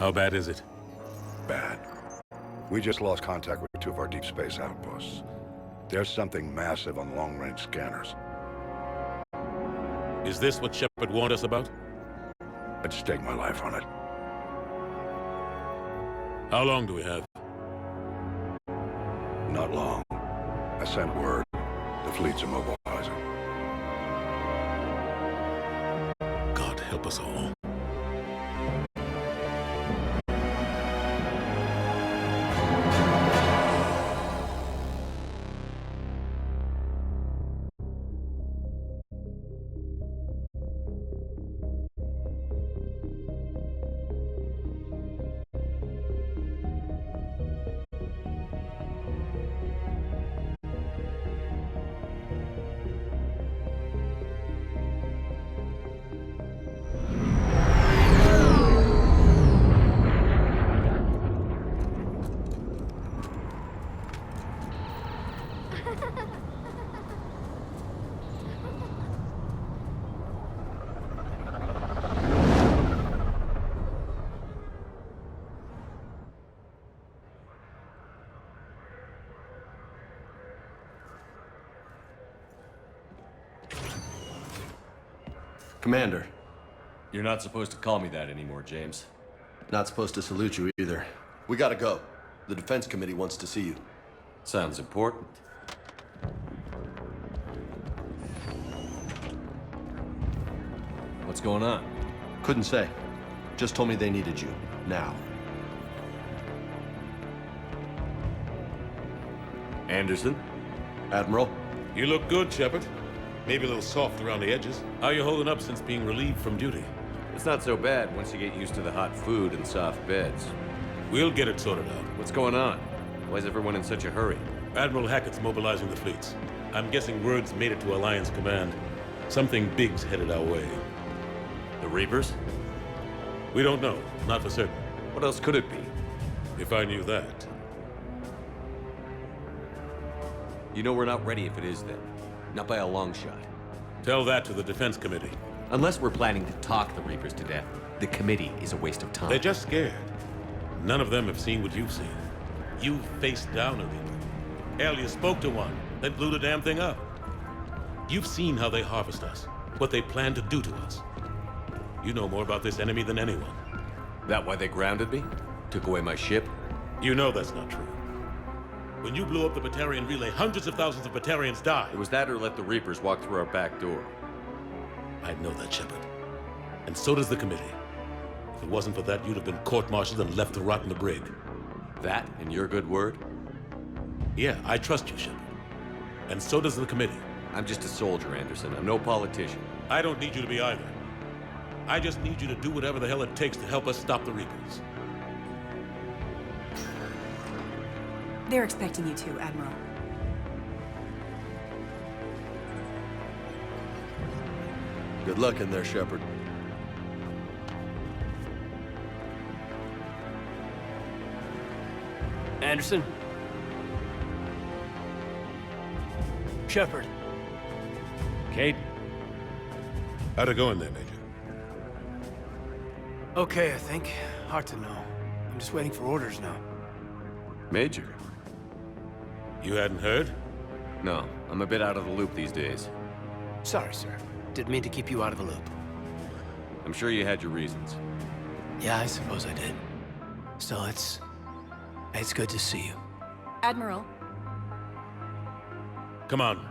How bad is it? Bad. We just lost contact with two of our deep space outposts. There's something massive on long-range scanners. Is this what Shepard warned us about? I'd stake my life on it. How long do we have? Not long. I sent word. The fleet's immobilizing. God help us all. Commander. You're not supposed to call me that anymore, James. Not supposed to salute you either. We gotta go. The Defense Committee wants to see you. Sounds important. What's going on? Couldn't say. Just told me they needed you. Now. Anderson? Admiral? You look good, Shepard. Maybe a little soft around the edges. How you holding up since being relieved from duty? It's not so bad once you get used to the hot food and soft beds. We'll get it sorted out. What's going on? Why is everyone in such a hurry? Admiral Hackett's mobilizing the fleets. I'm guessing word's made it to Alliance Command. Something big's headed our way. The Reapers? We don't know. Not for certain. What else could it be? If I knew that. You know we're not ready if it is then. Not by a long shot. Tell that to the Defense Committee. Unless we're planning to talk the Reapers to death, the committee is a waste of time. They're just scared. None of them have seen what you've seen. You faced down a Reaper. Hell, you spoke to one, then blew the damn thing up. You've seen how they harvest us, what they plan to do to us. You know more about this enemy than anyone. That why they grounded me? Took away my ship? You know that's not true. When you blew up the Batarian relay, hundreds of thousands of Batarians died. It was that or let the Reapers walk through our back door. I know that, Shepard. And so does the committee. If it wasn't for that, you'd have been court-martialed and left to rot in the brig. That and your good word? Yeah, I trust you, Shepard. And so does the committee. I'm just a soldier, Anderson. I'm no politician. I don't need you to be either. I just need you to do whatever the hell it takes to help us stop the Reapers. They're expecting you to, Admiral. Good luck in there, Shepard. Anderson? Shepard? Kate? How'd it go in there, Major? Okay, I think. Hard to know. I'm just waiting for orders now. Major? You hadn't heard? No, I'm a bit out of the loop these days. Sorry, sir. Didn't mean to keep you out of the loop. I'm sure you had your reasons. Yeah, I suppose I did. Still, it's good to see you. Admiral, Come on.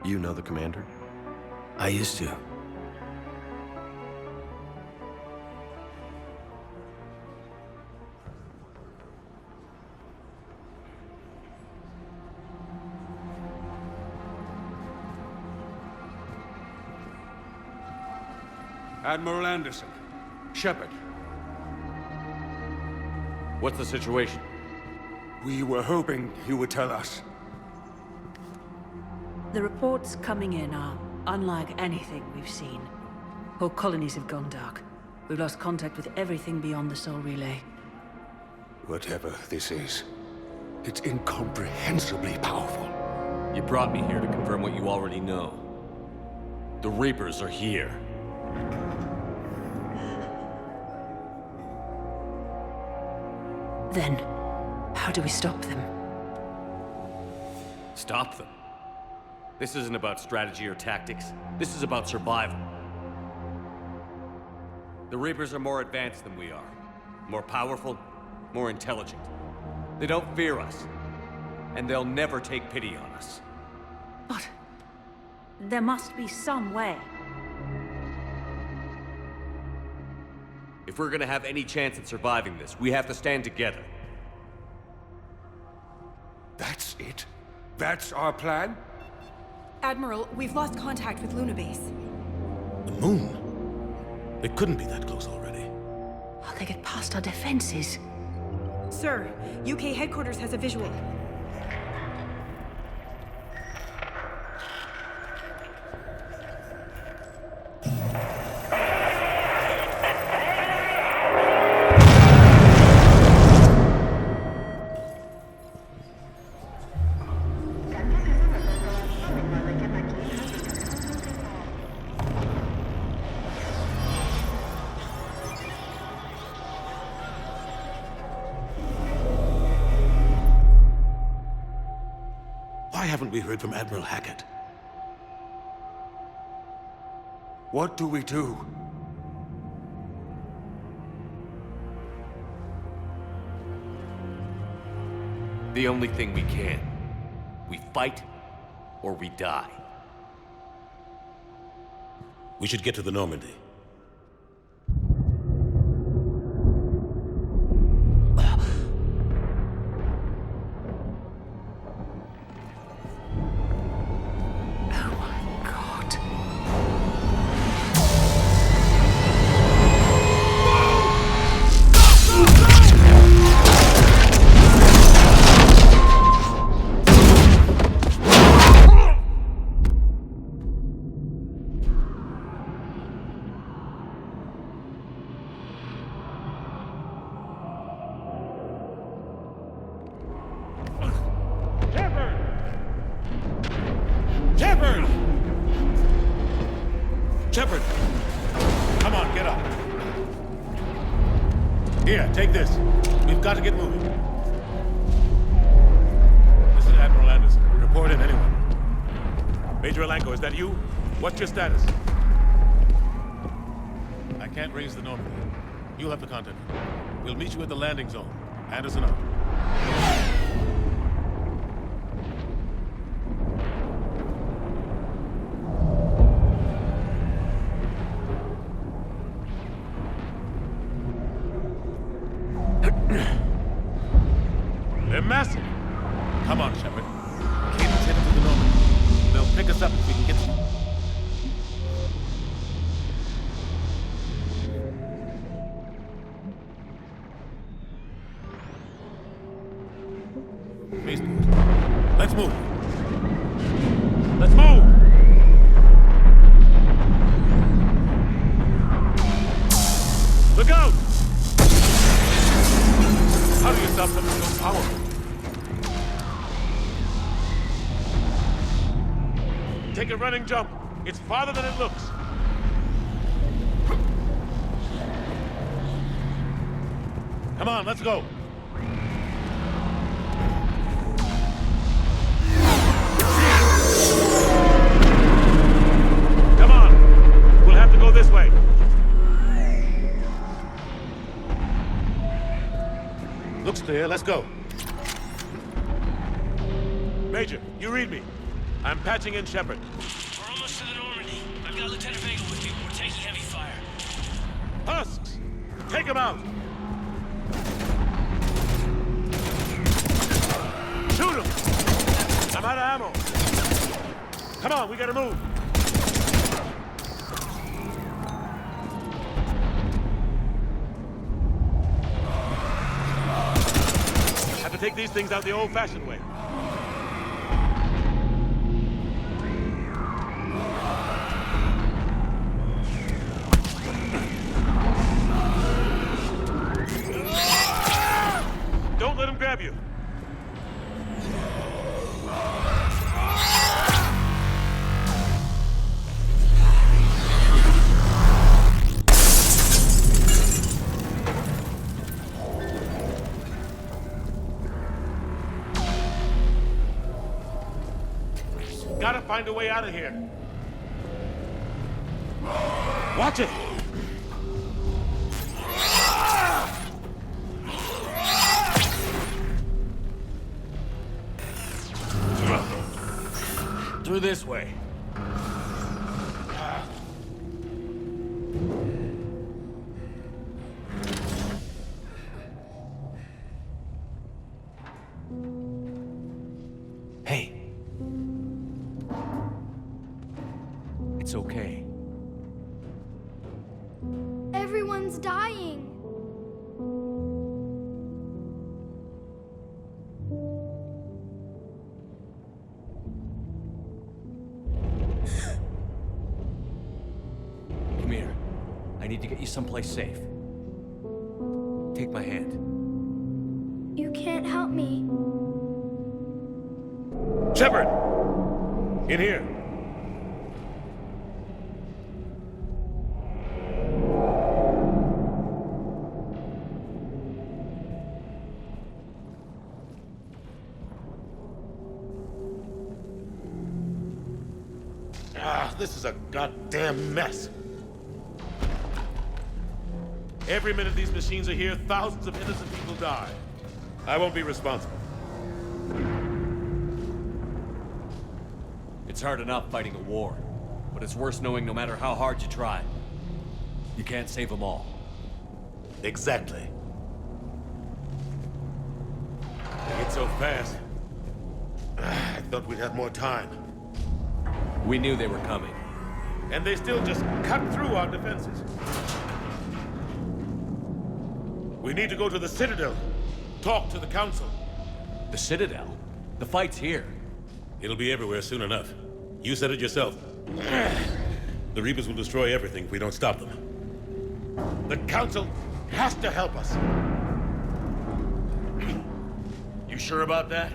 You know the commander? I used to. Admiral Anderson. Shepard. What's the situation? We were hoping you would tell us. the reports coming in are unlike anything we've seen. Whole colonies have gone dark. We've lost contact with everything beyond the Sol Relay. Whatever this is, it's incomprehensibly powerful. You brought me here to confirm what you already know. The Reapers are here. Then, how do we stop them? Stop them. This isn't about strategy or tactics. This is about survival. The Reapers are more advanced than we are. More powerful, more intelligent. They don't fear us. And they'll never take pity on us. But there must be some way. If we're gonna have any chance at surviving this, we have to stand together. That's it? That's our plan? Admiral, we've lost contact with Luna Base. The moon? It couldn't be that close already. How they get past our defenses? Sir, UK headquarters has a visual. Why haven't we heard from Admiral Hackett? What do we do? The only thing we can. We fight, or we die. We should get to the Normandy. Shepard! Come on, get up. Here, take this. We've got to get moving. This is Admiral Anderson. Report in, anyone. Major Alanko, is that you? What's your status? I can't raise the Normandy. You'll have to contact me. We'll meet you at the landing zone. Anderson out. They're massive. Come on, Shepard. Cadence headed to the Normandy. They'll pick us up if we can get them. Spaceport. Let's move. Let's move! Look out! How do you stop something so powerful? Take a running jump. It's farther than it looks. Come on, let's go. Come on. We'll have to go this way. Looks clear. Let's go. Major, you read me. I'm patching in Shepard. We're almost to the Normandy. I've got Lieutenant Vega with me. We're taking heavy fire. Husks! Take him out! Shoot him! I'm out of ammo. Come on, we gotta move. Have to take these things out the old-fashioned way. Don't let him grab you. Gotta find a way out of here. Watch it! Through this way. Hey, It's okay. Everyone's dying. Come here. I need to get you someplace safe. Take my hand. You can't help me. Shepard! In here. This is a goddamn mess. Every minute these machines are here, thousands of innocent people die. I won't be responsible. It's hard enough fighting a war, but it's worse knowing no matter how hard you try, you can't save them all. Exactly. They get so fast. I thought we'd have more time. We knew they were coming. And they still just cut through our defenses. We need to go to the Citadel. Talk to the Council. The Citadel? The fight's here. It'll be everywhere soon enough. You said it yourself. The Reapers will destroy everything if we don't stop them. The Council has to help us. You sure about that?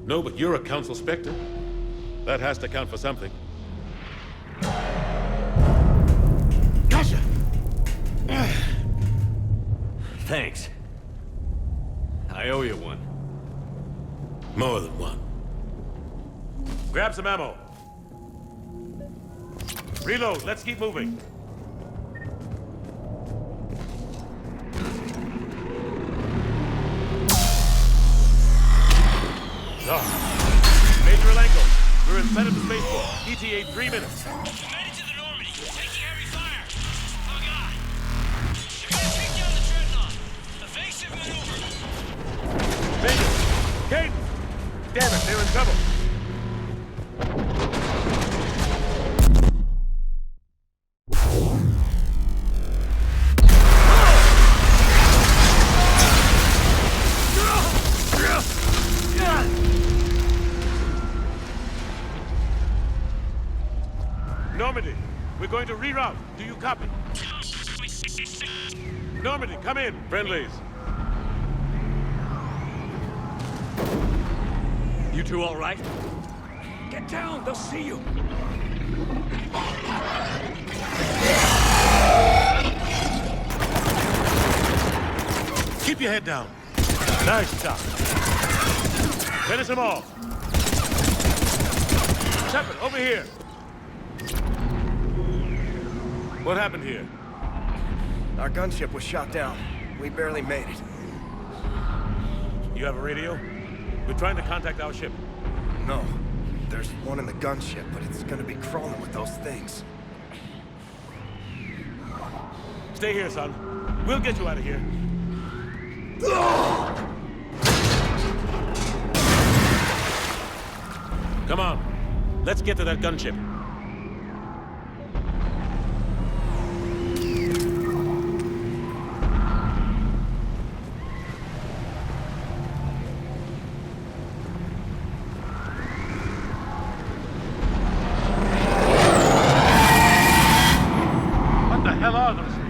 No, but you're a Council Spectre. That has to count for something. Gotcha! Thanks. I owe you one. More than one. Grab some ammo. Reload, let's keep moving. Major Alenko, we're inside of the spaceport. ETA 3 minutes. Made it to the Normandy. Taking heavy fire. Oh, God. They're gonna take down the Dreadnought. Evasive maneuver. Major! Kate! Damn it, they're in trouble. Normandy, we're going to reroute. Do you copy? Normandy, come in. Friendlies. You two all right? Get down, they'll see you. Keep your head down. Nice job. Finish them all. Shepard, over here. What happened here? our gunship was shot down. We barely made it. You have a radio? We're trying to contact our ship. No. There's one in the gunship, but it's gonna be crawling with those things. Stay here, son. We'll get you out of here. Come on. Let's get to that gunship. What the hell are those things?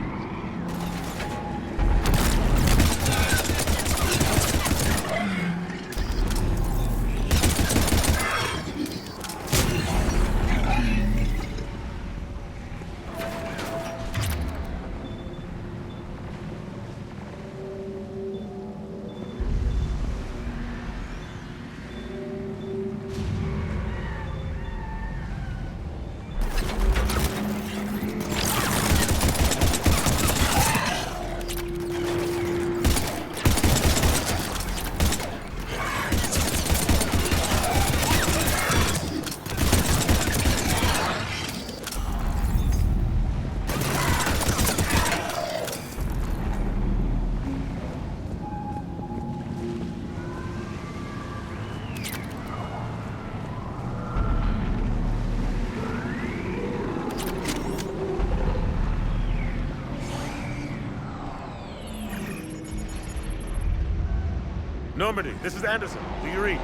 Normandy, this is Anderson. Do you read?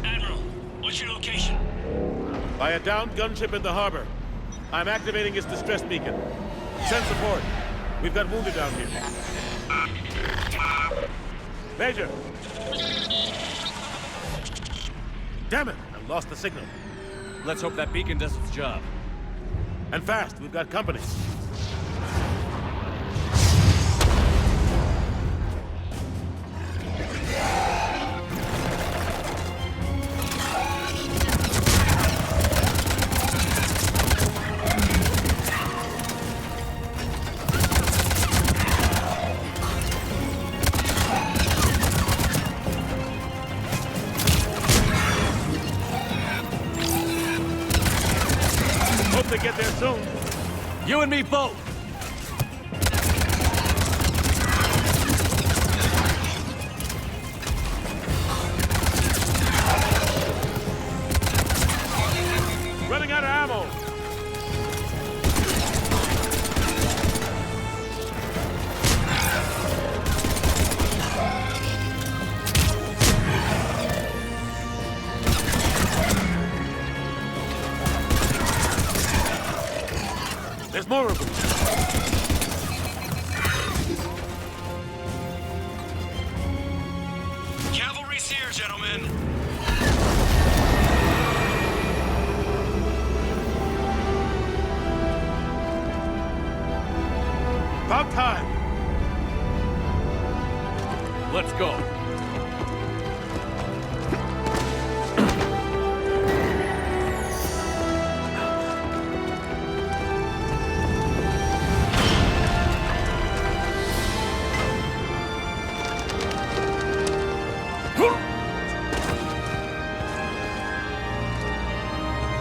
Admiral, what's your location? By a downed gunship in the harbor. I'm activating its distress beacon. Send support. We've got wounded down here. Major! Damn it! I lost the signal. Let's hope that beacon does its job. And fast, we've got company. Hope they get there soon. You and me both! Running out of ammo. There's more of them. Cavalry's here, gentlemen. About time. Let's go.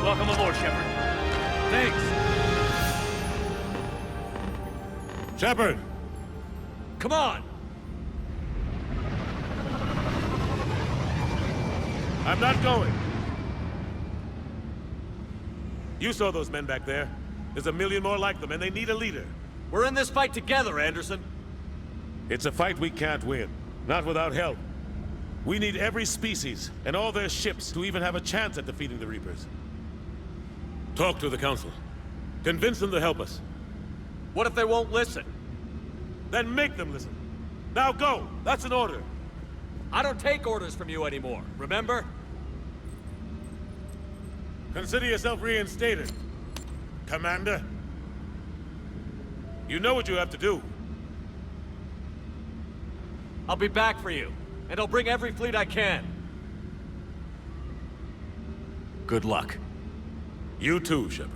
Welcome aboard, Shepard. Thanks. Shepard! Come on! I'm not going. You saw those men back there. There's a million more like them, and they need a leader. We're in this fight together, Anderson. It's a fight we can't win. Not without help. We need every species and all their ships to even have a chance at defeating the Reapers. Talk to the Council. Convince them to help us. What if they won't listen? Then make them listen. Now go! That's an order. I don't take orders from you anymore, remember? Consider yourself reinstated, Commander. You know what you have to do. I'll be back for you, and I'll bring every fleet I can. Good luck. You too, Shepard.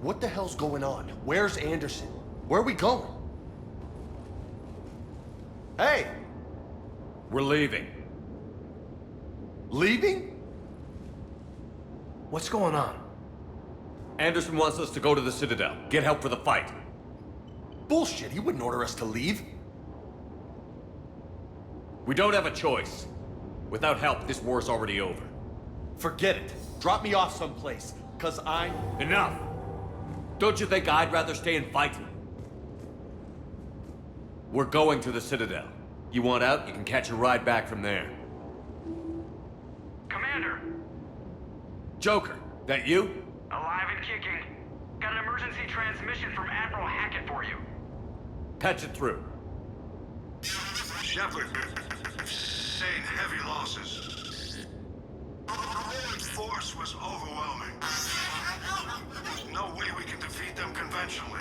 What the hell's going on? Where's Anderson? Where are we going? Hey! We're leaving. Leaving? What's going on? Anderson wants us to go to the Citadel, get help for the fight. Bullshit, he wouldn't order us to leave. We don't have a choice. Without help, this war's already over. Forget it. Drop me off someplace, cause I'm... Enough! Don't you think I'd rather stay and fight? We're going to the Citadel. You want out, you can catch a ride back from there. Commander! Joker, that you? Alive and kicking. Got an emergency transmission from Admiral Hackett for you. Patch it through. Shepard, sustained heavy losses. The Roman force was overwhelming. There's no way we can defeat them conventionally.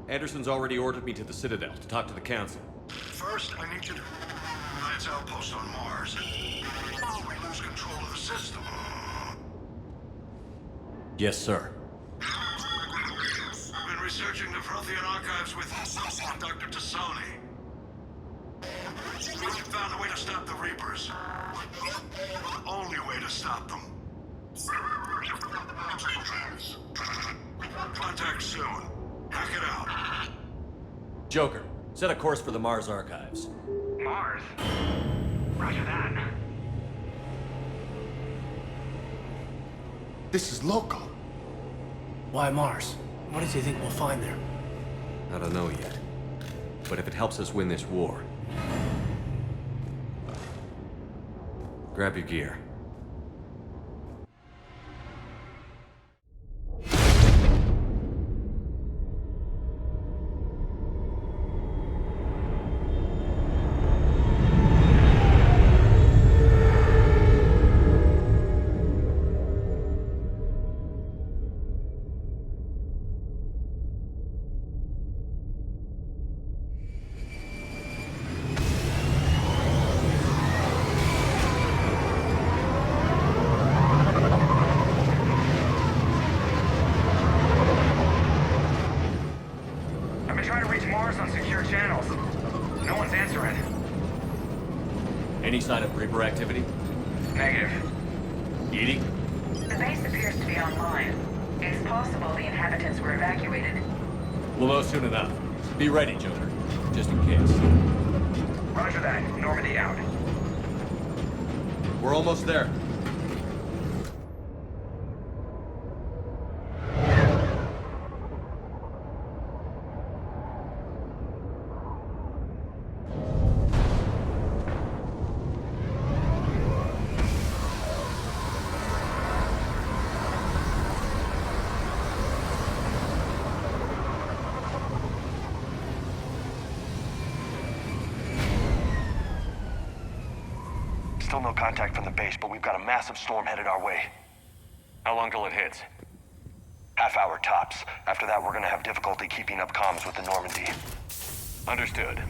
Anderson's already ordered me to the Citadel to talk to the Council. First, I need you to Alliance outpost on Mars. We lose control of the system. Yes, sir. I've been researching the Prothean archives with Dr. Tassoni. We found a way to stop the Reapers. The only way to stop them. Contact soon. Hack it out. Joker, set a course for the Mars archives. Mars? Roger that. This is loco. Why Mars? What does he think we'll find there? I don't know yet. But if it helps us win this war... Grab your gear. Any sign of Reaper activity? Negative. Edie? The base appears to be online. It's possible the inhabitants were evacuated. We'll know soon enough. Be ready, Joker. Just in case. Roger that. Normandy out. We're almost there. Still no contact from the base, but we've got a massive storm headed our way. How long till it hits? Half hour tops. After that, we're gonna have difficulty keeping up comms with the Normandy. Understood.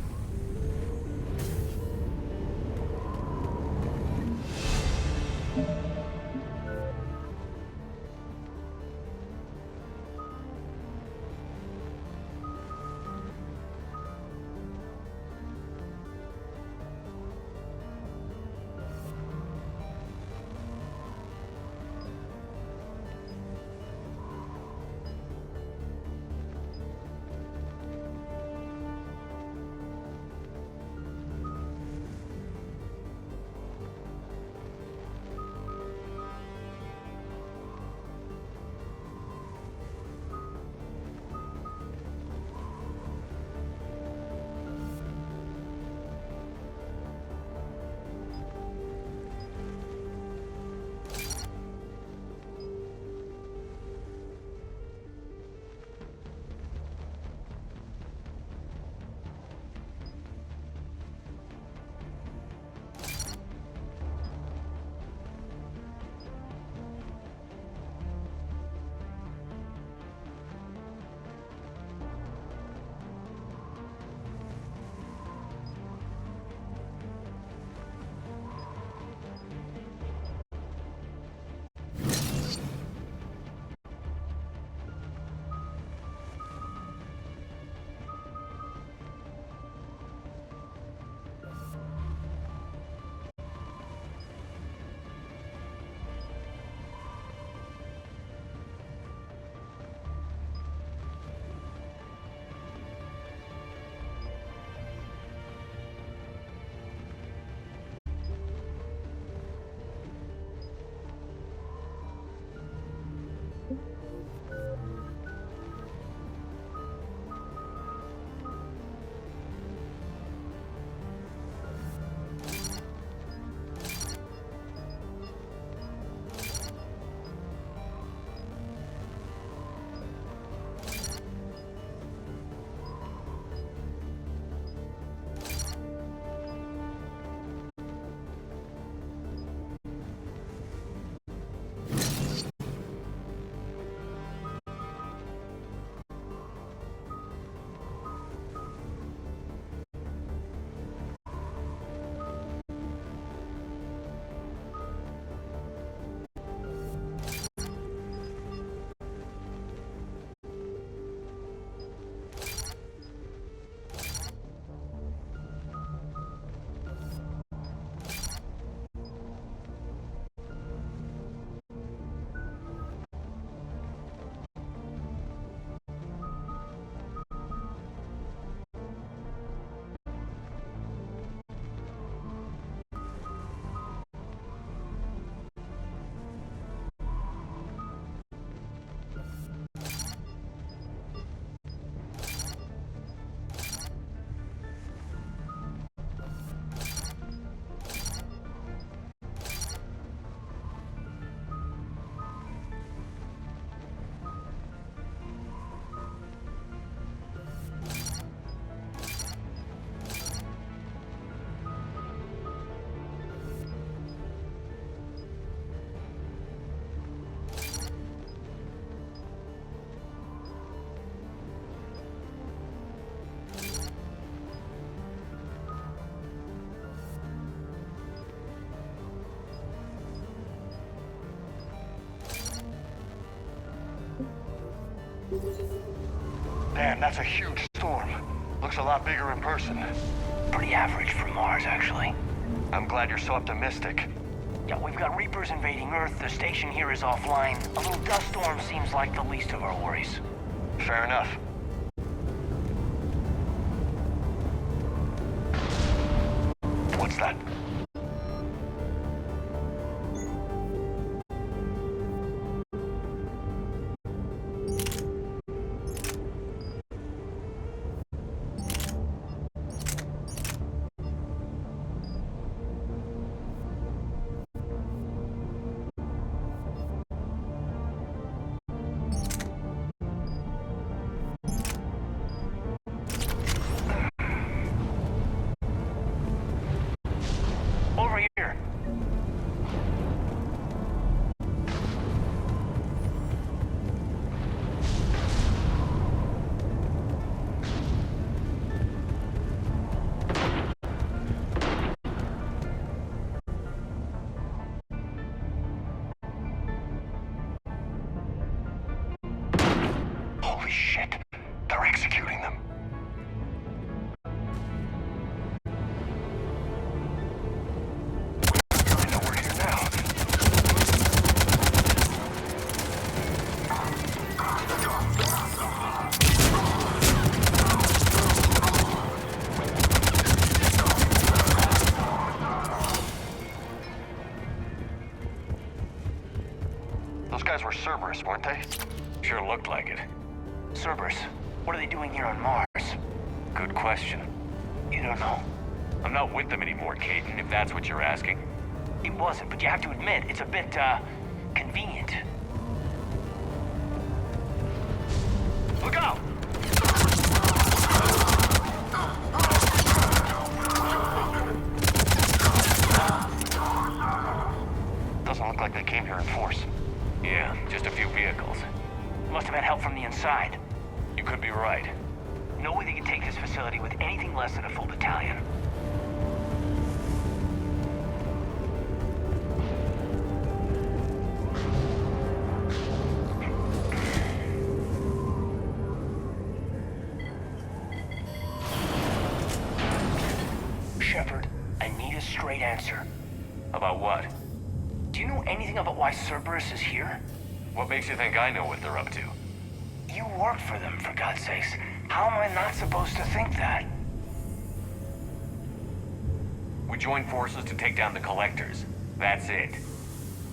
Damn, that's a huge storm. Looks a lot bigger in person. Pretty average for Mars, actually. I'm glad you're so optimistic. Yeah, we've got Reapers invading Earth, the station here is offline. A little dust storm seems like the least of our worries. Fair enough. What's that? Over here. Holy shit. They're executing them. I know we're here now. Those guys were Cerberus, weren't they? Sure looked like it. Cerberus, what are they doing here on Mars? Good question. You don't know. I'm not with them anymore, Caden, if that's what you're asking. It wasn't, but you have to admit, it's a bit, convenient. Look out! Doesn't look like they came here in force. Yeah, just a few vehicles. Must have had help from the inside. You could be right. No way they can take this facility with anything less than a full battalion. Shepard, I need a straight answer. About what? Do you know anything about why Cerberus is here? What makes you think I know what they're up to? You work for them, for God's sakes. How am I not supposed to think that? We joined forces to take down the Collectors. That's it.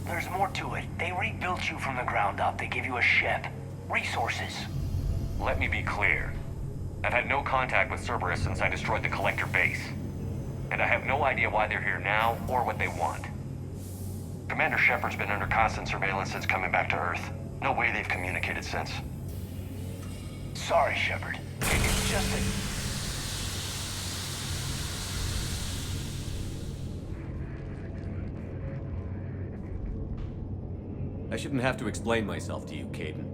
There's more to it. They rebuilt you from the ground up. They give you a ship. Resources. Let me be clear. I've had no contact with Cerberus since I destroyed the Collector base. And I have no idea why they're here now or what they want. Commander Shepard's been under constant surveillance since coming back to Earth. No way they've communicated since. Sorry, Shepard. It's just that... I shouldn't have to explain myself to you, Caden.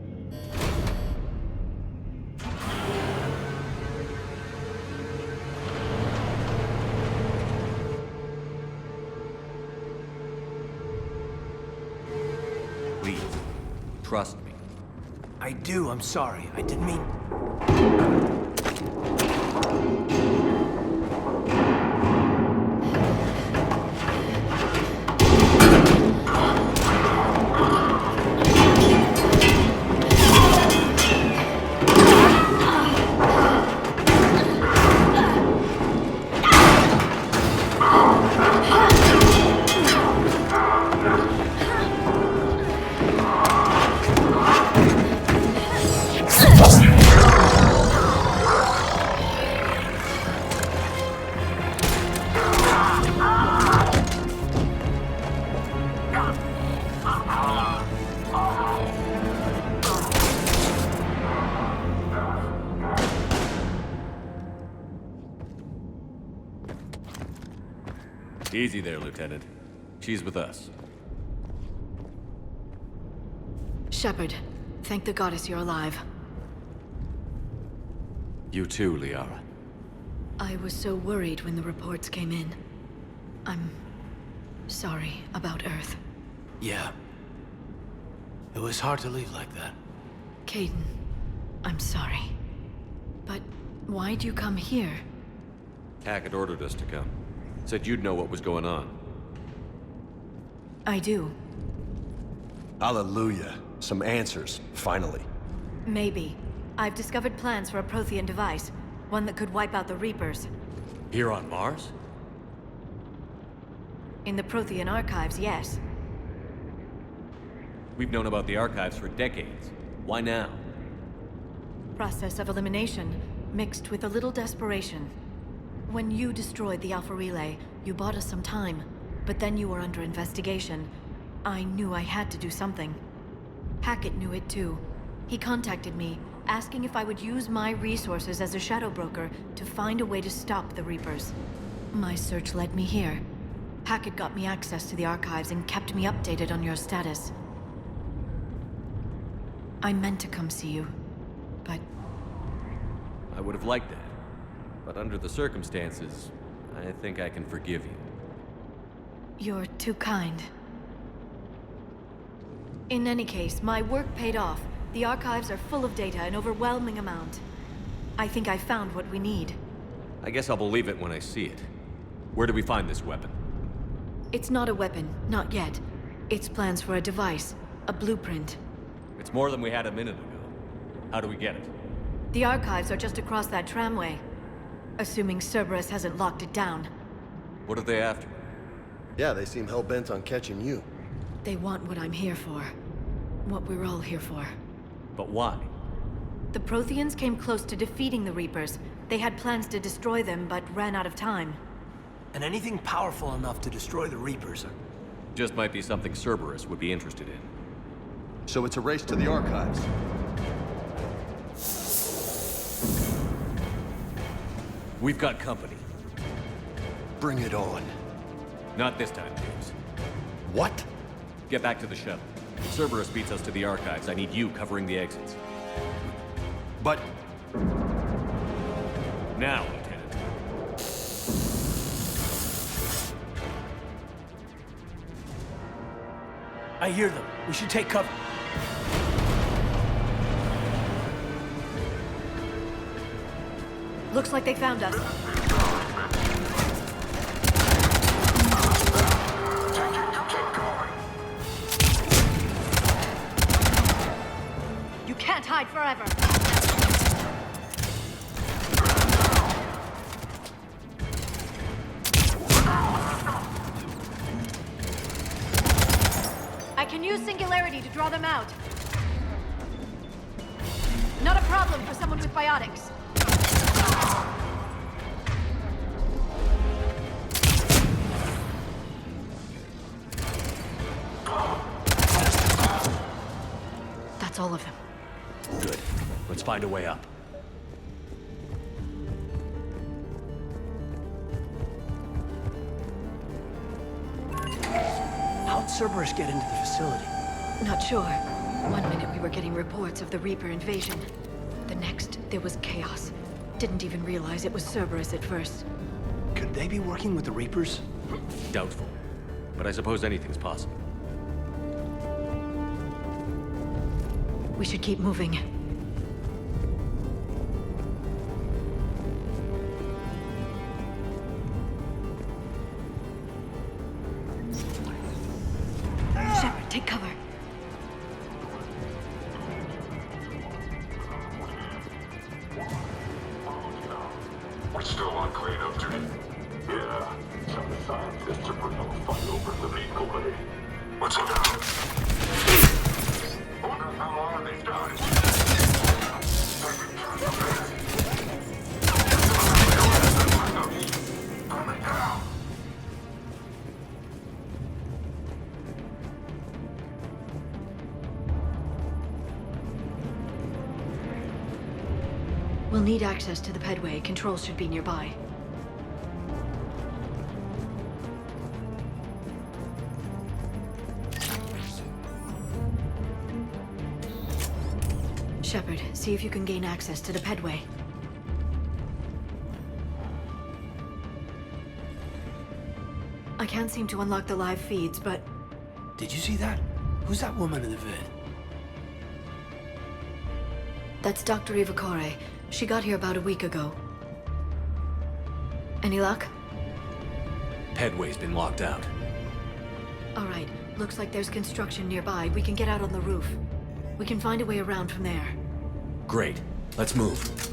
Please, trust me. I do, I'm sorry. I didn't mean... Easy there, Lieutenant. She's with us. Shepard, thank the goddess you're alive. You too, Liara. I was so worried when the reports came in. I'm sorry about Earth. Yeah. It was hard to leave like that. Caden, I'm sorry. But why'd you come here? Hackett ordered us to come. Said you'd know what was going on. I do. Hallelujah. Some answers, finally. Maybe. I've discovered plans for a Prothean device. One that could wipe out the Reapers. Here on Mars? In the Prothean archives, yes. We've known about the archives for decades. Why now? Process of elimination, mixed with a little desperation. When you destroyed the Alpha Relay, you bought us some time. But then you were under investigation. I knew I had to do something. Hackett knew it too. He contacted me, asking if I would use my resources as a shadow broker to find a way to stop the Reapers. My search led me here. Hackett got me access to the archives and kept me updated on your status. I meant to come see you, but... I would have liked that. But under the circumstances, I think I can forgive you. You're too kind. In any case, my work paid off. The archives are full of data, an overwhelming amount. I think I found what we need. I guess I'll believe it when I see it. Where do we find this weapon? It's not a weapon, not yet. It's plans for a device, a blueprint. It's more than we had a minute ago. How do we get it? The archives are just across that tramway. Assuming Cerberus hasn't locked it down. What are they after? Yeah, they seem hell-bent on catching you. They want what I'm here for. What we're all here for. But why? The Protheans came close to defeating the Reapers. They had plans to destroy them, but ran out of time. And anything powerful enough to destroy the Reapers. Just might be something Cerberus would be interested in. So it's a race to the archives. We've got company. Bring it on. Not this time, James. What? Get back to the shuttle. If Cerberus beats us to the archives, I need you covering the exits. But... Now, Lieutenant. I hear them. We should take cover. Looks like they found us. You can't hide forever. I can use Singularity to draw them out. Not a problem for someone with biotics. That's all of them. Good. Let's find a way up. How'd Cerberus get into the facility? Not sure. One minute we were getting reports of the Reaper invasion. The next, there was chaos. Didn't even realize it was Cerberus at first. Could they be working with the Reapers? Doubtful. But I suppose anything's possible. We should keep moving. Shepard, take cover. We're still on cleanup duty. Yeah, some of the scientists are putting up a fight over the legal way. What's it now? Who the hell are these guys? Coming down. We'll need access to the pedway. Controls should be nearby. Shepard, see if you can gain access to the pedway. I can't seem to unlock the live feeds, but... Did you see that? Who's that woman in the vid? That's Dr. Ivakure. She got here about a week ago. Any luck? Headway's been locked out. All right. Looks like there's construction nearby. We can get out on the roof. We can find a way around from there. Great. Let's move.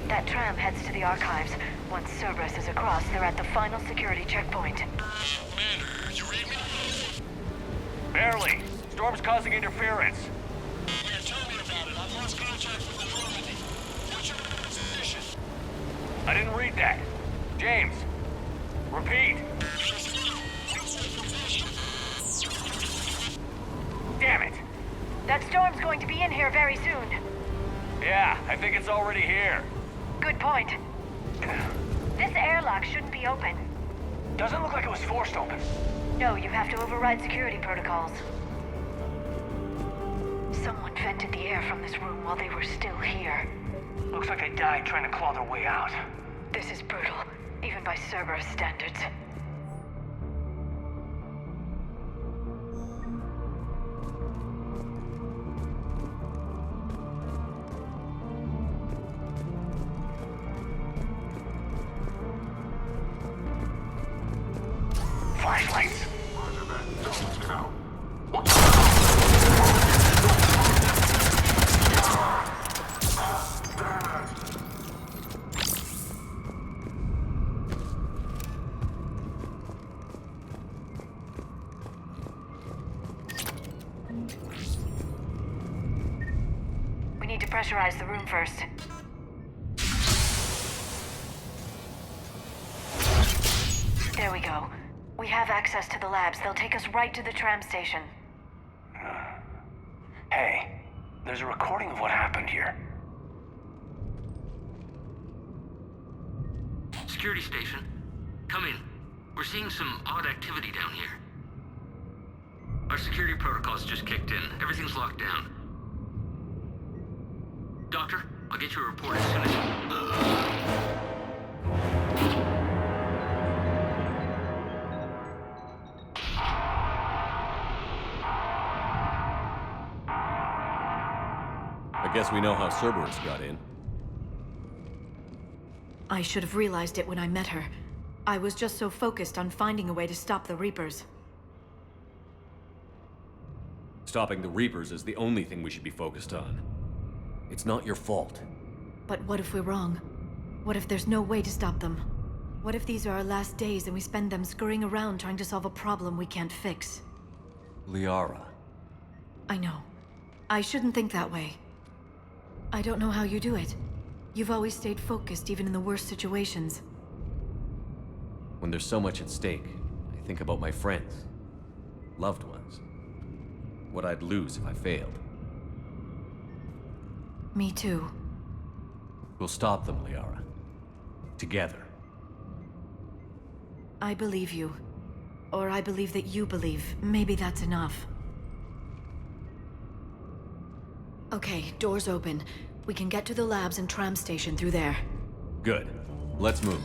That tram heads to the archives. Once Cerberus is across, they're at the final security checkpoint. Commander, you read me? Barely. Storm's causing interference. Yeah, tell me about it. I've lost contact with the Normandy. What's your position? I didn't read that. James, repeat. Damn it. That storm's going to be in here very soon. Yeah, I think it's already here. Good point. This airlock shouldn't be open. Doesn't look like it was forced open. No, you have to override security protocols. Someone vented the air from this room while they were still here. Looks like they died trying to claw their way out. This is brutal, even by Cerberus standards. Flashlights. We need to pressurize the room first. There we go. We have access to the labs. They'll take us right to the tram station. Hey, there's a recording of what happened here. Security station. Come in. We're seeing some odd activity down here. Our security protocols just kicked in. Everything's locked down. Doctor, I'll get you a report as soon as... I guess we know how Cerberus got in. I should have realized it when I met her. I was just so focused on finding a way to stop the Reapers. Stopping the Reapers is the only thing we should be focused on. It's not your fault. But what if we're wrong? What if there's no way to stop them? What if these are our last days and we spend them scurrying around trying to solve a problem we can't fix? Liara. I know. I shouldn't think that way. I don't know how you do it. You've always stayed focused even in the worst situations. When there's so much at stake, I think about my friends, loved ones. What I'd lose if I failed. Me too. We'll stop them, Liara. Together. I believe you. Or I believe that you believe. Maybe that's enough. Okay, doors open. We can get to the labs and tram station through there. Good. Let's move.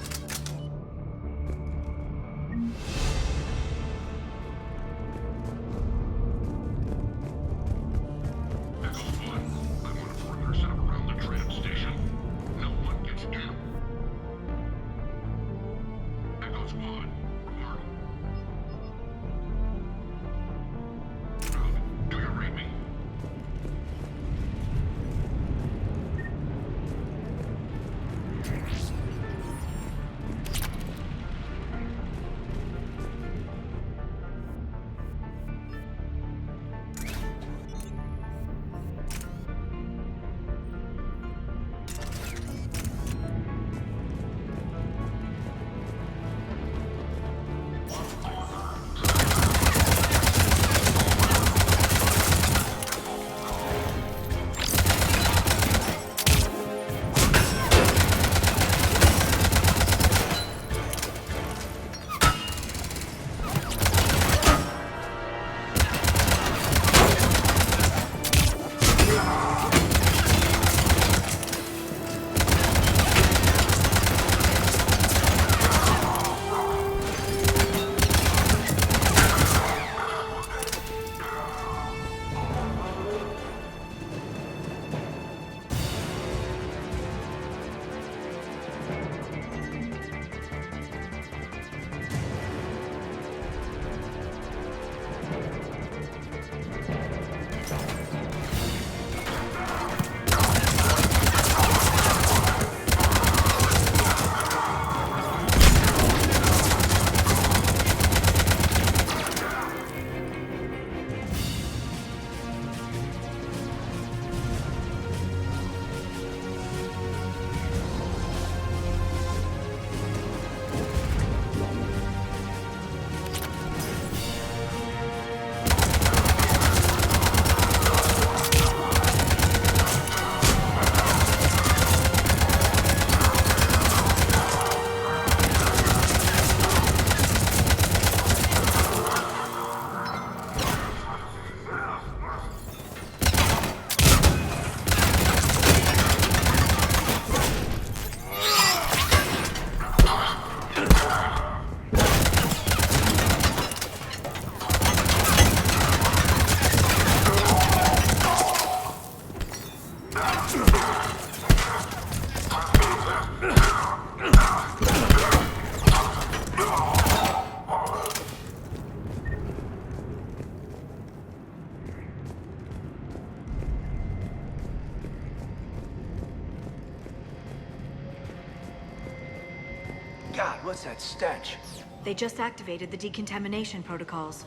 God, what's that stench? They just activated the decontamination protocols.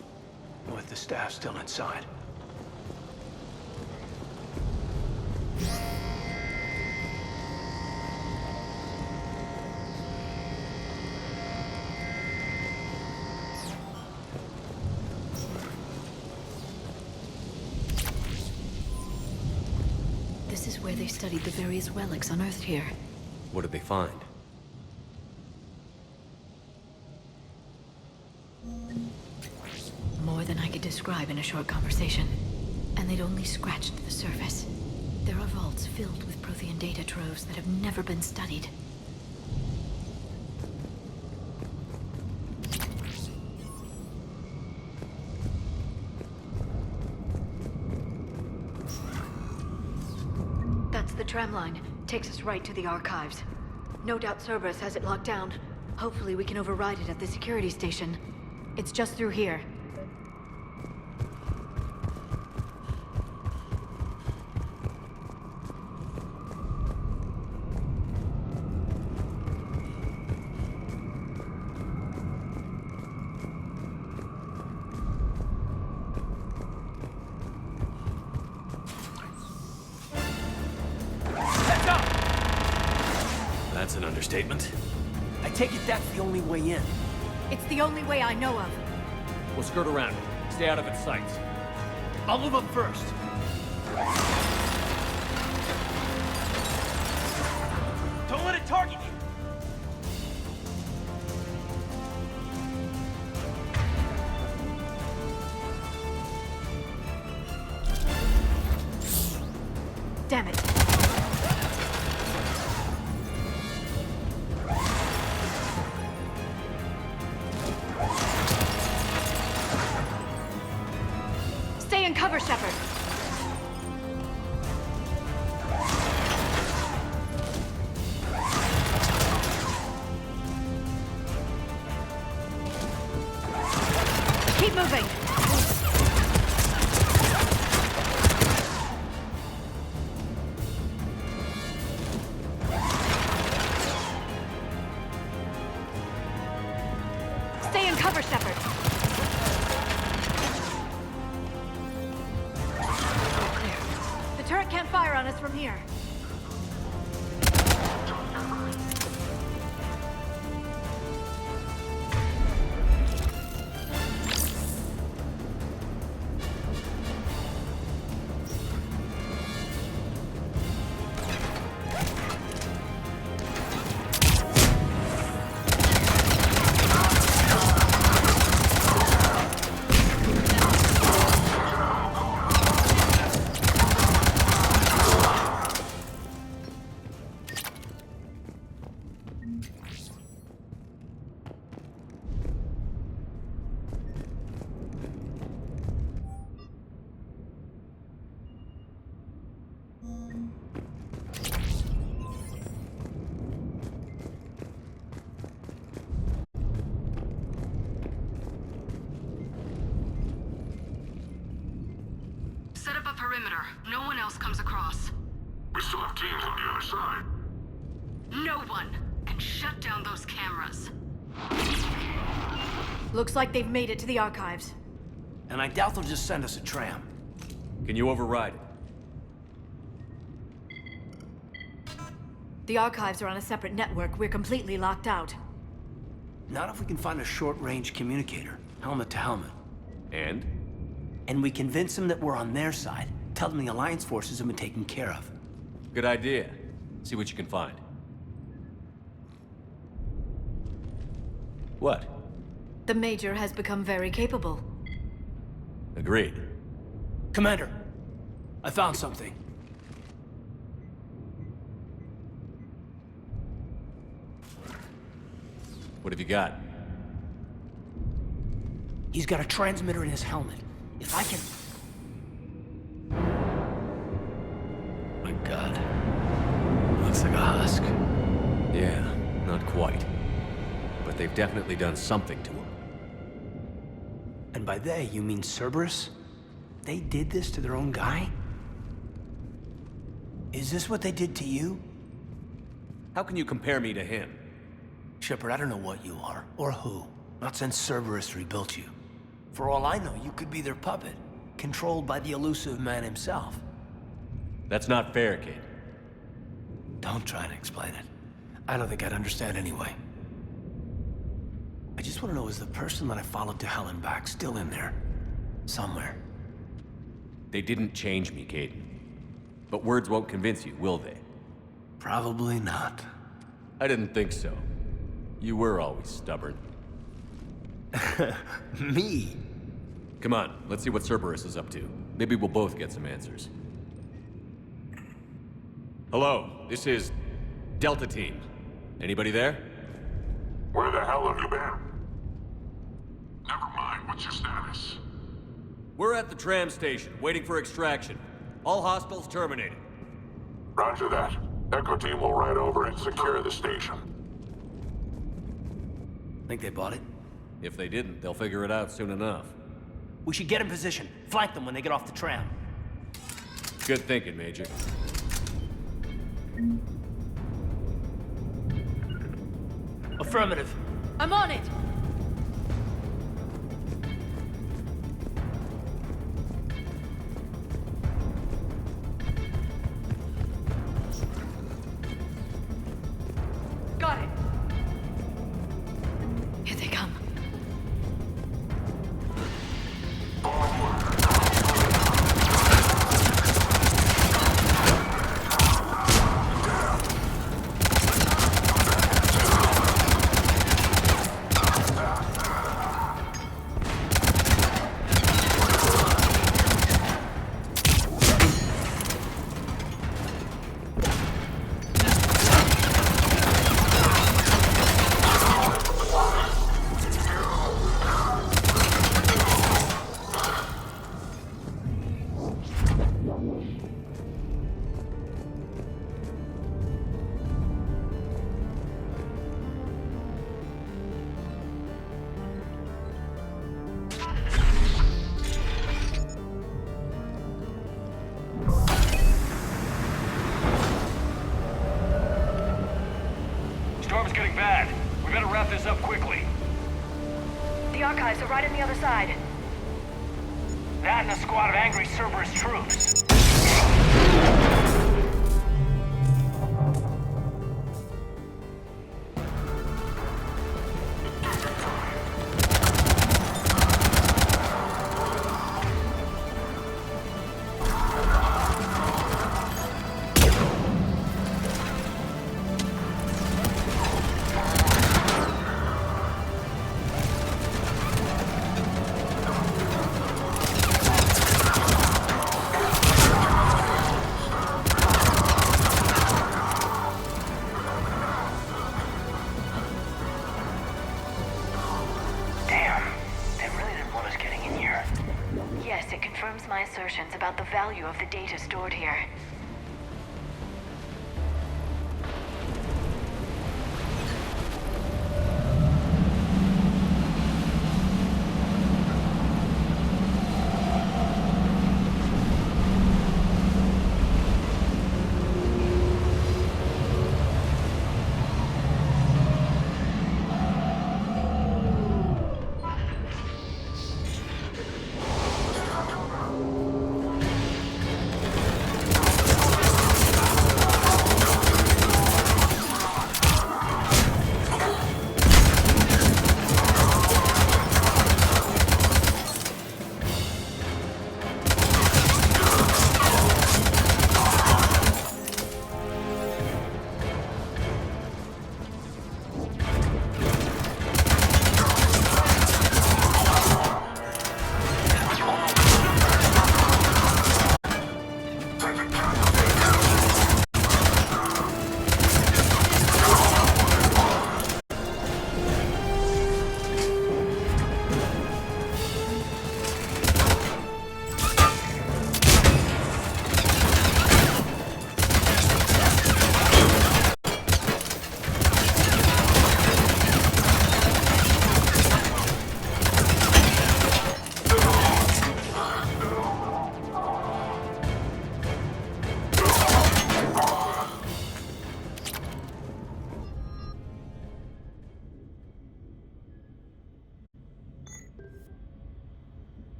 With the staff still inside. This is where they studied the various relics unearthed here. What did they find? More than I could describe in a short conversation. And they'd only scratched the surface. There are vaults filled with Prothean data troves that have never been studied. That's the tram line. Takes us right to the archives. No doubt Cerberus has it locked down. Hopefully we can override it at the security station. It's just through here. That's an understatement. I take it that's the only way in. It's the only way I know of. We'll skirt around it. Stay out of its sights. I'll move up first. Don't let it target you! Damn it. Stay in cover, Shepard. Keep moving. Stay in cover, Shepard. The turret can't fire on us from here. Set up a perimeter. No one else comes across. We still have teams on the other side. No one! And shut down those cameras. Looks like they've made it to the archives. And I doubt they'll just send us a tram. Can you override it? The archives are on a separate network. We're completely locked out. Not if we can find a short-range communicator, helmet to helmet. And? And we convince them that we're on their side. Tell them the Alliance forces have been taken care of. Good idea. See what you can find. What? The Major has become very capable. Agreed. Commander, I found something. What have you got? He's got a transmitter in his helmet. If I can... My God. Looks like a husk. Yeah. quite. But they've definitely done something to him. And by they, you mean Cerberus? They did this to their own guy? Is this what they did to you? How can you compare me to him? Shepard, I don't know what you are, or who. Not since Cerberus rebuilt you. For all I know, you could be their puppet, controlled by the elusive man himself. That's not fair, kid. Don't try to explain it. I don't think I'd understand anyway. I just want to know, is the person that I followed to hell and back still in there? Somewhere. They didn't change me, Caden. But words won't convince you, will they? Probably not. I didn't think so. You were always stubborn. Me? Come on, let's see what Cerberus is up to. Maybe we'll both get some answers. Hello, this is Delta Team. Anybody there? Where the hell have you been? Never mind, what's your status? We're at the tram station, waiting for extraction. All hostiles terminated. Roger that. Echo Team will ride over and secure the station. Think they bought it? If they didn't, they'll figure it out soon enough. We should get in position. Flank them when they get off the tram. Good thinking, Major. Affirmative. I'm on it! Got it. Here they come. Storm's getting bad. We better wrap this up quickly. The archives are right on the other side. That and a squad of angry Cerberus troops. Yes, it confirms my assertions about the value of the data stored here.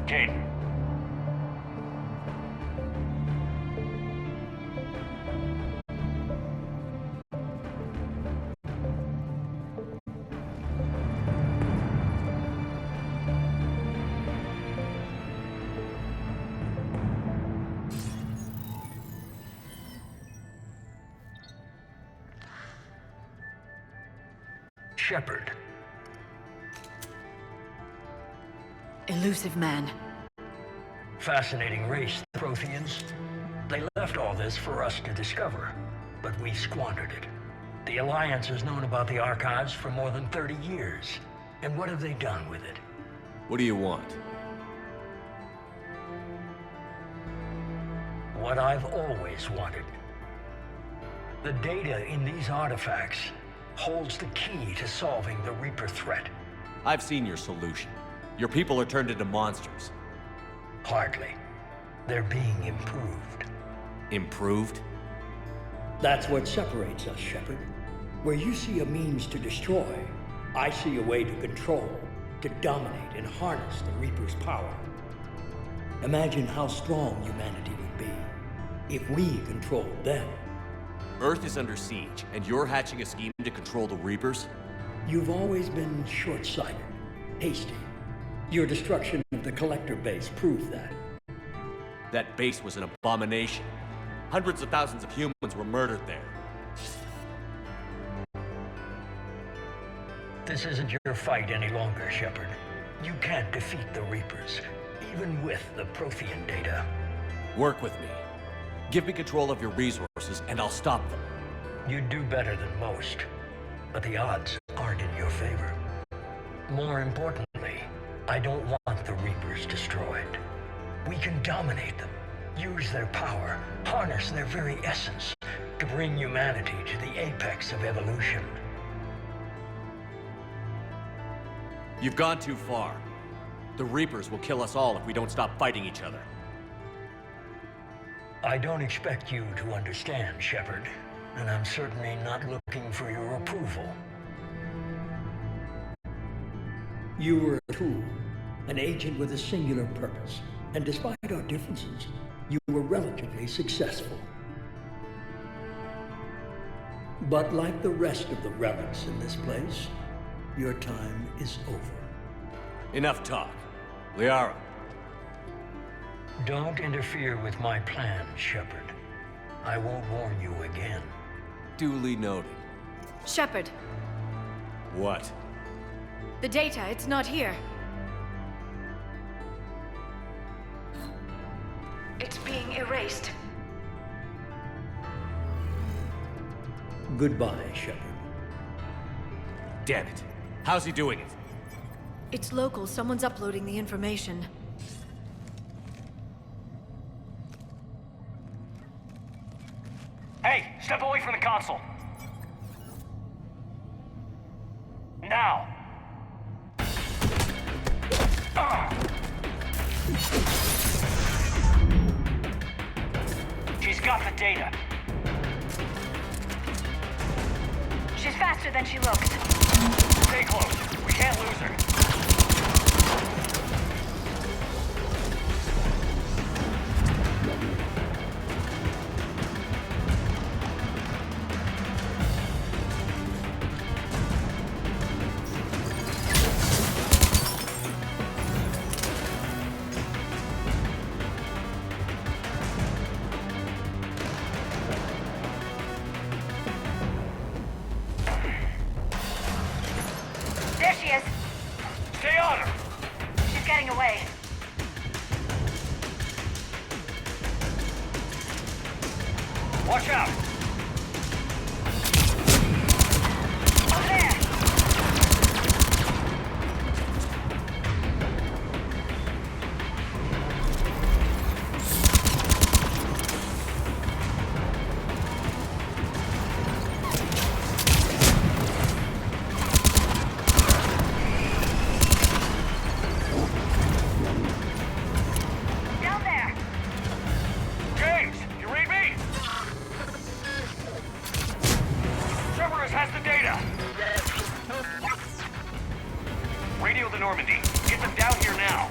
Kane. Shepard. Elusive man. Fascinating race, the Protheans. They left all this for us to discover, but we squandered it. The Alliance has known about the Archives for more than 30 years. And what have they done with it? What do you want? What I've always wanted. The data in these artifacts holds the key to solving the Reaper threat. I've seen your solution. Your people are turned into monsters. Hardly. They're being improved. Improved? That's what separates us, Shepard. Where you see a means to destroy, I see a way to control, to dominate and harness the Reaper's power. Imagine how strong humanity would be if we controlled them. Earth is under siege, and you're hatching a scheme to control the Reapers? You've always been short-sighted, hasty. Your destruction of the Collector base proved that. That base was an abomination. Hundreds of thousands of humans were murdered there. This isn't your fight any longer, Shepard. You can't defeat the Reapers, even with the Prothean data. Work with me. Give me control of your resources, and I'll stop them. You'd do better than most, but the odds aren't in your favor. More importantly, I don't want the Reapers destroyed. We can dominate them, use their power, harness their very essence, to bring humanity to the apex of evolution. You've gone too far. The Reapers will kill us all if we don't stop fighting each other. I don't expect you to understand, Shepard, and I'm certainly not looking for your approval. You were a tool, an agent with a singular purpose, and despite our differences, you were relatively successful. But like the rest of the relics in this place, your time is over. Enough talk. Liara. Don't interfere with my plan, Shepard. I won't warn you again. Duly noted. Shepard. What? The data, it's not here. It's being erased. Goodbye, Shepard. Damn it. How's he doing it? It's local. Someone's uploading the information. Hey, step away from the console. Now. She's got the data. She's faster than she looks. Stay close. We can't lose her. There she is. Stay on her. She's getting away. Watch out. Over there. Down there. James, you read me? Cerberus has the data. Radio to Normandy. Get them down here now.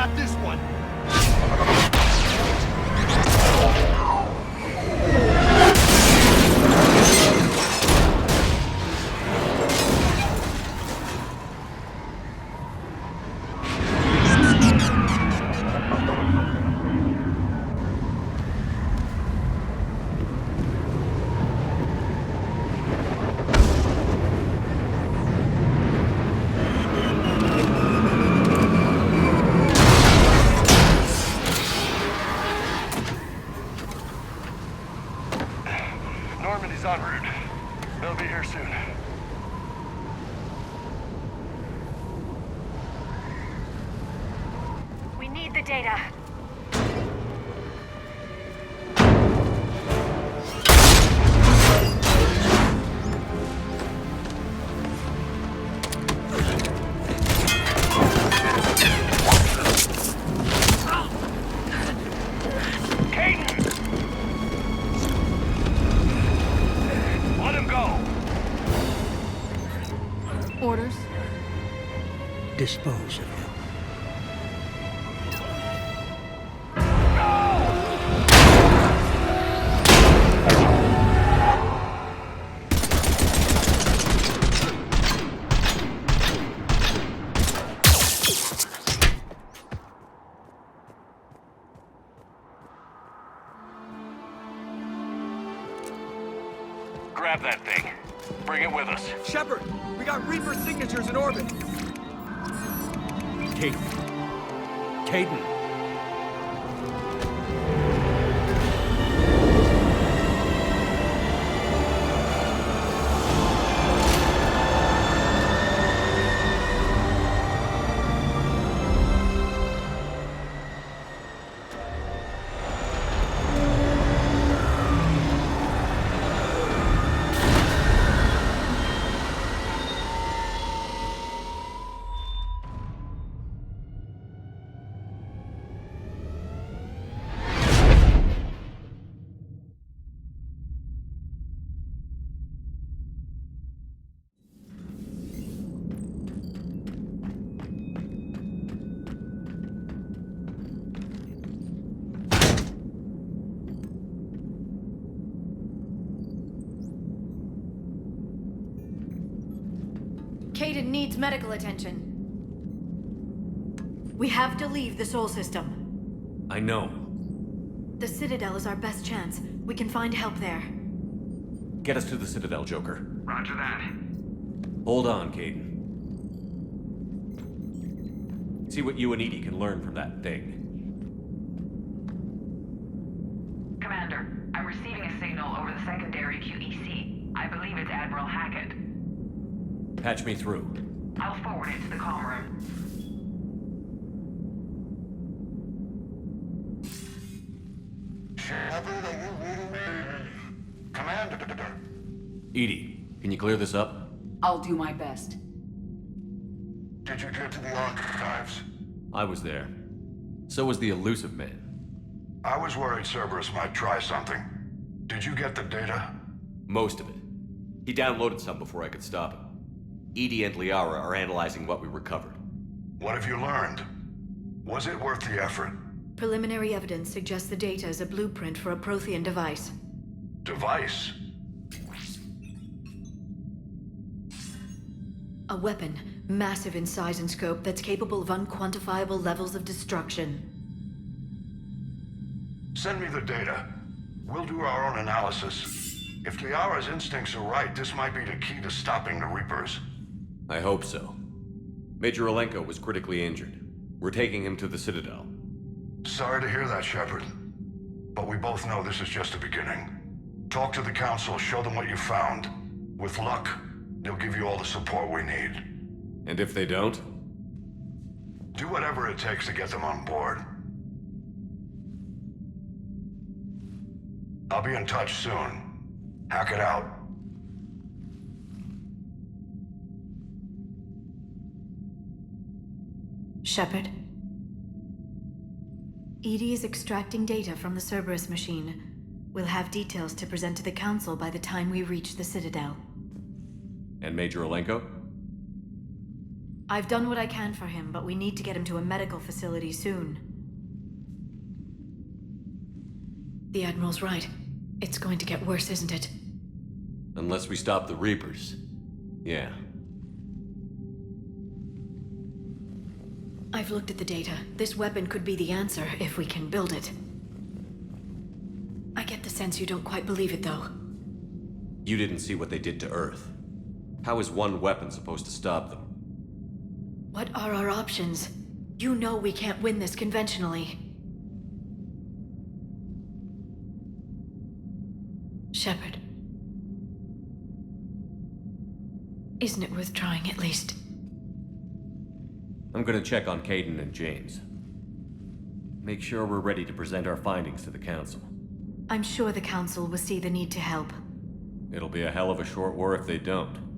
got this one! Normandy's en route. They'll be here soon. We need the data. Orders? Dispose of him. Grab that thing. Bring it with us. Shepard, we got Reaper signatures in orbit. Caden. Caden. Caden needs medical attention. We have to leave the Sol system. I know. The Citadel is our best chance. We can find help there. Get us to the Citadel, Joker. Roger that. Hold on, Caden. See what you and EDI can learn from that thing. Commander, I'm receiving a signal over the secondary QEC. I believe it's Admiral Hackett. Patch me through. I'll forward it to the comm room. Shepard, are you reading me? Commander. EDI, can you clear this up? I'll do my best. Did you get to the archives? I was there. So was the Elusive Man. I was worried Cerberus might try something. Did you get the data? Most of it. He downloaded some before I could stop him. EDI and Liara are analyzing what we recovered. What have you learned? Was it worth the effort? Preliminary evidence suggests the data is a blueprint for a Prothean device. Device? A weapon, massive in size and scope, that's capable of unquantifiable levels of destruction. Send me the data. We'll do our own analysis. If Liara's instincts are right, this might be the key to stopping the Reapers. I hope so. Major Alenko was critically injured. We're taking him to the Citadel. Sorry to hear that, Shepard. But we both know this is just the beginning. Talk to the Council, show them what you found. With luck, they'll give you all the support we need. And if they don't? Do whatever it takes to get them on board. I'll be in touch soon. Hack it out. Shepard? EDI is extracting data from the Cerberus machine. We'll have details to present to the Council by the time we reach the Citadel. And Major Alenko? I've done what I can for him, but we need to get him to a medical facility soon. The Admiral's right. It's going to get worse, isn't it? Unless we stop the Reapers. Yeah. I've looked at the data. This weapon could be the answer if we can build it. I get the sense you don't quite believe it, though. You didn't see what they did to Earth. How is one weapon supposed to stop them? What are our options? You know we can't win this conventionally. Shepard. Isn't it worth trying at least? I'm gonna check on Kaidan and James. Make sure we're ready to present our findings to the Council. I'm sure the Council will see the need to help. It'll be a hell of a short war if they don't.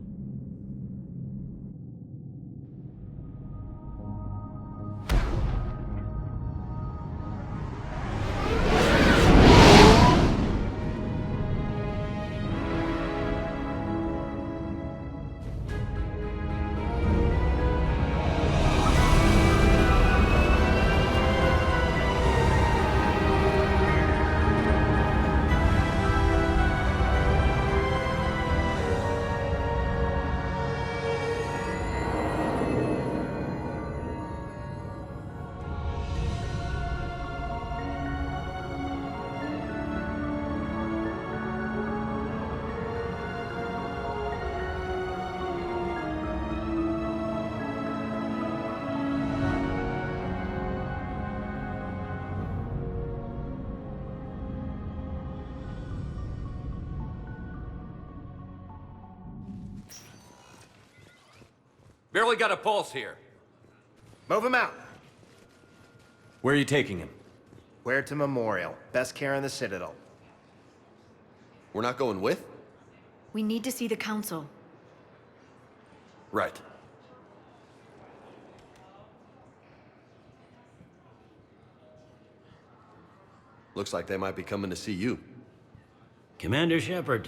Barely got a pulse here. Move him out. Where are you taking him? Where to Memorial. Best care in the Citadel. We're not going with? We need to see the Council. Right. Looks like they might be coming to see you. Commander Shepard.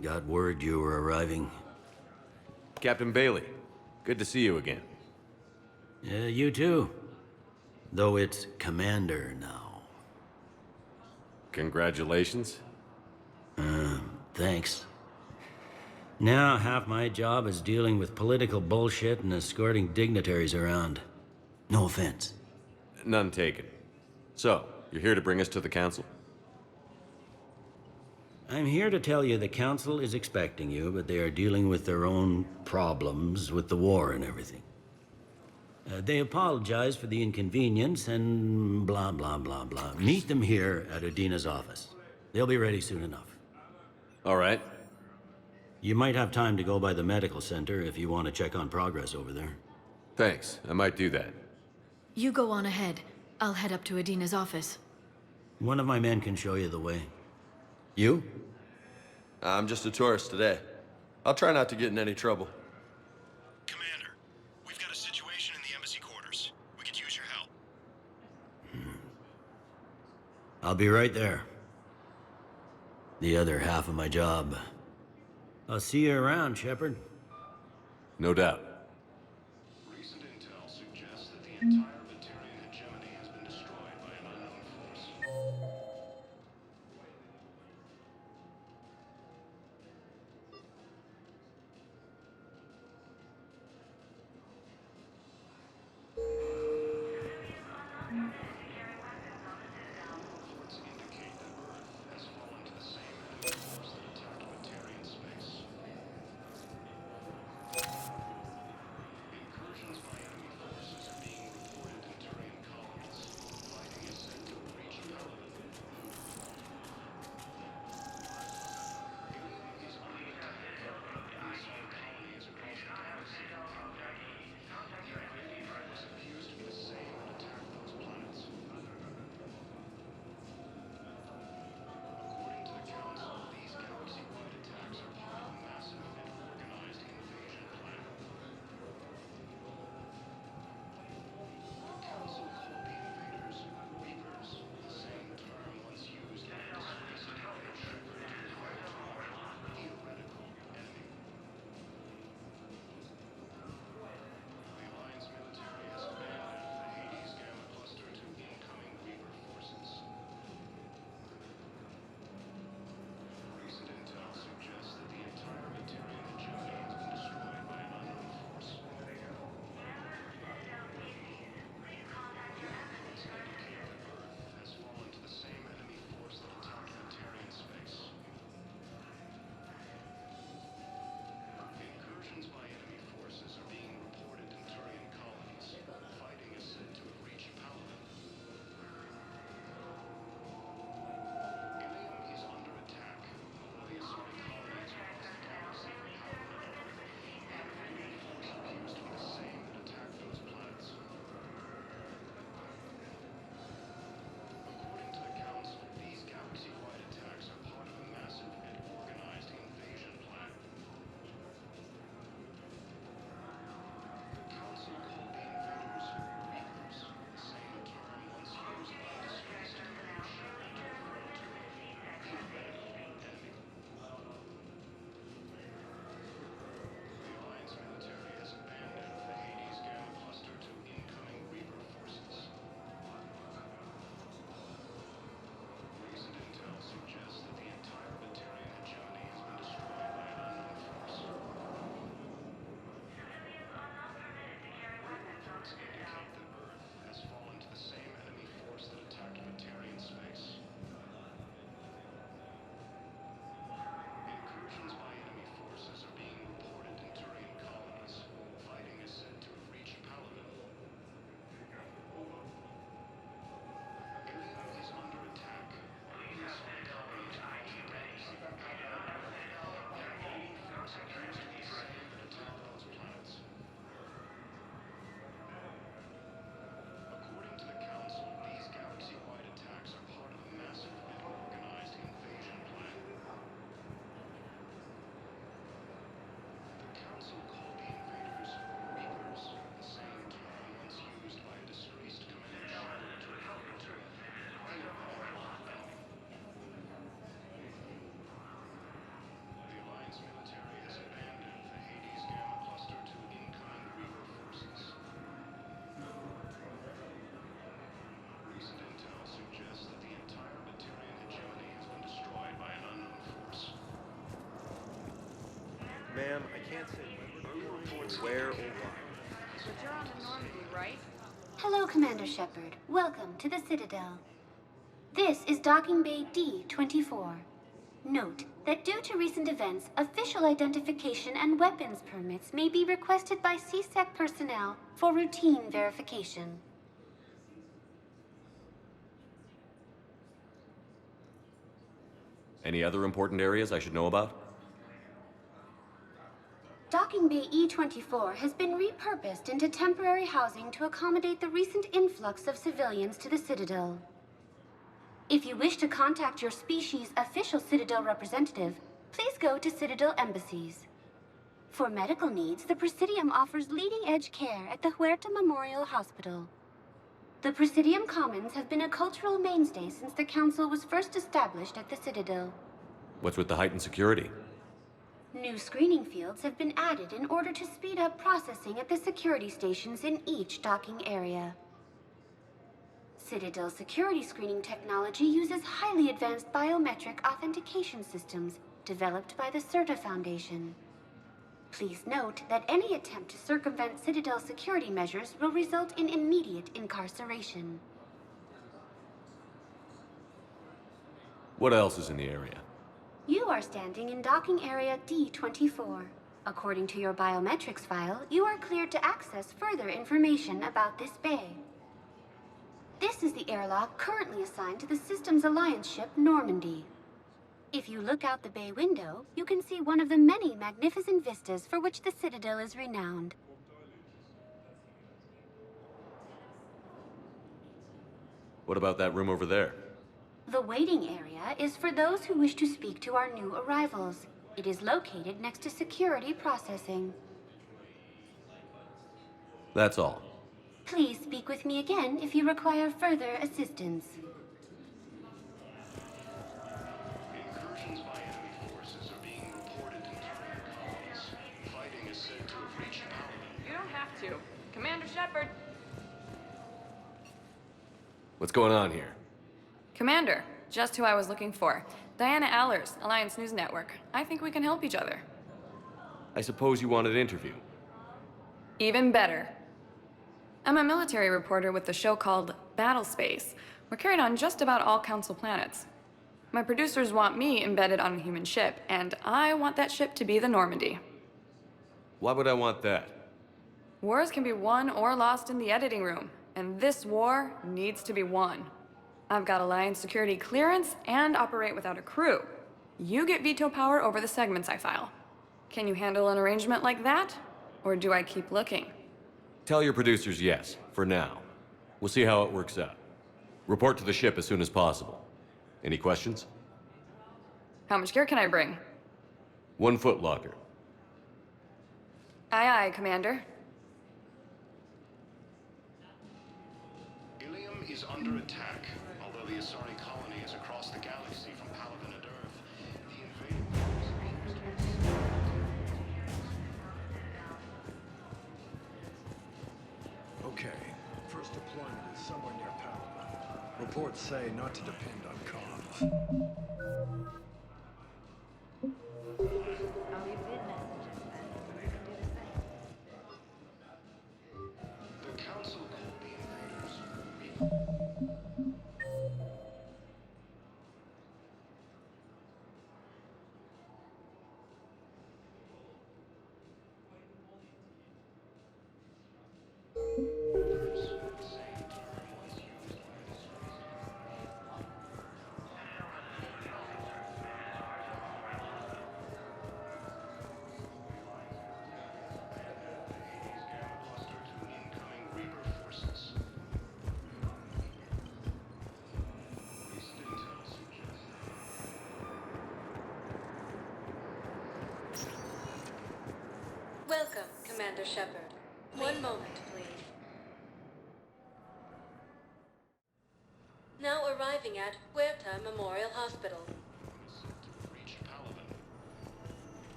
Got word you were arriving. Captain Bailey. Good to see you again. You too. Though it's Commander now. Congratulations. Thanks. Now half my job is dealing with political bullshit and escorting dignitaries around. No offense. None taken. So, you're here to bring us to the Council? I'm here to tell you the Council is expecting you, but they are dealing with their own problems with the war and everything. They apologize for the inconvenience and blah, blah, blah, blah. Meet them here at Udina's office. They'll be ready soon enough. All right. You might have time to go by the medical center if you want to check on progress over there. Thanks. I might do that. You go on ahead. I'll head up to Udina's office. One of my men can show you the way. You? I'm just a tourist today. I'll try not to get in any trouble. Commander, we've got a situation in the embassy quarters. We could use your help. I'll be right there. The other half of my job. I'll see you around, Shepard. No doubt. Recent intel suggests that the entire Batarian hegemony has been destroyed by an unknown force. Incursions by enemy forces are being reported Ma'am, I can't say where or why. But you're on the Normandy, right? Hello, Commander Shepard. Welcome to the Citadel. This is Docking Bay D-24. Note that due to recent events, official identification and weapons permits may be requested by CSEC personnel for routine verification. Any other important areas I should know about? Docking Bay E-24 has been repurposed into temporary housing to accommodate the recent influx of civilians to the Citadel. If you wish to contact your species' official Citadel representative, please go to Citadel embassies. For medical needs, the Presidium offers leading-edge care at the Huerta Memorial Hospital. The Presidium Commons have been a cultural mainstay since the Council was first established at the Citadel. What's with the heightened security? New screening fields have been added in order to speed up processing at the security stations in each docking area. Citadel security screening technology uses highly advanced biometric authentication systems developed by the CERTA Foundation. Please note that any attempt to circumvent Citadel security measures will result in immediate incarceration. What else is in the area? You are standing in docking area D-24. According to your biometrics file, you are cleared to access further information about this bay. This is the airlock currently assigned to the Systems Alliance ship Normandy. If you look out the bay window, you can see one of the many magnificent vistas for which the Citadel is renowned. What about that room over there? The waiting area is for those who wish to speak to our new arrivals. It is located next to security processing. That's all. Please speak with me again if you require further assistance. Incursions by enemy forces are being reported in target colonies. Fighting is said to have reached Paladin. You don't have to. Commander Shepard. What's going on here? Commander, just who I was looking for. Diana Allers, Alliance News Network. I think we can help each other. I suppose you want an interview. Even better. I'm a military reporter with the show called Battle Space. We're carried on just about all Council planets. My producers want me embedded on a human ship, and I want that ship to be the Normandy. Why would I want that? Wars can be won or lost in the editing room, and this war needs to be won. I've got Alliance security clearance and operate without a crew. You get veto power over the segments I file. Can you handle an arrangement like that? Or do I keep looking? Tell your producers yes, for now. We'll see how it works out. Report to the ship as soon as possible. Any questions? How much gear can I bring? 1 foot locker. Aye, aye, Commander. Ilium is under attack. Although the Asari colony is across the galaxy from Paladin and Earth, the invading force appears to be... Okay, first deployment is somewhere near Paladin. Reports say not to depend on comms. The Council called the invaders. Welcome, Commander Shepard. One moment, please. Now arriving at Huerta Memorial Hospital.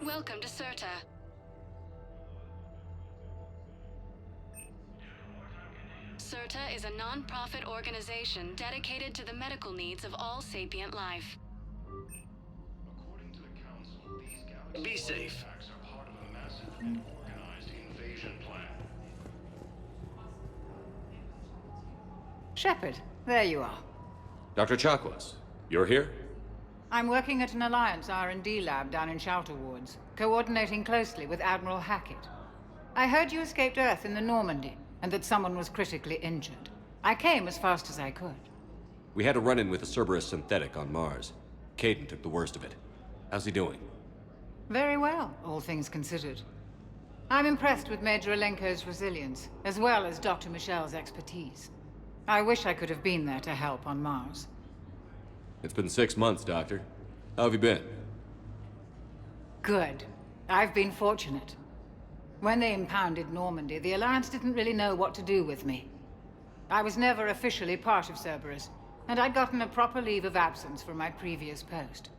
Welcome to CERTA. CERTA is a non-profit organization dedicated to the medical needs of all sapient life. Be safe. Attacks are part of a massive and organized invasion plan. Shepard, there you are. Dr. Chakwas, you're here? I'm working at an Alliance R&D lab down in Shelter Wards, coordinating closely with Admiral Hackett. I heard you escaped Earth in the Normandy, and that someone was critically injured. I came as fast as I could. We had a run-in with a Cerberus synthetic on Mars. Caden took the worst of it. How's he doing? Very well, all things considered. I'm impressed with Major Alenko's resilience, as well as Dr. Michel's expertise. I wish I could have been there to help on Mars. It's been 6 months, Doctor. How have you been? Good. I've been fortunate. When they impounded Normandy, the Alliance didn't really know what to do with me. I was never officially part of Cerberus, and I'd gotten a proper leave of absence from my previous post.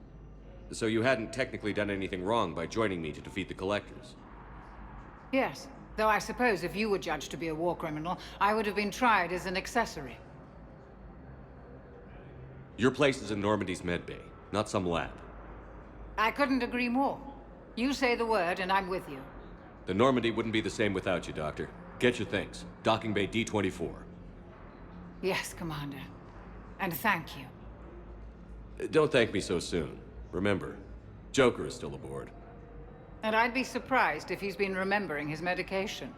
So you hadn't technically done anything wrong by joining me to defeat the Collectors? Yes, though I suppose if you were judged to be a war criminal, I would have been tried as an accessory. Your place is in Normandy's medbay, not some lab. I couldn't agree more. You say the word, and I'm with you. The Normandy wouldn't be the same without you, Doctor. Get your things. Docking Bay D-24. Yes, Commander. And thank you. Don't thank me so soon. Remember, Joker is still aboard. And I'd be surprised if he's been remembering his medication.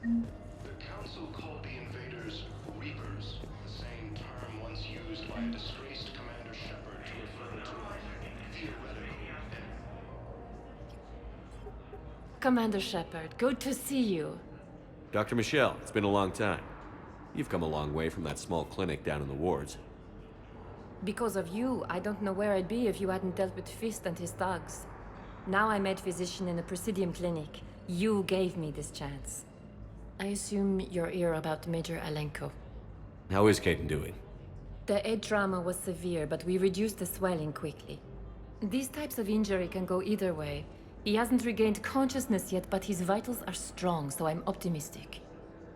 The Council called the invaders Reapers, the same term once used by a disgraced Commander Shepard to refer to a theoretical enemy. Commander Shepard, good to see you. Dr. Michelle, it's been a long time. You've come a long way from that small clinic down in the wards. Because of you, I don't know where I'd be if you hadn't dealt with Fist and his thugs. Now I'm head physician in a Presidium clinic. You gave me this chance. I assume you're here about Major Alenko. How is Caden doing? The head trauma was severe, but we reduced the swelling quickly. These types of injury can go either way. He hasn't regained consciousness yet, but his vitals are strong, so I'm optimistic.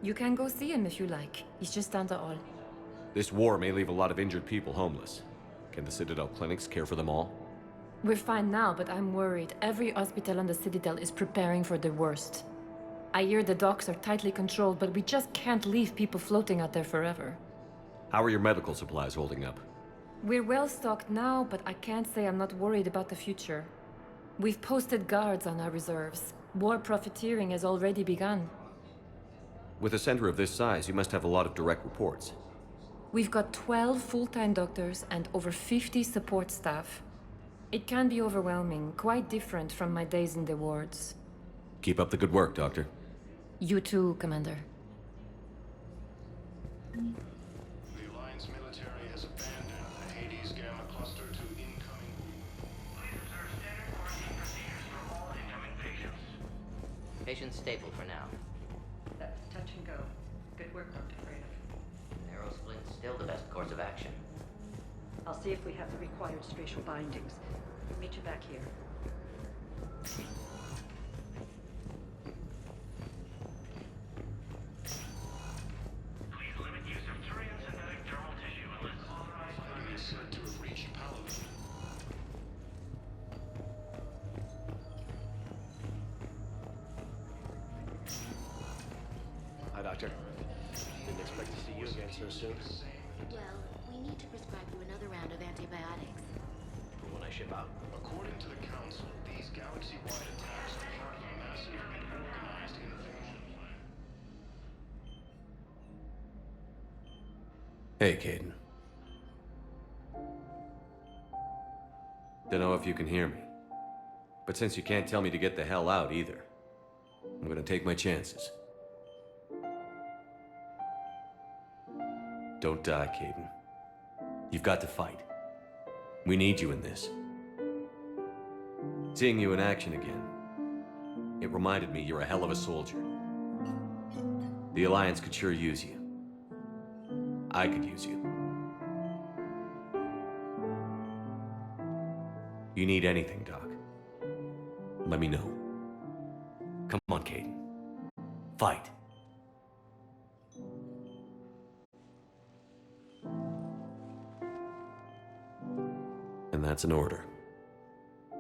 You can go see him if you like. He's just down the hall. This war may leave a lot of injured people homeless. Can the Citadel clinics care for them all? We're fine now, but I'm worried. Every hospital on the Citadel is preparing for the worst. I hear the docks are tightly controlled, but we just can't leave people floating out there forever. How are your medical supplies holding up? We're well stocked now, but I can't say I'm not worried about the future. We've posted guards on our reserves. War profiteering has already begun. With a center of this size, you must have a lot of direct reports. We've got 12 full-time doctors and over 50 support staff. It can be overwhelming, quite different from my days in the wards. Keep up the good work, Doctor. You too, Commander. The Alliance military has abandoned the Hades Gamma cluster to incoming. Please observe standard quarantine procedures for all incoming patients. Patient's stable for now. That's touch and go. Good work, Dr. Freya. Aerosplint's still the best course of action. I'll see if we have the required spatial bindings. We'll meet you back here. Please limit use of Turian synthetic dermal tissue unless authorized. Fighting is said to have reached Paladin. Hi, Doctor. Didn't expect to see you again so soon. Well, we need to prescribe you another round of antibiotics. For when I ship out. According to the Council, these galaxy-wide attacks are part of a massive and organized invasion plan. Hey, Caden. Don't know if you can hear me. But since you can't tell me to get the hell out either, I'm gonna take my chances. Don't die, Caden. You've got to fight. We need you in this. Seeing you in action again, it reminded me you're a hell of a soldier. The Alliance could sure use you. I could use you. You need anything, Doc, let me know. Come on, Caden. Fight. And That's an order. The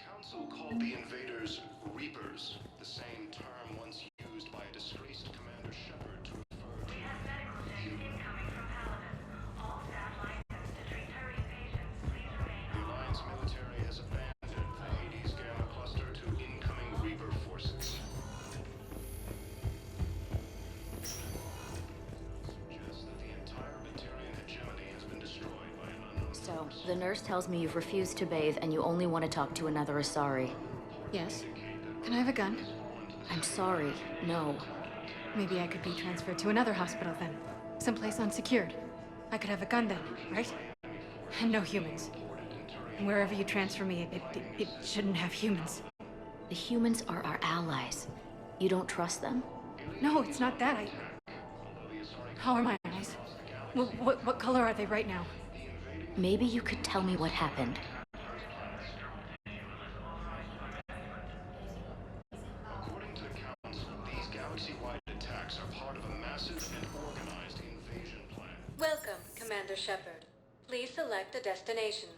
Council called the invaders Reapers, the same term once used by a disgraced Commander Shepard to refer to... The Alliance military has abandoned the Hades Gamma Cluster to incoming Reaper forces. Suggests that the entire Batarian hegemony has been destroyed by an unknown... So, the nurse tells me you've refused to bathe and you only want to talk to another Asari. Yes. Can I have a gun? I'm sorry, no. Maybe I could be transferred to another hospital then. Someplace unsecured. I could have a gun then, right? And no humans. And wherever you transfer me, it shouldn't have humans. The humans are our allies. You don't trust them? No, it's not that. How are my eyes? What color are they right now? Maybe you could tell me what happened. According to the Council, these galaxy-wide attacks are part of a massive and organized invasion plan. Welcome, Commander Shepard. Please select a destination.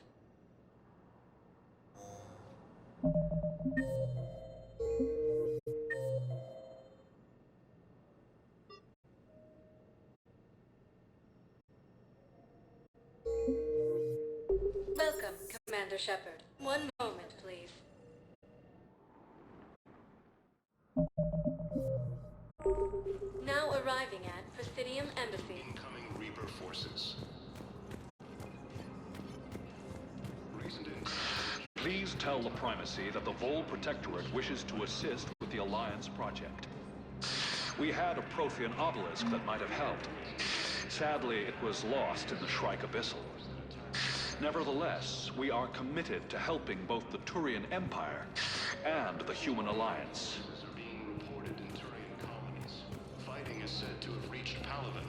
Welcome, Commander Shepard. One moment, please. Now arriving at Presidium Embassy. Incoming Reaper forces. Please tell the Primacy that the Vol Protectorate wishes to assist with the Alliance project. We had a Prothean obelisk that might have helped. Sadly, it was lost in the Shrike Abyssal. Nevertheless, we are committed to helping both the Turian Empire and the Human Alliance. Are being reported in Turian colonies. Fighting is said to have reached Palaven.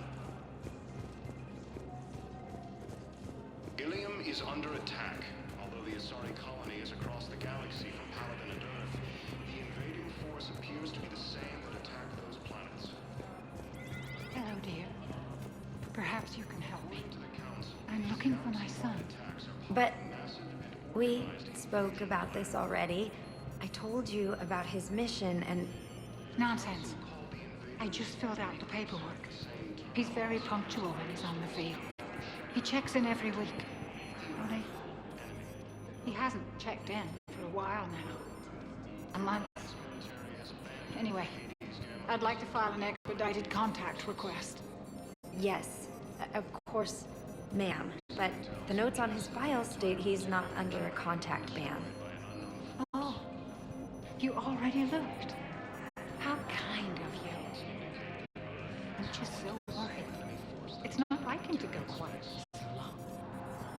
Ilium is under attack. Although the Asari colony is across the galaxy from Palaven and Earth, the invading force appears to be the same that attacked those planets. Hello, dear. Perhaps you can help me. I'm looking for my son. But we spoke about this already. I told you about his mission and... Nonsense. I just filled out the paperwork. He's very punctual when he's on the field. He checks in every week. Only, he hasn't checked in for a while now. A month. Anyway, I'd like to file an expedited contact request. Yes, of course, ma'am. But the notes on his file state he's not under a contact ban. Oh, you already looked. How kind of you. I'm just so worried. It's not like him to go quiet so long.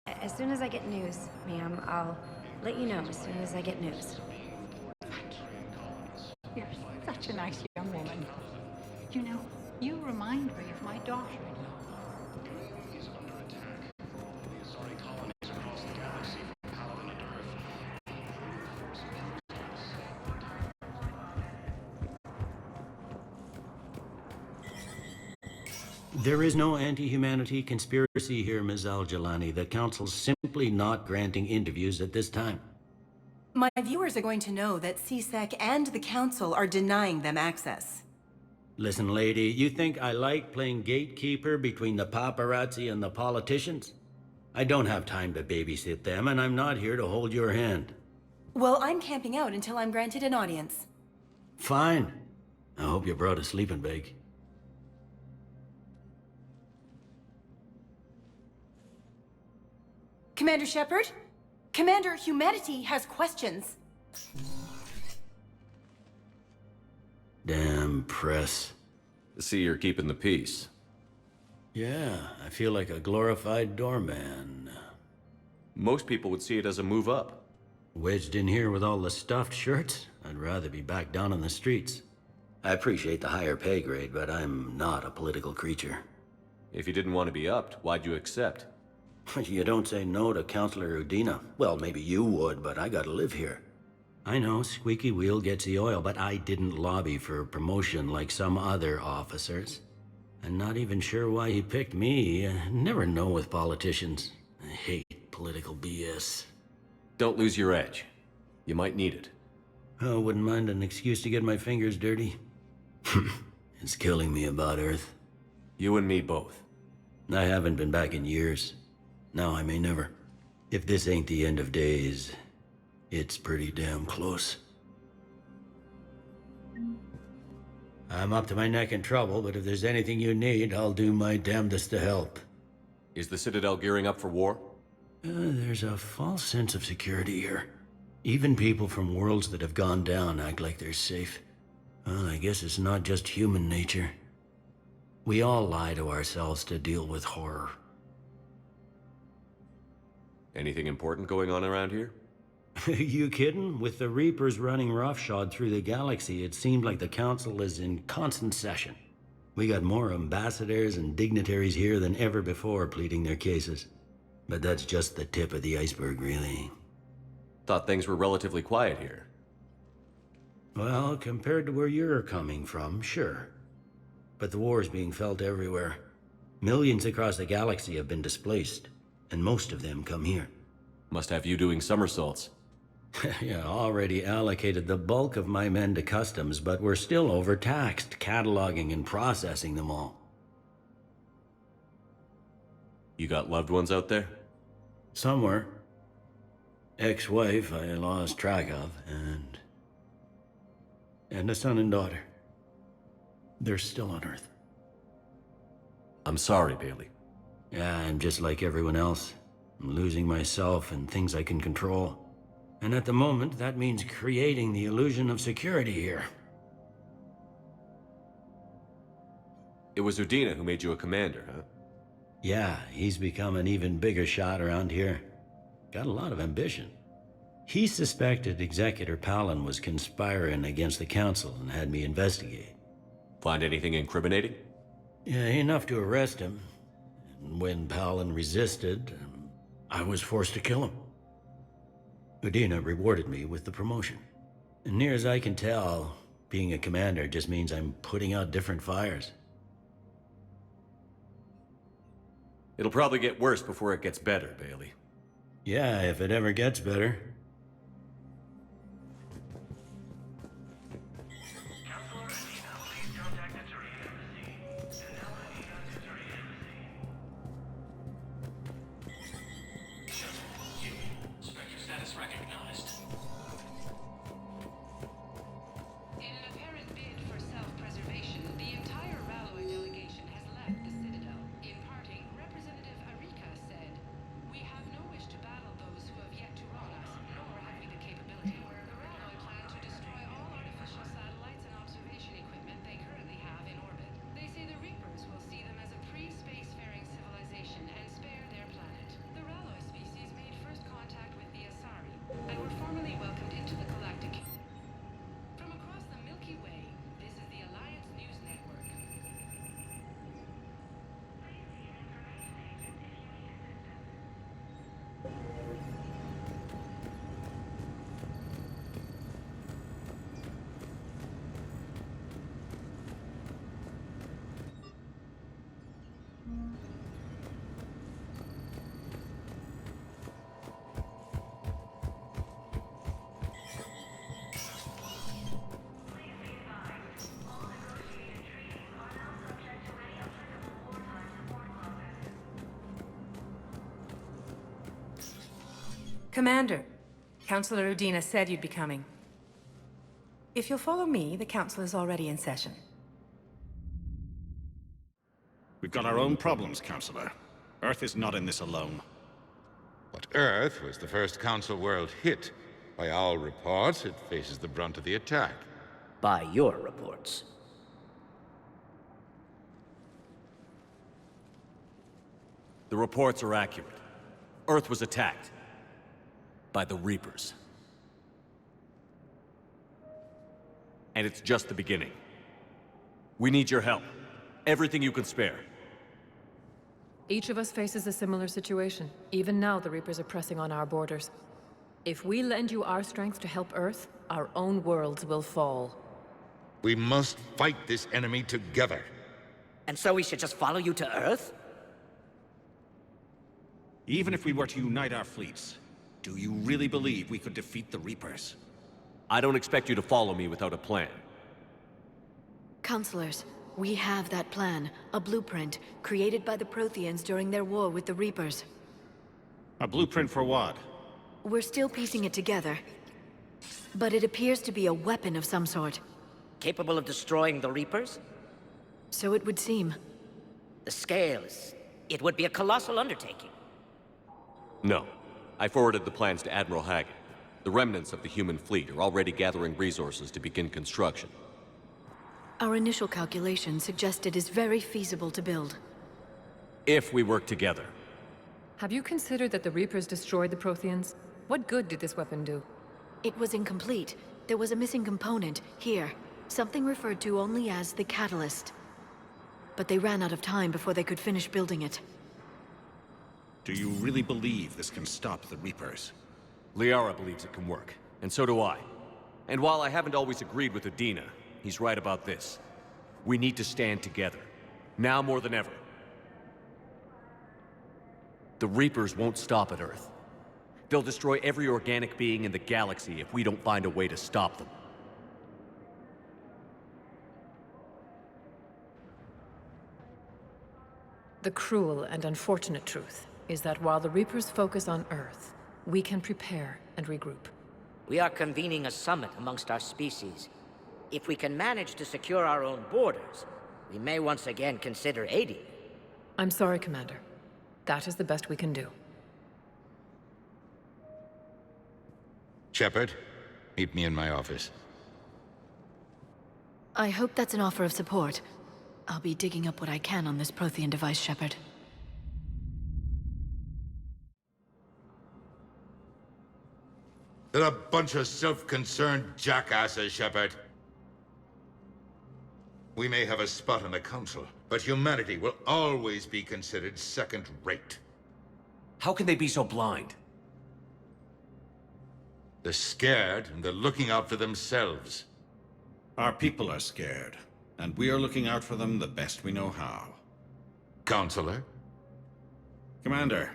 As soon as I get news, ma'am, I'll let you know as soon as I get news. You're such a nice young woman. You know, you remind me of my daughter-in-law. Is under attack. The Asari colonies across the galaxy from Palaven and Earth. There is no anti-humanity conspiracy here, Ms. Al-Jalani. The Council's simply not granting interviews at this time. My viewers are going to know that CSEC and the Council are denying them access. Listen, lady, you think I like playing gatekeeper between the paparazzi and the politicians? I don't have time to babysit them, and I'm not here to hold your hand. Well, I'm camping out until I'm granted an audience. Fine. I hope you brought a sleeping bag. Commander Shepard? Commander, humanity has questions. Damn press. See, you're keeping the peace. Yeah, I feel like a glorified doorman. Most people would see it as a move up. Wedged in here with all the stuffed shirts? I'd rather be back down on the streets. I appreciate the higher pay grade, but I'm not a political creature. If you didn't want to be upped, why'd you accept? You don't say no to Counselor Udina. Well, maybe you would, but I gotta live here. I know, squeaky wheel gets the oil, but I didn't lobby for promotion like some other officers. I'm not even sure why he picked me. Never know with politicians. I hate political BS. Don't lose your edge. You might need it. Oh, wouldn't mind an excuse to get my fingers dirty. It's killing me about Earth. You and me both. I haven't been back in years. Now I may never. If this ain't the end of days, it's pretty damn close. I'm up to my neck in trouble, but if there's anything you need, I'll do my damnedest to help. Is the Citadel gearing up for war? There's a false sense of security here. Even people from worlds that have gone down act like they're safe. Well, I guess it's not just human nature. We all lie to ourselves to deal with horror. Anything important going on around here? You kidding? With the Reapers running roughshod through the galaxy, it seemed like the Council is in constant session. We got more ambassadors and dignitaries here than ever before pleading their cases. But that's just the tip of the iceberg, really. Thought things were relatively quiet here. Well, compared to where you're coming from, sure. But the war's being felt everywhere. Millions across the galaxy have been displaced, and most of them come here. Must have you doing somersaults. Yeah, already allocated the bulk of my men to customs, but we're still overtaxed, cataloging and processing them all. You got loved ones out there? Somewhere. Ex-wife I lost track of, and a son and daughter. They're still on Earth. I'm sorry, Bailey. Yeah, I'm just like everyone else. I'm losing myself and things I can control. And at the moment, that means creating the illusion of security here. It was Udina who made you a commander, huh? Yeah, he's become an even bigger shot around here. Got a lot of ambition. He suspected Executor Palin was conspiring against the Council and had me investigate. Find anything incriminating? Yeah, enough to arrest him. And when Palin resisted, I was forced to kill him. Udina rewarded me with the promotion. And near as I can tell, being a commander just means I'm putting out different fires. It'll probably get worse before it gets better, Bailey. Yeah, if it ever gets better. Commander, Councillor Udina said you'd be coming. If you'll follow me, the Council is already in session. We've got our own problems, Councillor. Earth is not in this alone. But Earth was the first Council world hit. By all reports, it faces the brunt of the attack. By your reports. The reports are accurate. Earth was attacked. By the Reapers. And it's just the beginning. We need your help. Everything you can spare. Each of us faces a similar situation. Even now, the Reapers are pressing on our borders. If we lend you our strength to help Earth, our own worlds will fall. We must fight this enemy together. And so we should just follow you to Earth? Even if we were to unite our fleets, do you really believe we could defeat the Reapers? I don't expect you to follow me without a plan. Counselors, we have that plan. A blueprint, created by the Protheans during their war with the Reapers. A blueprint for what? We're still piecing it together. But it appears to be a weapon of some sort. Capable of destroying the Reapers? So it would seem. The scales. It would be a colossal undertaking. No. I forwarded the plans to Admiral Hagen. The remnants of the human fleet are already gathering resources to begin construction. Our initial calculations suggest it is very feasible to build. If we work together. Have you considered that the Reapers destroyed the Protheans? What good did this weapon do? It was incomplete. There was a missing component, here. Something referred to only as the Catalyst. But they ran out of time before they could finish building it. Do you really believe this can stop the Reapers? Liara believes it can work, and so do I. And while I haven't always agreed with Udina, he's right about this. We need to stand together. Now more than ever. The Reapers won't stop at Earth. They'll destroy every organic being in the galaxy if we don't find a way to stop them. The cruel and unfortunate truth is that while the Reapers focus on Earth, we can prepare and regroup. We are convening a summit amongst our species. If we can manage to secure our own borders, we may once again consider aiding. I'm sorry, Commander. That is the best we can do. Shepard, meet me in my office. I hope that's an offer of support. I'll be digging up what I can on this Prothean device, Shepard. They're a bunch of self-concerned jackasses, Shepard. We may have a spot on the Council, but humanity will always be considered second-rate. How can they be so blind? They're scared, and they're looking out for themselves. Our people are scared, and we are looking out for them the best we know how. Counselor? Commander,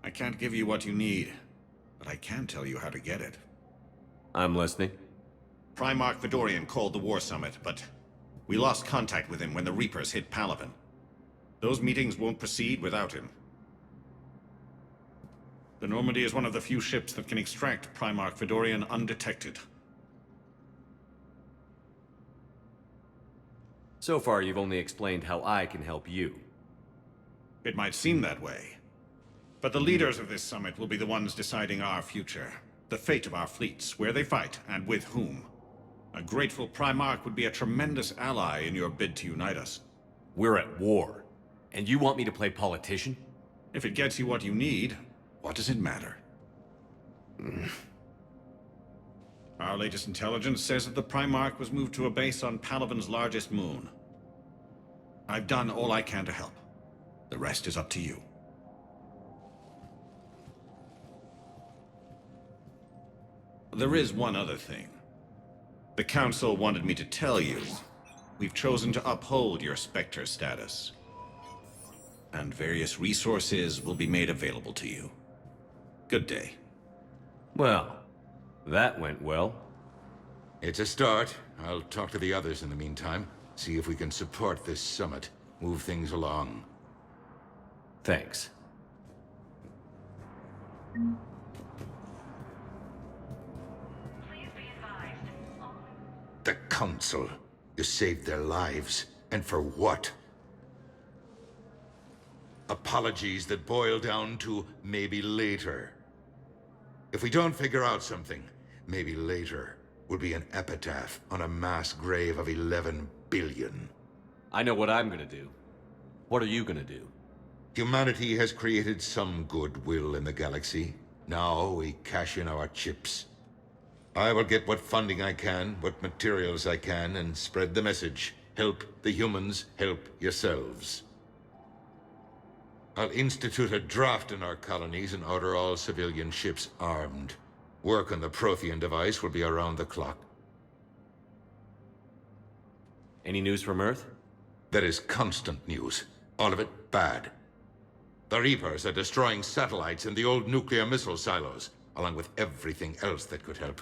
I can't give you what you need, but I can tell you how to get it. I'm listening. Primarch Fedorian called the War Summit, but we lost contact with him when the Reapers hit Palaven. Those meetings won't proceed without him. The Normandy is one of the few ships that can extract Primarch Fedorian undetected. So far, you've only explained how I can help you. It might seem that way. But the leaders of this summit will be the ones deciding our future. The fate of our fleets, where they fight, and with whom. A grateful Primarch would be a tremendous ally in your bid to unite us. We're at war. And you want me to play politician? If it gets you what you need, what does it matter? Our latest intelligence says that the Primarch was moved to a base on Palaven's largest moon. I've done all I can to help. The rest is up to you. There is one other thing. The Council wanted me to tell you, we've chosen to uphold your Spectre status. And various resources will be made available to you. Good day. Well, that went well. It's a start. I'll talk to the others in the meantime. See if we can support this summit. Move things along. Thanks. The Council. You saved their lives. And for what? Apologies that boil down to maybe later. If we don't figure out something, maybe later will be an epitaph on a mass grave of 11 billion. I know what I'm gonna do. What are you gonna do? Humanity has created some goodwill in the galaxy. Now we cash in our chips. I will get what funding I can, what materials I can, and spread the message. Help the humans, help yourselves. I'll institute a draft in our colonies and order all civilian ships armed. Work on the Prothean device will be around the clock. Any news from Earth? There is constant news. All of it bad. The Reapers are destroying satellites and the old nuclear missile silos, along with everything else that could help.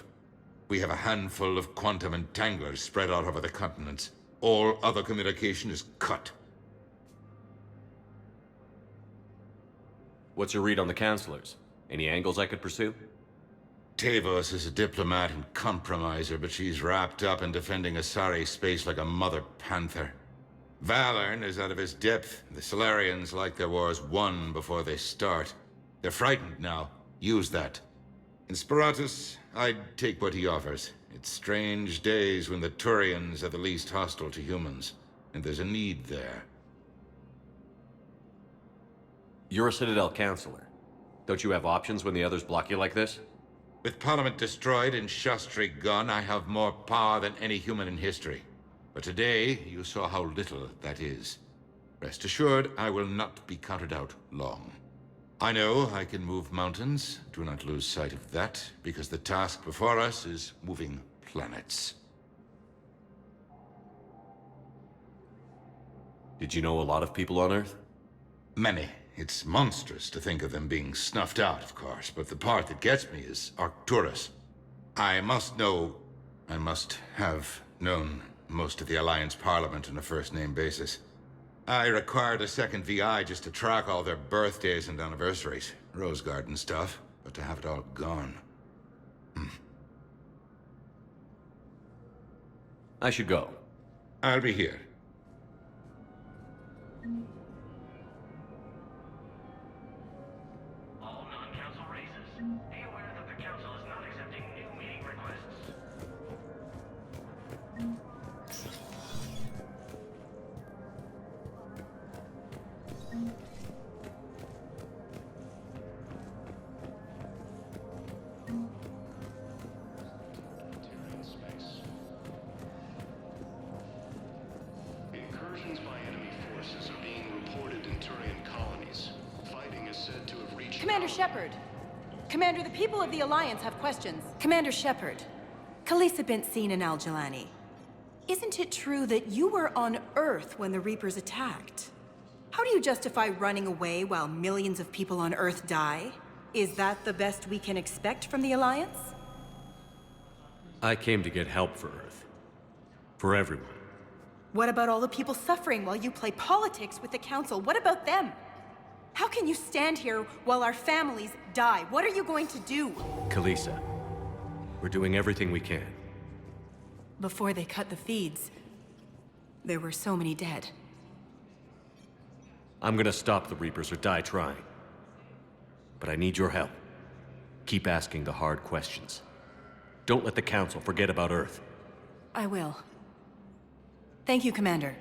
We have a handful of quantum entanglers spread out over the continents. All other communication is cut. What's your read on the counselors? Any angles I could pursue? Tavos is a diplomat and compromiser, but she's wrapped up in defending Asari space like a mother panther. Valern is out of his depth. The Solarians like their wars won before they start. They're frightened now. Use that. In Sparatus, I'd take what he offers. It's strange days when the Turians are the least hostile to humans, and there's a need there. You're a Citadel counselor. Don't you have options when the others block you like this? With Parliament destroyed and Shastri gone, I have more power than any human in history. But today, you saw how little that is. Rest assured, I will not be counted out long. I know I can move mountains. Do not lose sight of that, because the task before us is moving planets. Did you know a lot of people on Earth? Many. It's monstrous to think of them being snuffed out, of course, but the part that gets me is Arcturus. I must have known most of the Alliance Parliament on a first-name basis. I required a second VI just to track all their birthdays and anniversaries. Rose Garden stuff, but to have it all gone. I should go. I'll be here. Commander Shepard! Commander, the people of the Alliance have questions. Commander Shepard, Khalisah bint Sin and Al-Jalani. Isn't it true that you were on Earth when the Reapers attacked? How do you justify running away while millions of people on Earth die? Is that the best we can expect from the Alliance? I came to get help for Earth. For everyone. What about all the people suffering while you play politics with the Council? What about them? How can you stand here while our families die? What are you going to do? Khalisah, we're doing everything we can. Before they cut the feeds, there were so many dead. I'm gonna stop the Reapers or die trying. But I need your help. Keep asking the hard questions. Don't let the Council forget about Earth. I will. Thank you, Commander.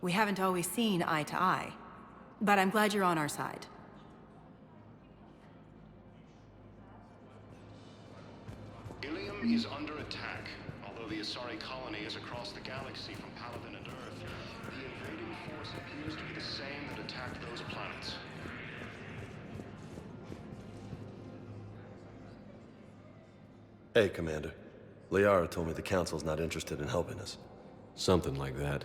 We haven't always seen eye to eye, but I'm glad you're on our side. Ilium is under attack. Although the Asari colony is across the galaxy from Paladin and Earth, the invading force appears to be the same that attacked those planets. Hey, Commander. Liara told me the Council's not interested in helping us. Something like that.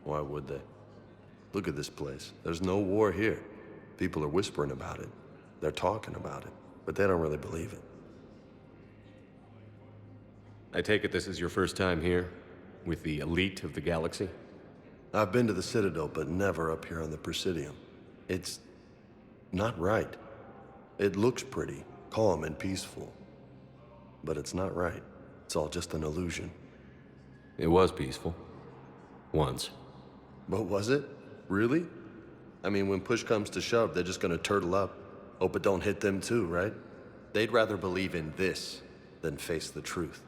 Why would they? Look at this place. There's no war here. People are whispering about it. They're talking about it, but they don't really believe it. I take it this is your first time here? With the elite of the galaxy? I've been to the Citadel, but never up here on the Presidium. It's not right. It looks pretty, calm and peaceful. But it's not right. It's all just an illusion. It was peaceful. Once. But was it? Really? I mean, when push comes to shove, they're just gonna turtle up. Hope it don't hit them too, right? They'd rather believe in this than face the truth.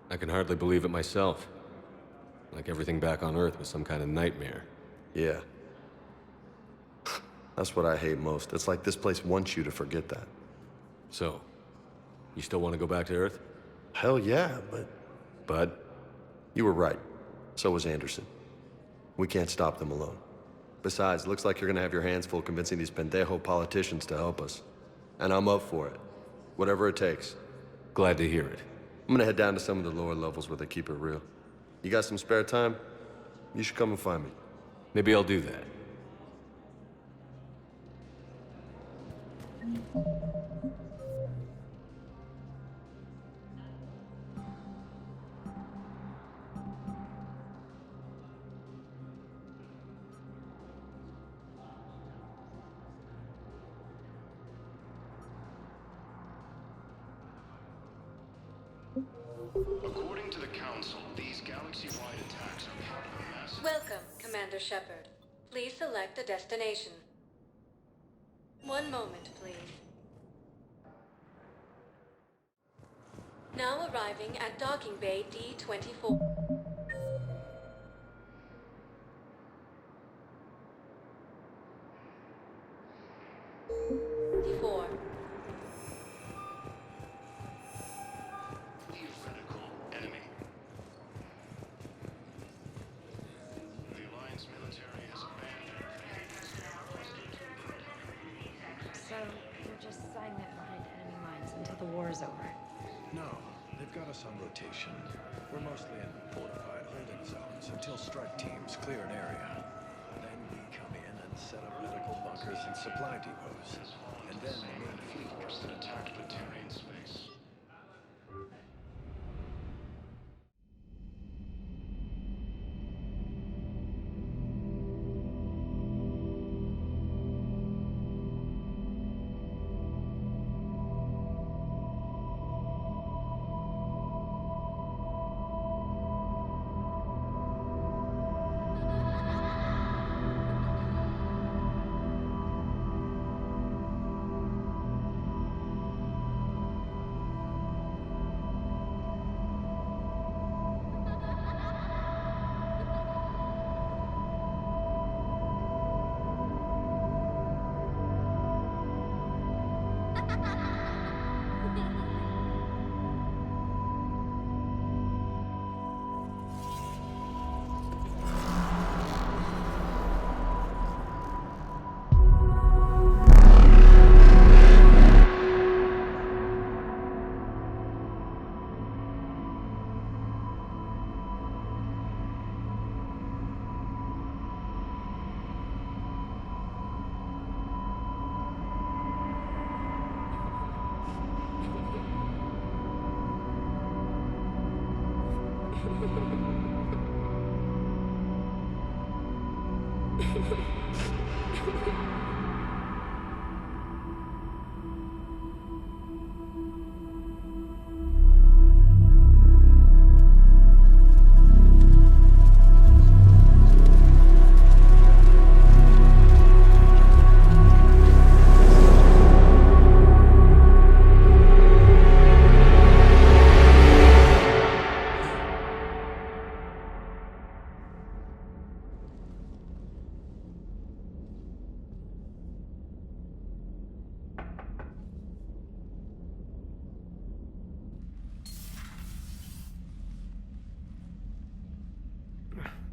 I can hardly believe it myself. Like everything back on Earth was some kind of nightmare. Yeah. That's what I hate most. It's like this place wants you to forget that. So, you still want to go back to Earth? Hell yeah, but... Bud? You were right. So was Anderson. We can't stop them alone. Besides, looks like you're gonna have your hands full convincing these pendejo politicians to help us. And I'm up for it. Whatever it takes. Glad to hear it. I'm gonna head down to some of the lower levels where they keep it real. You got some spare time? You should come and find me. Maybe I'll do that. According to the Council, these galaxy-wide attacks are part of a massive... Welcome, Commander Shepard. Please select a destination. One moment, please. Now arriving at Docking Bay D-24. Theoretical enemy. The Alliance military has abandoned... So, you're just silent behind enemy lines until the war is over? No, they've got us on rotation. We're mostly in fortified holding zones until strike teams clear an area. Then we come in and set up medical bunkers and supply depots. And then the main fleet comes and attack Batarian space.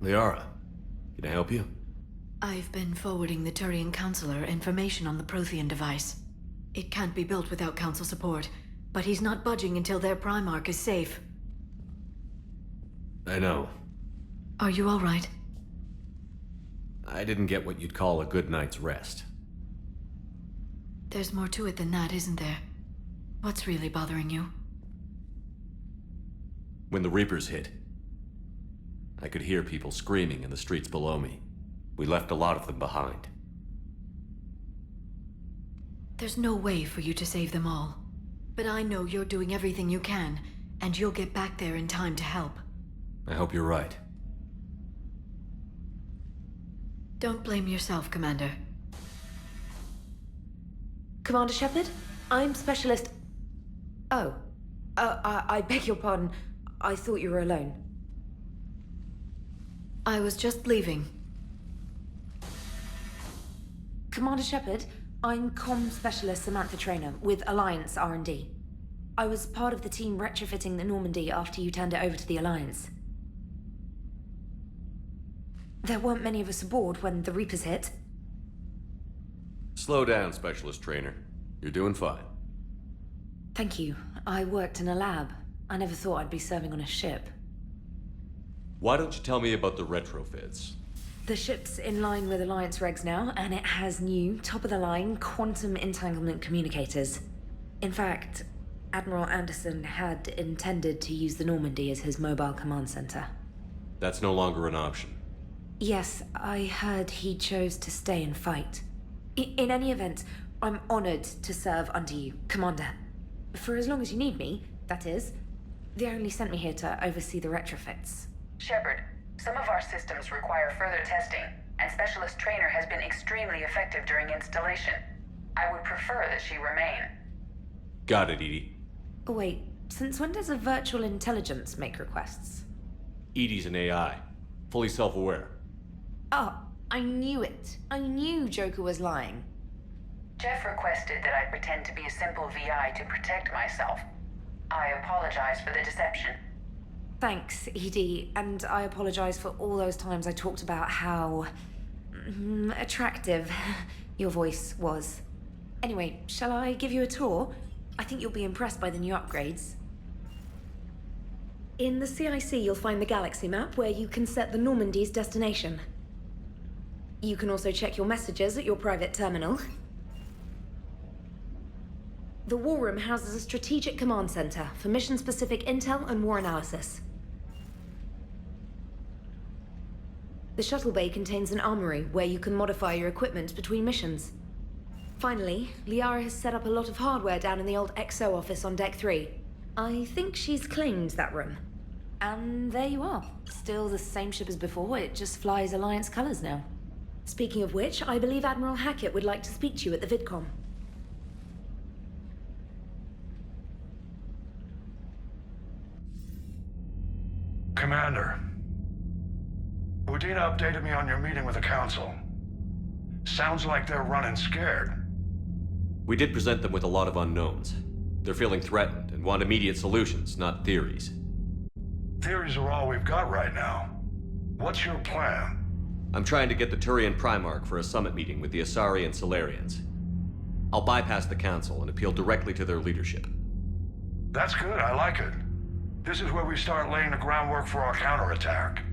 Liara, can I help you? I've been forwarding the Turian Counselor information on the Prothean device. It can't be built without Council support, but he's not budging until their Primarch is safe. I know. Are you all right? I didn't get what you'd call a good night's rest. There's more to it than that, isn't there? What's really bothering you? When the Reapers hit, I could hear people screaming in the streets below me. We left a lot of them behind. There's no way for you to save them all. But I know you're doing everything you can, and you'll get back there in time to help. I hope you're right. Don't blame yourself, Commander. Commander Shepard? I'm Specialist... Oh. I beg your pardon. I thought you were alone. I was just leaving. Commander Shepard, I'm Comm Specialist Samantha Traynor with Alliance R&D. I was part of the team retrofitting the Normandy after you turned it over to the Alliance. There weren't many of us aboard when the Reapers hit. Slow down, Specialist Traynor. You're doing fine. Thank you. I worked in a lab. I never thought I'd be serving on a ship. Why don't you tell me about the retrofits? The ship's in line with Alliance regs now, and it has new, top-of-the-line quantum entanglement communicators. In fact, Admiral Anderson had intended to use the Normandy as his mobile command center. That's no longer an option. Yes, I heard he chose to stay and fight. In any event, I'm honored to serve under you, Commander. For as long as you need me, that is. They only sent me here to oversee the retrofits. Shepard, some of our systems require further testing, and Specialist Trainer has been extremely effective during installation. I would prefer that she remain. Got it, EDI. Wait, since when does a virtual intelligence make requests? EDI's an AI. Fully self-aware. Oh, I knew it. I knew Joker was lying. Jeff requested that I pretend to be a simple VI to protect myself. I apologize for the deception. Thanks, EDI, and I apologize for all those times I talked about how attractive your voice was. Anyway, shall I give you a tour? I think you'll be impressed by the new upgrades. In the CIC, you'll find the galaxy map where you can set the Normandy's destination. You can also check your messages at your private terminal. The War Room houses a strategic command center for mission-specific intel and war analysis. The shuttle bay contains an armory where you can modify your equipment between missions. Finally, Liara has set up a lot of hardware down in the old XO office on Deck 3. I think she's claimed that room. And there you are. Still the same ship as before, it just flies Alliance colors now. Speaking of which, I believe Admiral Hackett would like to speak to you at the VidCon. Commander, Udina updated me on your meeting with the Council. Sounds like they're running scared. We did present them with a lot of unknowns. They're feeling threatened and want immediate solutions, not theories. Theories are all we've got right now. What's your plan? I'm trying to get the Turian Primarch for a summit meeting with the Asari and Solarians. I'll bypass the Council and appeal directly to their leadership. That's good, I like it. This is where we start laying the groundwork for our counterattack.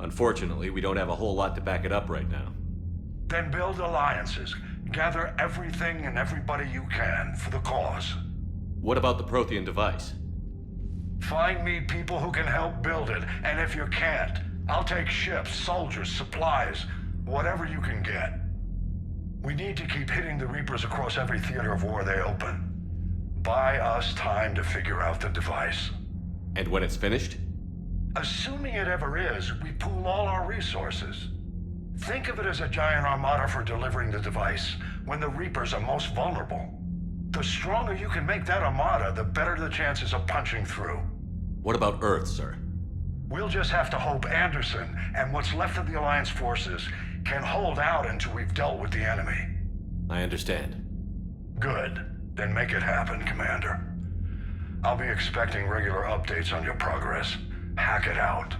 Unfortunately, we don't have a whole lot to back it up right now. Then build alliances. Gather everything and everybody you can for the cause. What about the Prothean device? Find me people who can help build it, and if you can't, I'll take ships, soldiers, supplies, whatever you can get. We need to keep hitting the Reapers across every theater of war they open. Buy us time to figure out the device. And when it's finished? Assuming it ever is, we pool all our resources. Think of it as a giant armada for delivering the device when the Reapers are most vulnerable. The stronger you can make that armada, the better the chances of punching through. What about Earth, sir? We'll just have to hope Anderson and what's left of the Alliance forces can hold out until we've dealt with the enemy. I understand. Good. Then make it happen, Commander. I'll be expecting regular updates on your progress. Hack it out.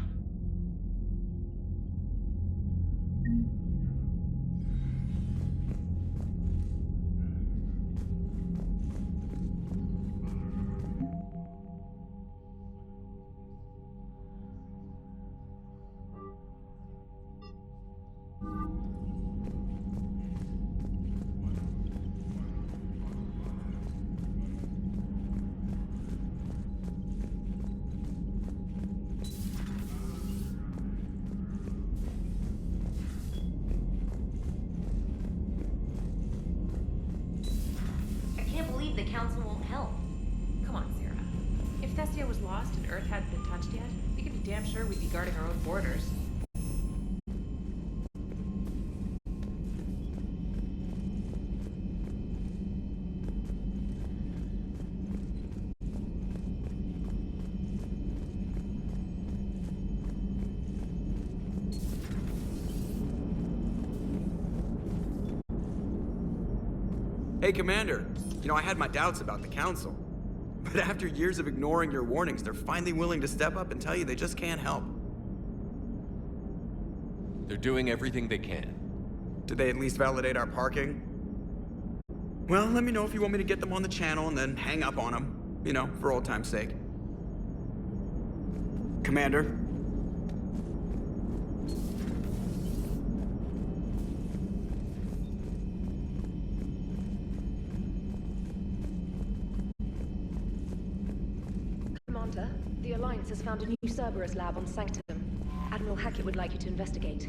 The Council won't help. Come on, Sarah. If Thessia was lost and Earth hadn't been touched yet, we could be damn sure we'd be guarding our own borders. Hey, Commander. You know, I had my doubts about the Council. But after years of ignoring your warnings, they're finally willing to step up and tell you they just can't help. They're doing everything they can. Did they at least validate our parking? Well, let me know if you want me to get them on the channel and then hang up on them. You know, for old time's sake. Commander? Commander, the Alliance has found a new Cerberus lab on Sanctum. Admiral Hackett would like you to investigate.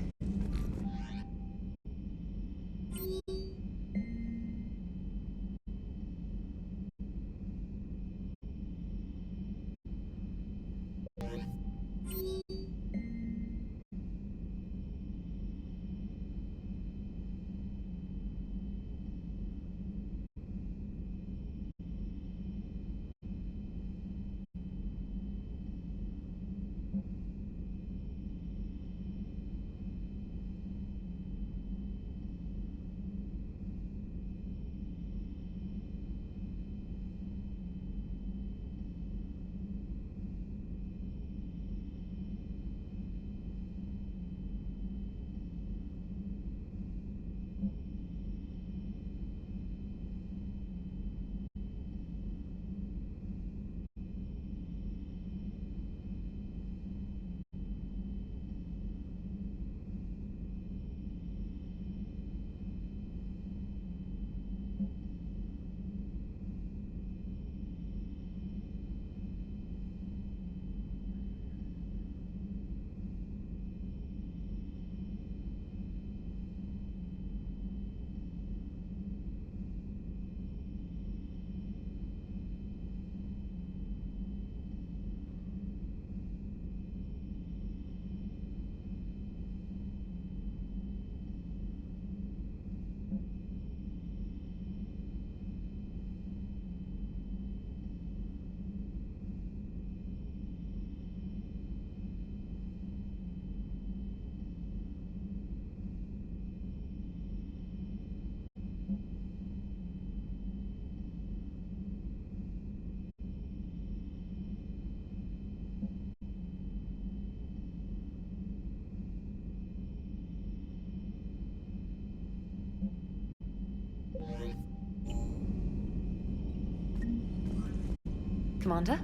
Commander,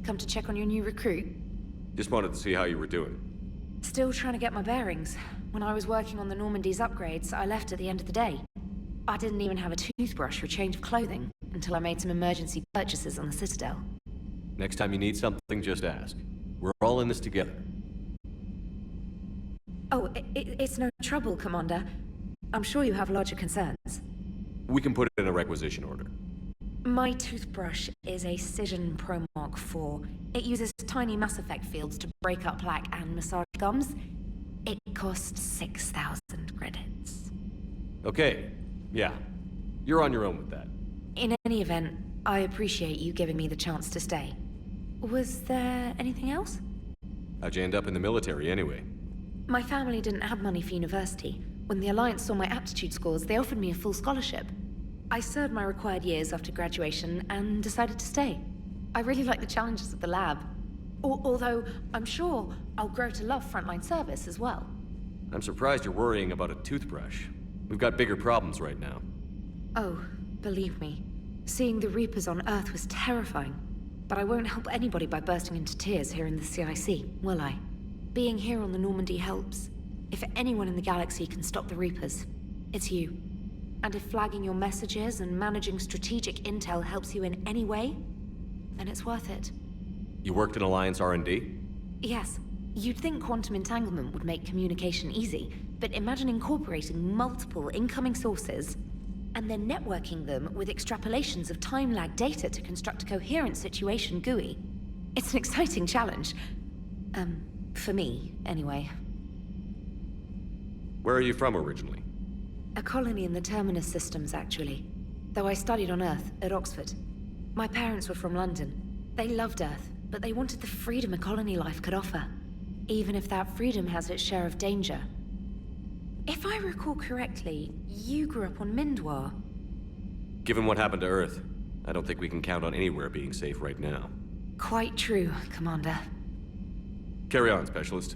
come to check on your new recruit? Just wanted to see how you were doing. Still trying to get my bearings. When I was working on the Normandy's upgrades, I left at the end of the day. I didn't even have a toothbrush or change of clothing until I made some emergency purchases on the Citadel. Next time you need something, just ask. We're all in this together. Oh, it's no trouble, Commander. I'm sure you have larger concerns. We can put it in a requisition order. My toothbrush is a Cision Pro Mark IV. It uses tiny Mass Effect fields to break up plaque and massage gums. It costs 6,000 credits. Okay, yeah. You're on your own with that. In any event, I appreciate you giving me the chance to stay. Was there anything else? How'd you end up in the military anyway? My family didn't have money for university. When the Alliance saw my aptitude scores, they offered me a full scholarship. I served my required years after graduation and decided to stay. I really like the challenges of the lab. Although, I'm sure I'll grow to love frontline service as well. I'm surprised you're worrying about a toothbrush. We've got bigger problems right now. Oh, believe me. Seeing the Reapers on Earth was terrifying. But I won't help anybody by bursting into tears here in the CIC, will I? Being here on the Normandy helps. If anyone in the galaxy can stop the Reapers, it's you. And if flagging your messages and managing strategic intel helps you in any way, then it's worth it. You worked in Alliance R&D? Yes. You'd think quantum entanglement would make communication easy, but imagine incorporating multiple incoming sources and then networking them with extrapolations of time-lag data to construct a coherent situation GUI. It's an exciting challenge. For me, anyway. Where are you from originally? A colony in the Terminus systems, actually. Though I studied on Earth, at Oxford. My parents were from London. They loved Earth, but they wanted the freedom a colony life could offer. Even if that freedom has its share of danger. If I recall correctly, you grew up on Mindwar. Given what happened to Earth, I don't think we can count on anywhere being safe right now. Quite true, Commander. Carry on, Specialist.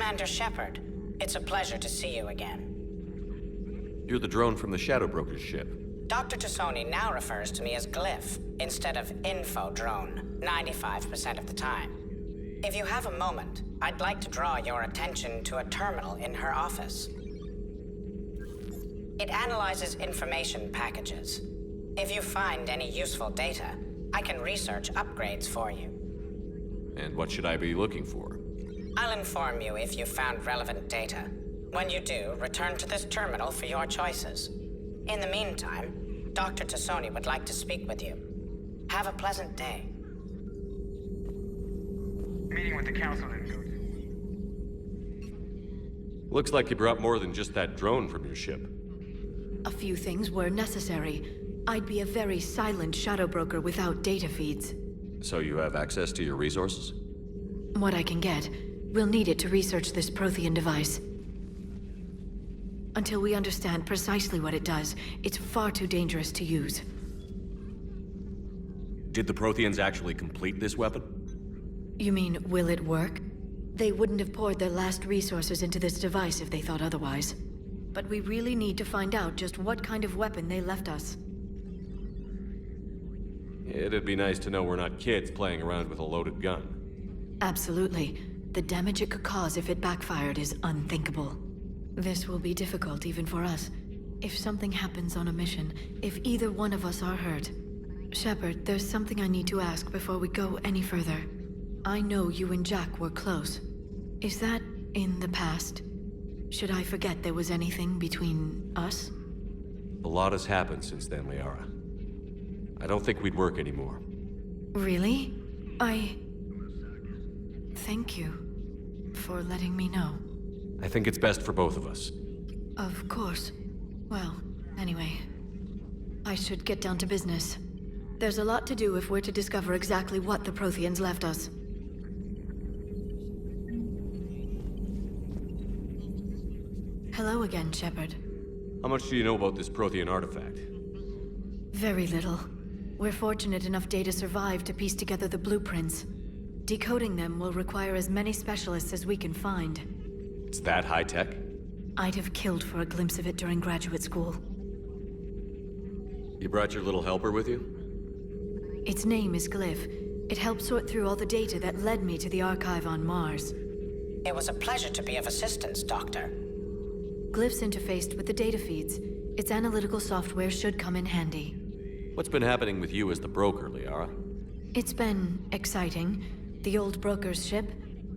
Commander Shepard. It's a pleasure to see you again. You're the drone from the Shadow Broker's ship. Dr. Tassoni now refers to me as Glyph instead of Info Drone, 95% of the time. If you have a moment, I'd like to draw your attention to a terminal in her office. It analyzes information packages. If you find any useful data, I can research upgrades for you. And what should I be looking for? I'll inform you if you found relevant data. When you do, return to this terminal for your choices. In the meantime, Dr. Tassoni would like to speak with you. Have a pleasant day. Meeting with the council didn't go Looks like you brought more than just that drone from your ship. A few things were necessary. I'd be a very silent shadow broker without data feeds. So you have access to your resources? What I can get. We'll need it to research this Prothean device. Until we understand precisely what it does, it's far too dangerous to use. Did the Protheans actually complete this weapon? You mean, will it work? They wouldn't have poured their last resources into this device if they thought otherwise. But we really need to find out just what kind of weapon they left us. It'd be nice to know we're not kids playing around with a loaded gun. Absolutely. The damage it could cause if it backfired is unthinkable. This will be difficult even for us. If something happens on a mission, if either one of us are hurt. Shepard, there's something I need to ask before we go any further. I know you and Jack were close. Is that in the past? Should I forget there was anything between us? A lot has happened since then, Liara. I don't think we'd work anymore. Really? Thank you for letting me know. I think it's best for both of us. Of course. Well, anyway. I should get down to business. There's a lot to do if we're to discover exactly what the Protheans left us. Hello again, Shepard. How much do you know about this Prothean artifact? Very little. We're fortunate enough Data survived to piece together the blueprints. Decoding them will require as many specialists as we can find. It's that high-tech? I'd have killed for a glimpse of it during graduate school. You brought your little helper with you? Its name is Glyph. It helped sort through all the data that led me to the archive on Mars. It was a pleasure to be of assistance, Doctor. Glyph's interfaced with the data feeds. Its analytical software should come in handy. What's been happening with you as the broker, Liara? It's been exciting. The old broker's ship?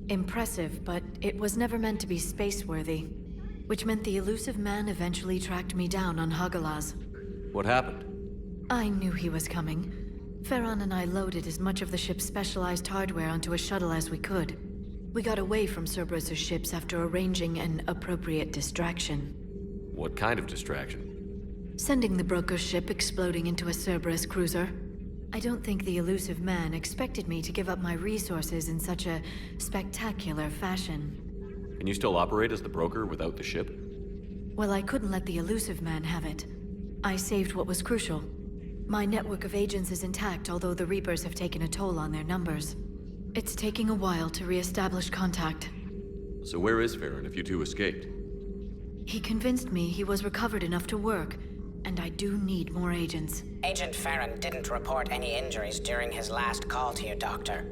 Impressive, but it was never meant to be space-worthy. Which meant the elusive man eventually tracked me down on Hagalaz. What happened? I knew he was coming. Farron and I loaded as much of the ship's specialized hardware onto a shuttle as we could. We got away from Cerberus' ships after arranging an appropriate distraction. What kind of distraction? Sending the broker's ship exploding into a Cerberus cruiser. I don't think the elusive man expected me to give up my resources in such a spectacular fashion. Can you still operate as the broker without the ship? Well, I couldn't let the elusive man have it. I saved what was crucial. My network of agents is intact, although the Reapers have taken a toll on their numbers. It's taking a while to re-establish contact. So where is Farron if you two escaped? He convinced me he was recovered enough to work, and I do need more agents. Agent Farron didn't report any injuries during his last call to you, Doctor.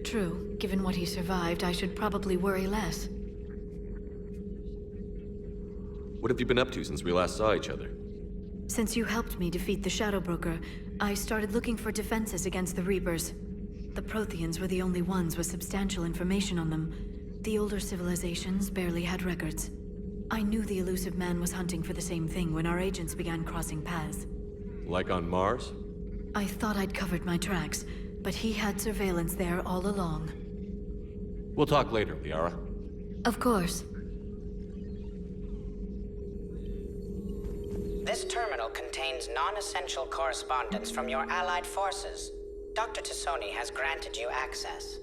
True. Given what he survived, I should probably worry less. What have you been up to since we last saw each other? Since you helped me defeat the Shadow Broker, I started looking for defenses against the Reapers. The Protheans were the only ones with substantial information on them. The older civilizations barely had records. I knew the elusive man was hunting for the same thing when our agents began crossing paths. Like on Mars? I thought I'd covered my tracks, but he had surveillance there all along. We'll talk later, Liara. Of course. This terminal contains non-essential correspondence from your allied forces. Dr. Tassoni has granted you access.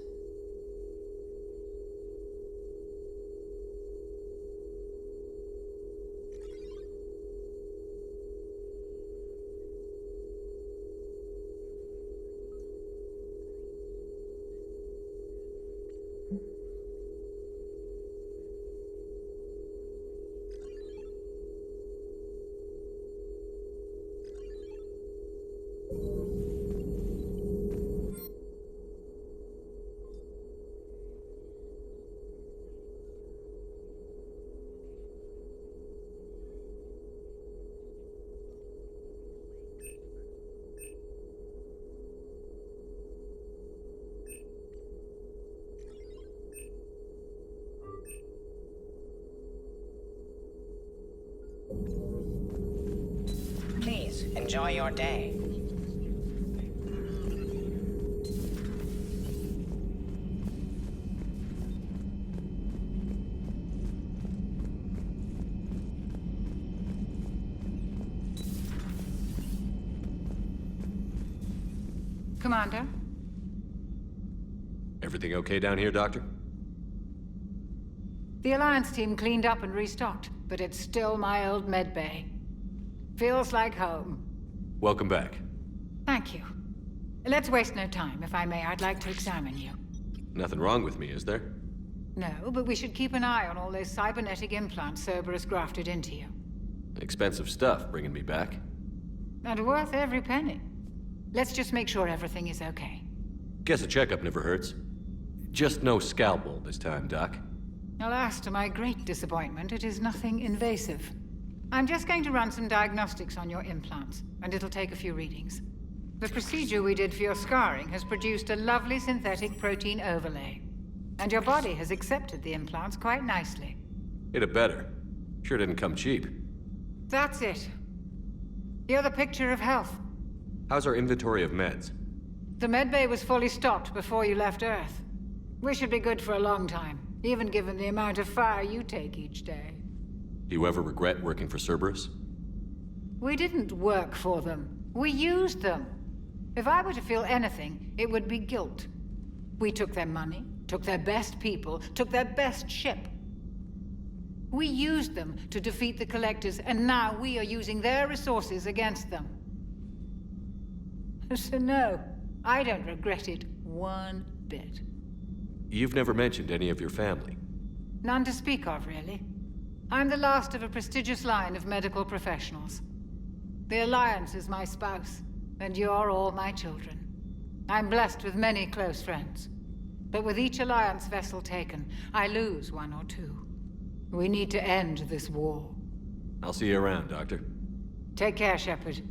enjoy your day. Commander? Everything okay down here, Doctor? The Alliance team cleaned up and restocked, but it's still my old medbay. Feels like home. Welcome back. Thank you. Let's waste no time. If I may, I'd like to examine you. Nothing wrong with me, is there? No, but we should keep an eye on all those cybernetic implants Cerberus grafted into you. Expensive stuff bringing me back. And worth every penny. Let's just make sure everything is okay. Guess a checkup never hurts. Just no scalpel this time, Doc. Alas, to my great disappointment, it is nothing invasive. I'm just going to run some diagnostics on your implants, and it'll take a few readings. The procedure we did for your scarring has produced a lovely synthetic protein overlay. And your body has accepted the implants quite nicely. It had better. Sure didn't come cheap. That's it. You're the picture of health. How's our inventory of meds? The medbay was fully stocked before you left Earth. We should be good for a long time, even given the amount of fire you take each day. Do you ever regret working for Cerberus? We didn't work for them. We used them. If I were to feel anything, it would be guilt. We took their money, took their best people, took their best ship. We used them to defeat the Collectors, and now we are using their resources against them. So no, I don't regret it one bit. You've never mentioned any of your family. None to speak of, really. I'm the last of a prestigious line of medical professionals. The Alliance is my spouse, and you're all my children. I'm blessed with many close friends. But with each Alliance vessel taken, I lose one or two. We need to end this war. I'll see you around, Doctor. Take care, Shepard.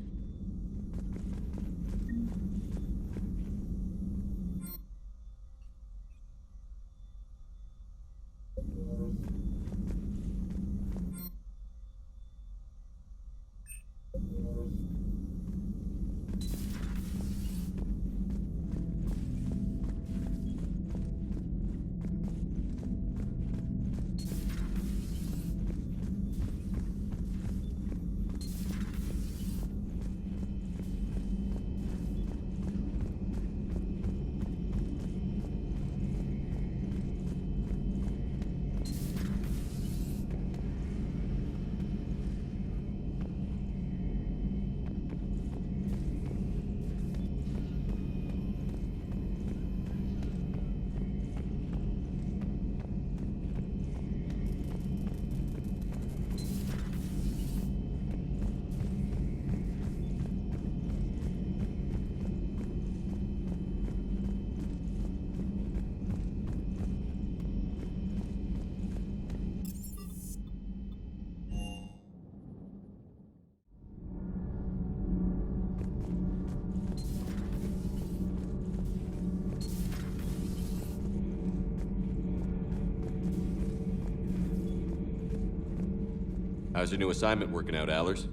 How's your new assignment working out, Allers?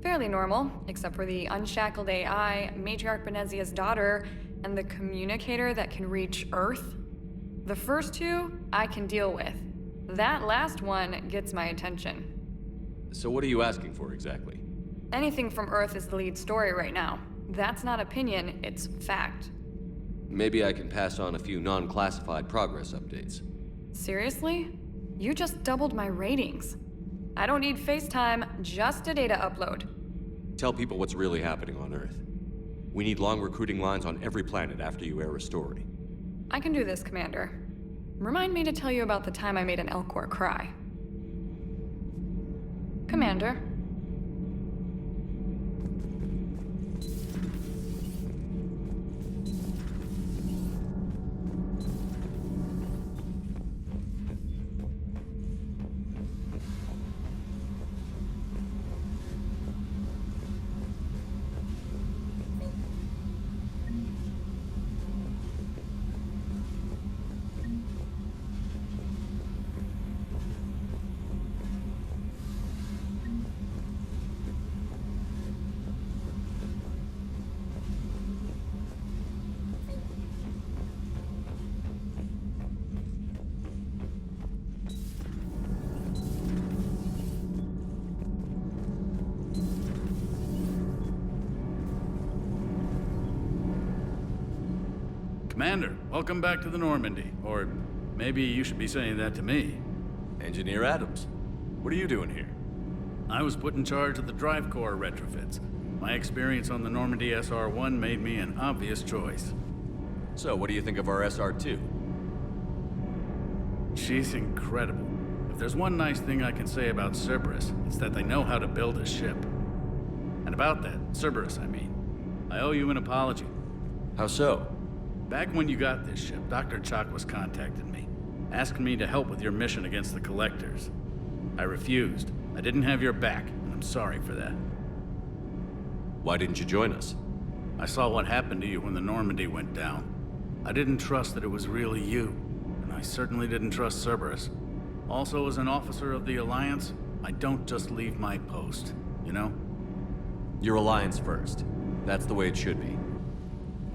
Fairly normal, except for the unshackled AI, Matriarch Benezia's daughter, and the communicator that can reach Earth. The first two, I can deal with. That last one gets my attention. So what are you asking for, exactly? Anything from Earth is the lead story right now. That's not opinion, it's fact. Maybe I can pass on a few non-classified progress updates. Seriously? You just doubled my ratings. I don't need FaceTime, just a data upload. Tell people what's really happening on Earth. We need long recruiting lines on every planet after you air a story. I can do this, Commander. Remind me to tell you about the time I made an Elcor cry. Commander. Commander, welcome back to the Normandy. Or maybe you should be saying that to me. Engineer Adams, what are you doing here? I was put in charge of the drive core retrofits. My experience on the Normandy SR-1 made me an obvious choice. So, what do you think of our SR-2? She's incredible. If there's one nice thing I can say about Cerberus, it's that they know how to build a ship. And about that, Cerberus, I mean, I owe you an apology. How so? Back when you got this ship, Dr. Chakwas contacted me, asking me to help with your mission against the Collectors. I refused. I didn't have your back, and I'm sorry for that. Why didn't you join us? I saw what happened to you when the Normandy went down. I didn't trust that it was really you, and I certainly didn't trust Cerberus. Also, as an officer of the Alliance, I don't just leave my post, you know? Your Alliance first. That's the way it should be.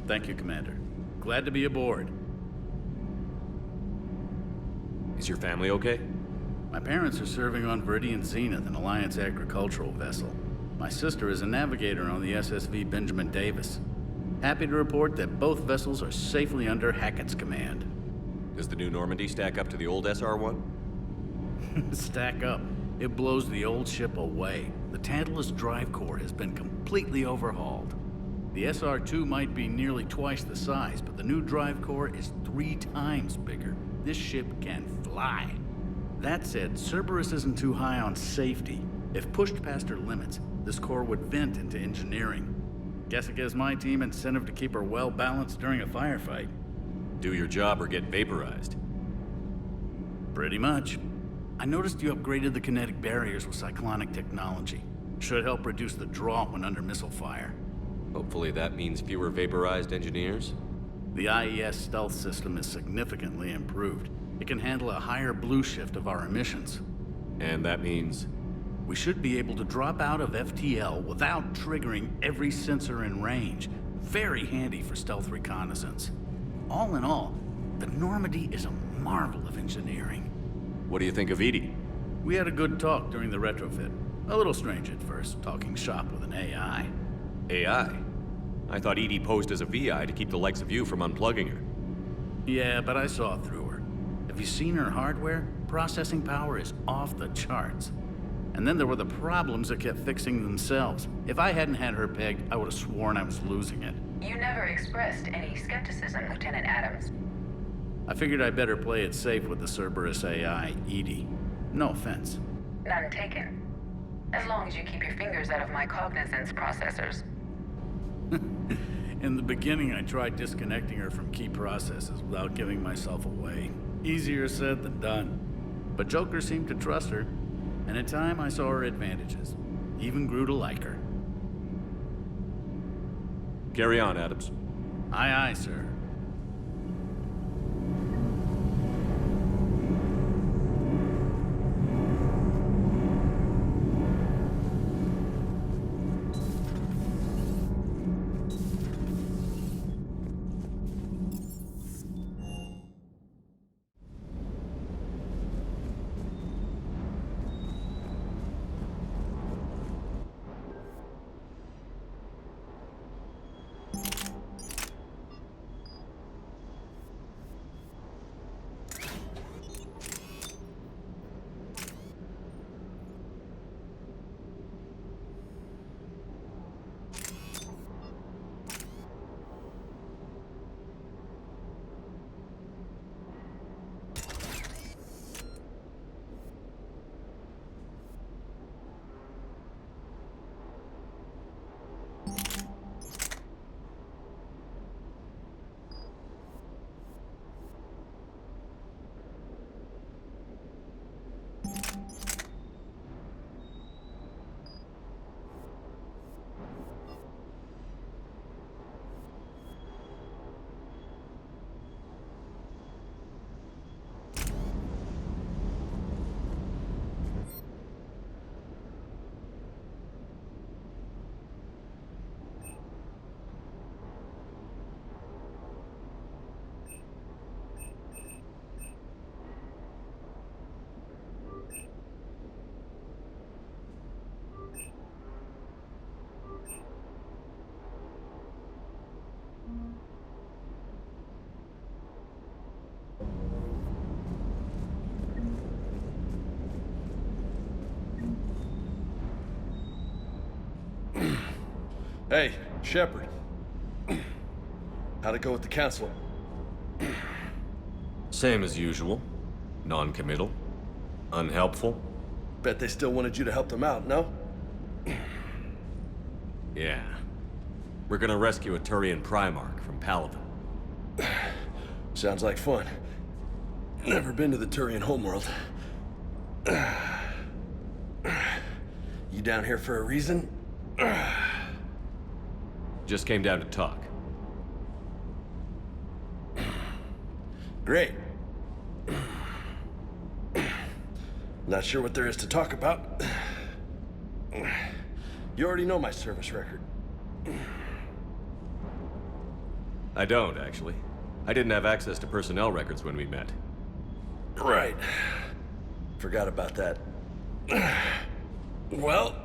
Thank you, Commander. Glad to be aboard. Is your family okay? My parents are serving on Viridian Zenith, an Alliance agricultural vessel. My sister is a navigator on the SSV Benjamin Davis. Happy to report that both vessels are safely under Hackett's command. Does the new Normandy stack up to the old SR-1? Stack up. It blows the old ship away. The Tantalus drive core has been completely overhauled. The SR-2 might be nearly twice the size, but the new drive core is 3 times bigger. This ship can fly. That said, Cerberus isn't too high on safety. If pushed past her limits, this core would vent into engineering. Guess it gives my team incentive to keep her well balanced during a firefight. Do your job or get vaporized. Pretty much. I noticed you upgraded the kinetic barriers with cyclonic technology. Should help reduce the draw when under missile fire. Hopefully that means fewer vaporized engineers? The IES stealth system is significantly improved. It can handle a higher blue shift of our emissions. And that means? We should be able to drop out of FTL without triggering every sensor in range. Very handy for stealth reconnaissance. All in all, the Normandy is a marvel of engineering. What do you think of Edie? We had a good talk during the retrofit. A little strange at first, talking shop with an AI. AI? I thought Edie posed as a VI to keep the likes of you from unplugging her. Yeah, but I saw through her. Have you seen her hardware? Processing power is off the charts. And then there were the problems that kept fixing themselves. If I hadn't had her pegged, I would have sworn I was losing it. You never expressed any skepticism, Lieutenant Adams. I figured I'd better play it safe with the Cerberus AI, Edie. No offense. None taken. As long as you keep your fingers out of my cognizance processors. In the beginning, I tried disconnecting her from key processes without giving myself away. Easier said than done. But Joker seemed to trust her, and in time I saw her advantages. Even grew to like her. Carry on, Adams. Aye, aye, sir. Hey, Shepard. How'd it go with the council? Same as usual. Non-committal. Unhelpful. Bet they still wanted you to help them out, no? Yeah. We're gonna rescue a Turian Primarch from Paladin. Sounds like fun. Never been to the Turian homeworld. You down here for a reason? Just came down to talk. Great. Not sure what there is to talk about. You already know my service record. I don't, actually. I didn't have access to personnel records when we met. Right. Forgot about that. Well...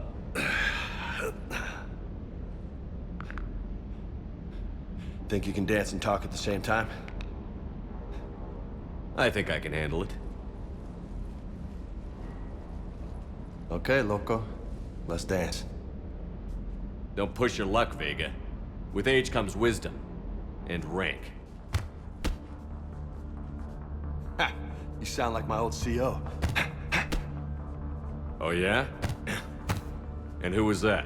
Think you can dance and talk at the same time? I think I can handle it. Okay, loco. Let's dance. Don't push your luck, Vega. With age comes wisdom. And rank. Ha! You sound like my old CO. Oh yeah? And who was that?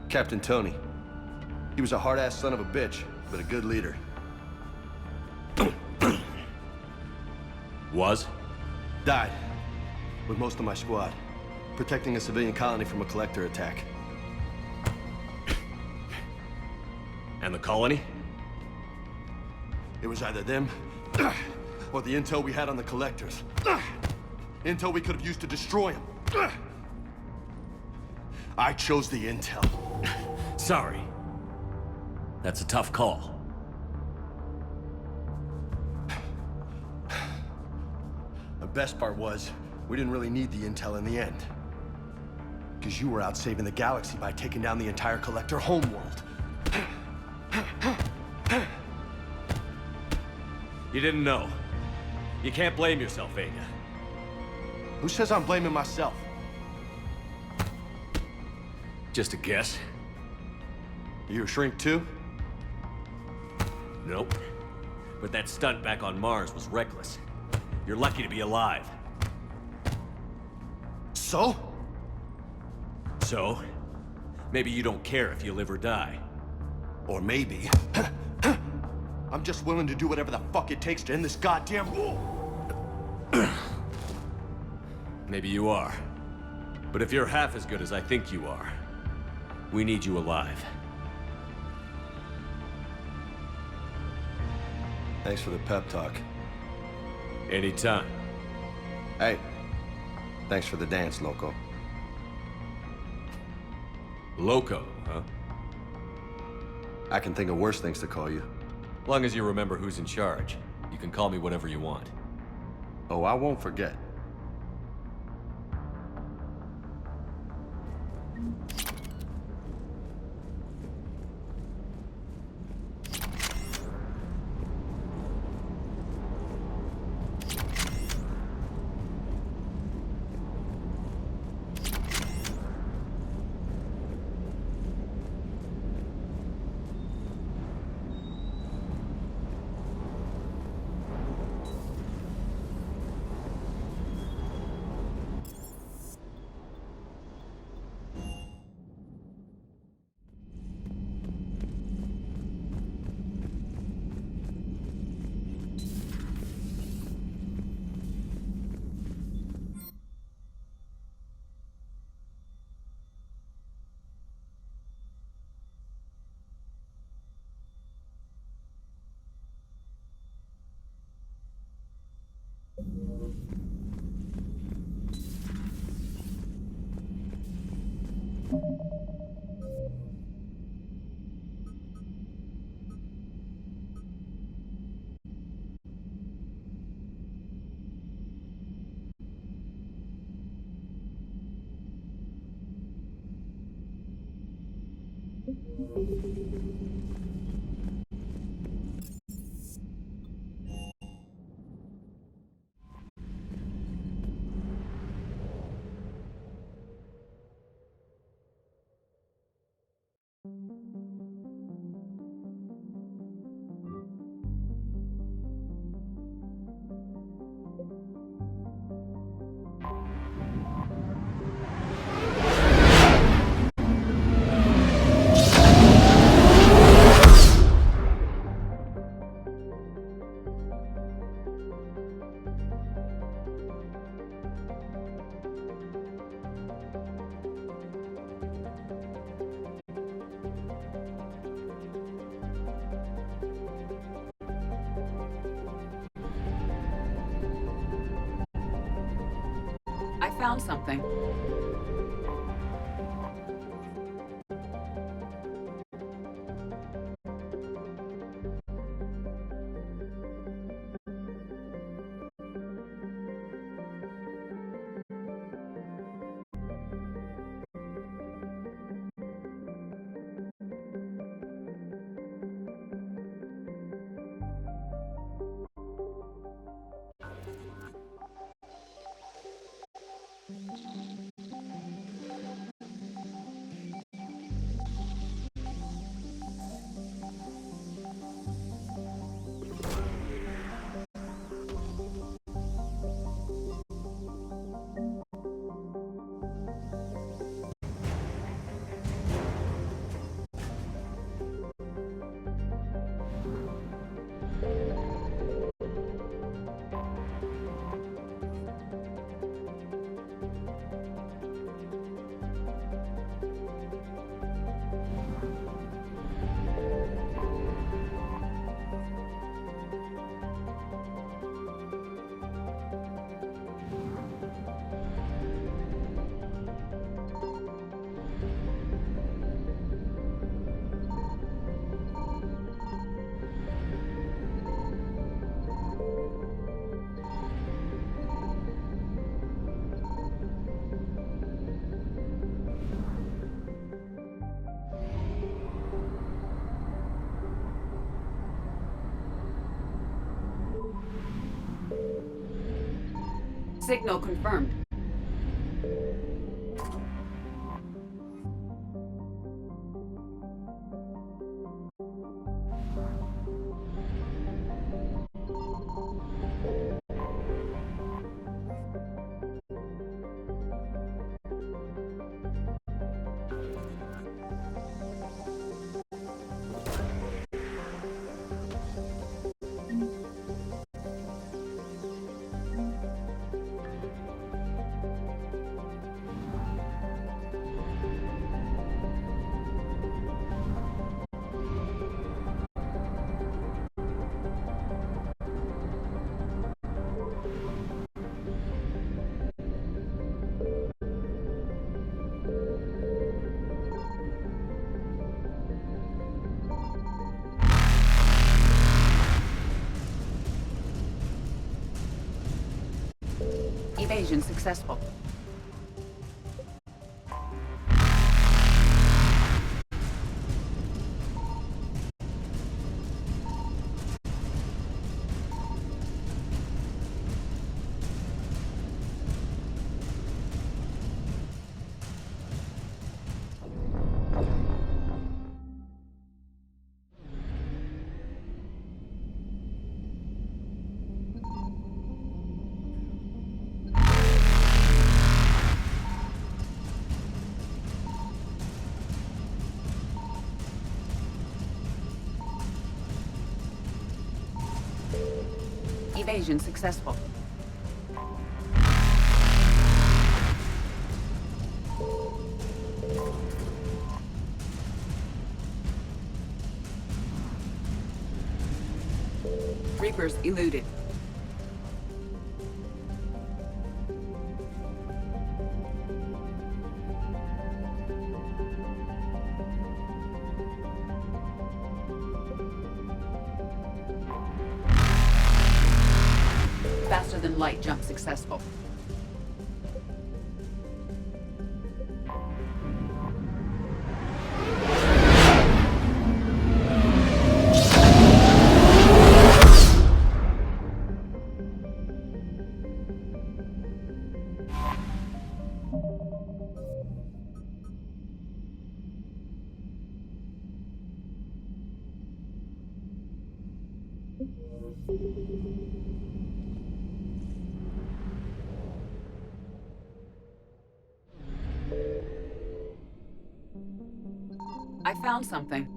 Captain Tony. He was a hard-ass son of a bitch, but a good leader. Was? Died. With most of my squad. Protecting a civilian colony from a collector attack. And the colony? It was either them, or the intel we had on the collectors. Intel we could have used to destroy them. I chose the intel. Sorry. That's a tough call. The best part was, we didn't really need the intel in the end. Because you were out saving the galaxy by taking down the entire collector homeworld. You didn't know. You can't blame yourself, Vega. Who says I'm blaming myself? Just a guess. You a shrink too? Nope. But that stunt back on Mars was reckless. You're lucky to be alive. So? So? Maybe you don't care if you live or die. Or maybe... I'm just willing to do whatever the fuck it takes to end this goddamn war. Maybe you are. But if you're half as good as I think you are, we need you alive. Thanks for the pep talk. Anytime. Hey, thanks for the dance, Loco. Loco, huh? I can think of worse things to call you. Long as you remember who's in charge, you can call me whatever you want. Oh, I won't forget. found something. Signal confirmed. Evasion successful. Evasion successful. Reapers eluded. Faster than light jump successful. I found something.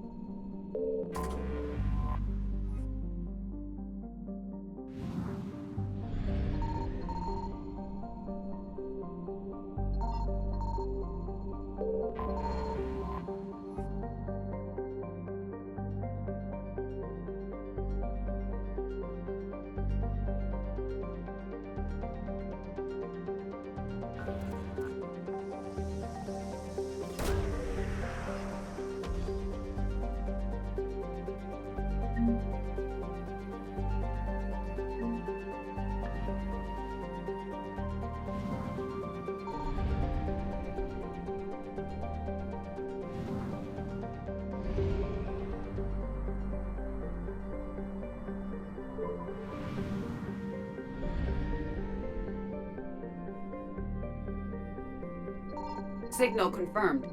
Signal confirmed.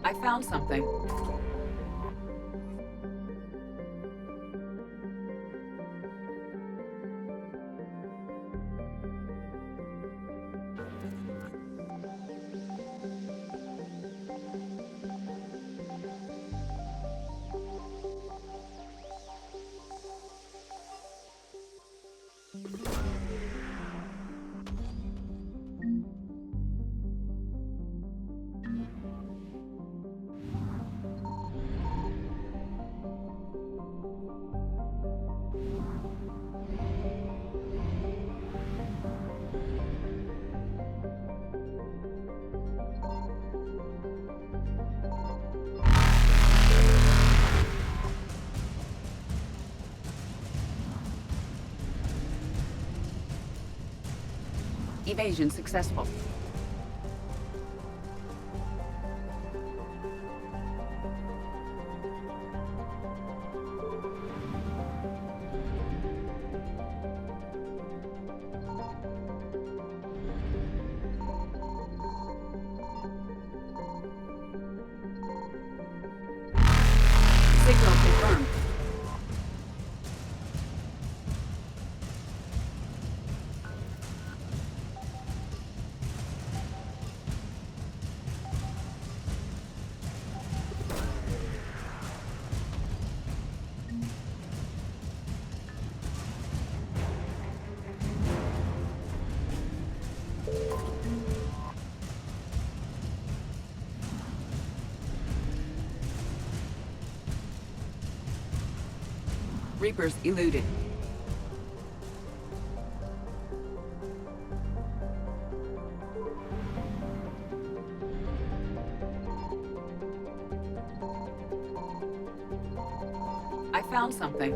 I found something. Evasion successful. Signal confirmed. Reapers eluded. I found something.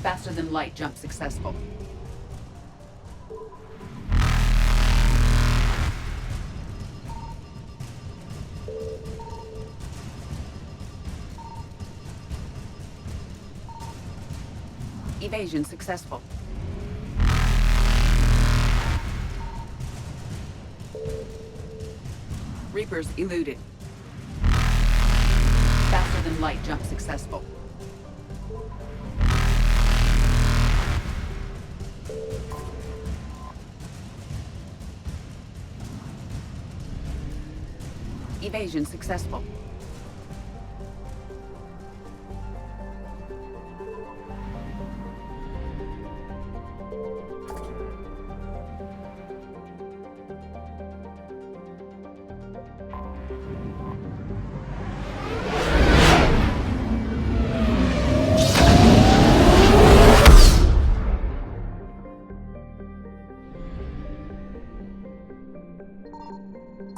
Faster than light jump successful. Evasion successful. Reapers eluded. Faster than light jump successful. Evasion successful.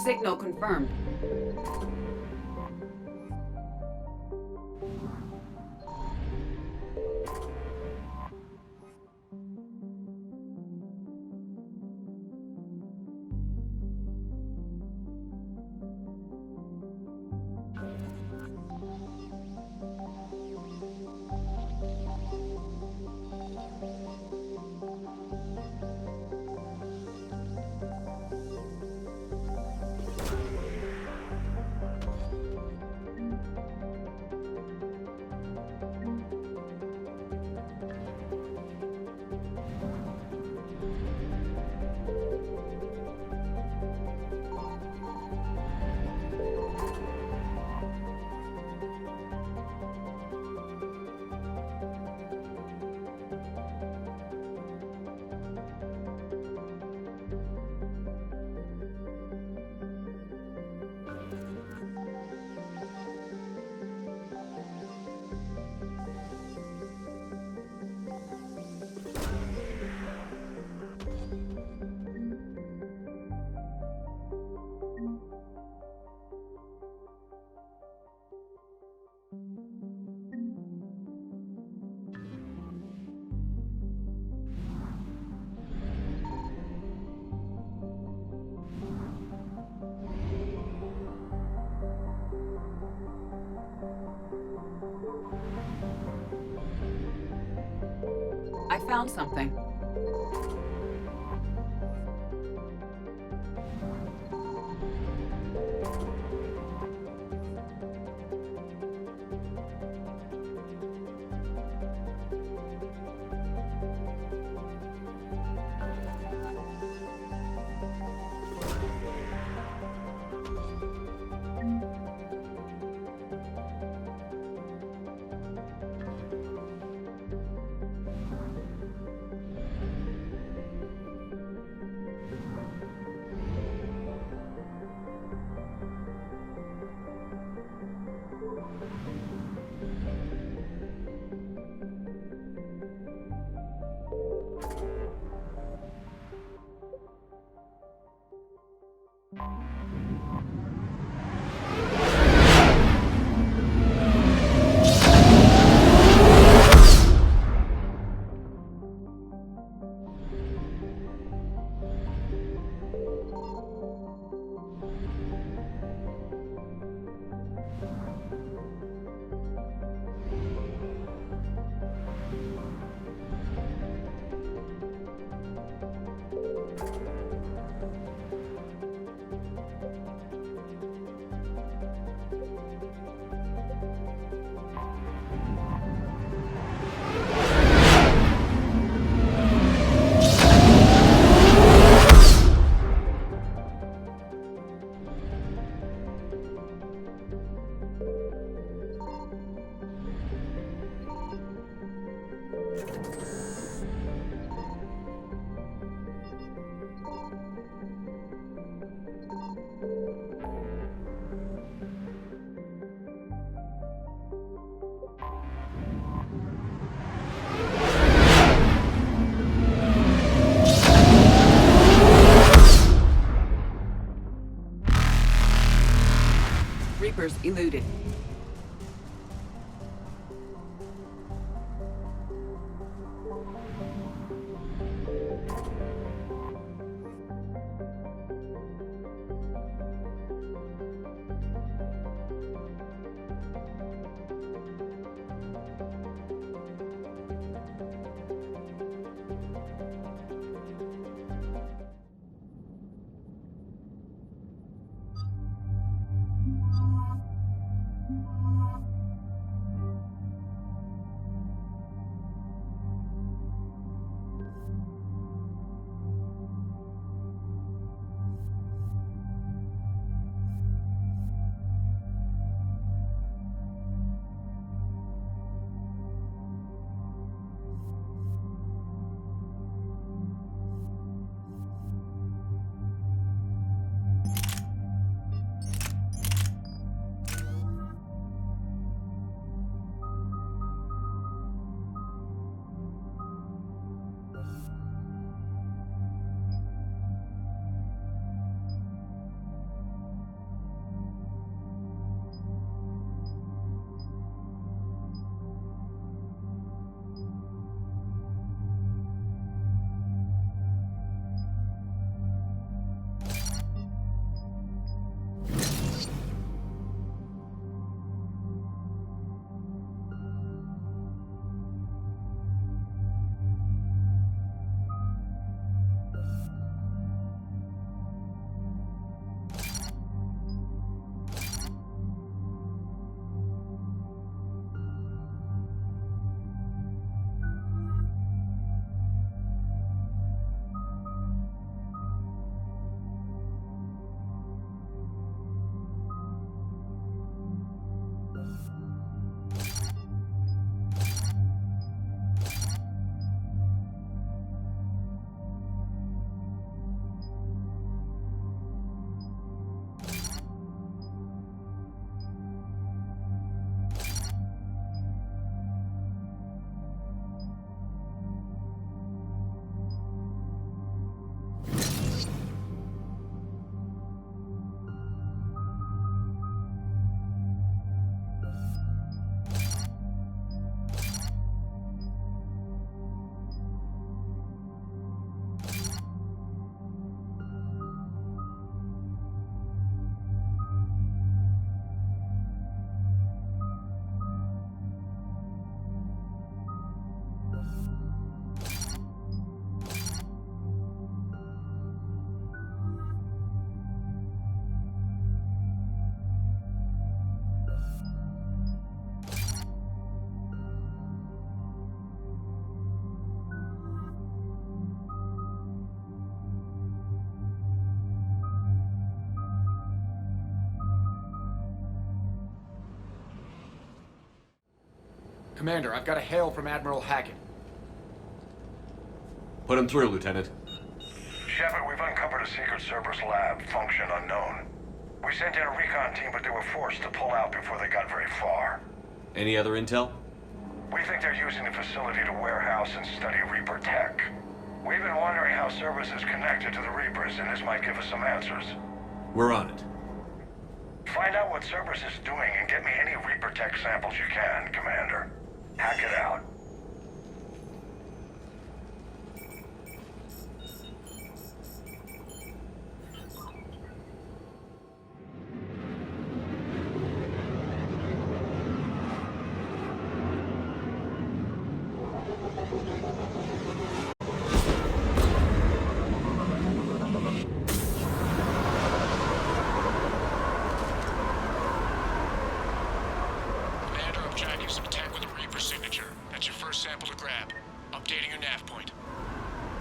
Signal confirmed. found something. Reapers eluded. Commander, I've got a hail from Admiral Hackett. Put him through, Lieutenant. Shepard, we've uncovered a secret Cerberus lab, function unknown. We sent in a recon team, but they were forced to pull out before they got very far. Any other intel? We think they're using the facility to warehouse and study Reaper tech. We've been wondering how Cerberus is connected to the Reapers, and this might give us some answers. We're on it. Find out what Cerberus is doing and get me any Reaper tech samples you can, Commander. Hack it out.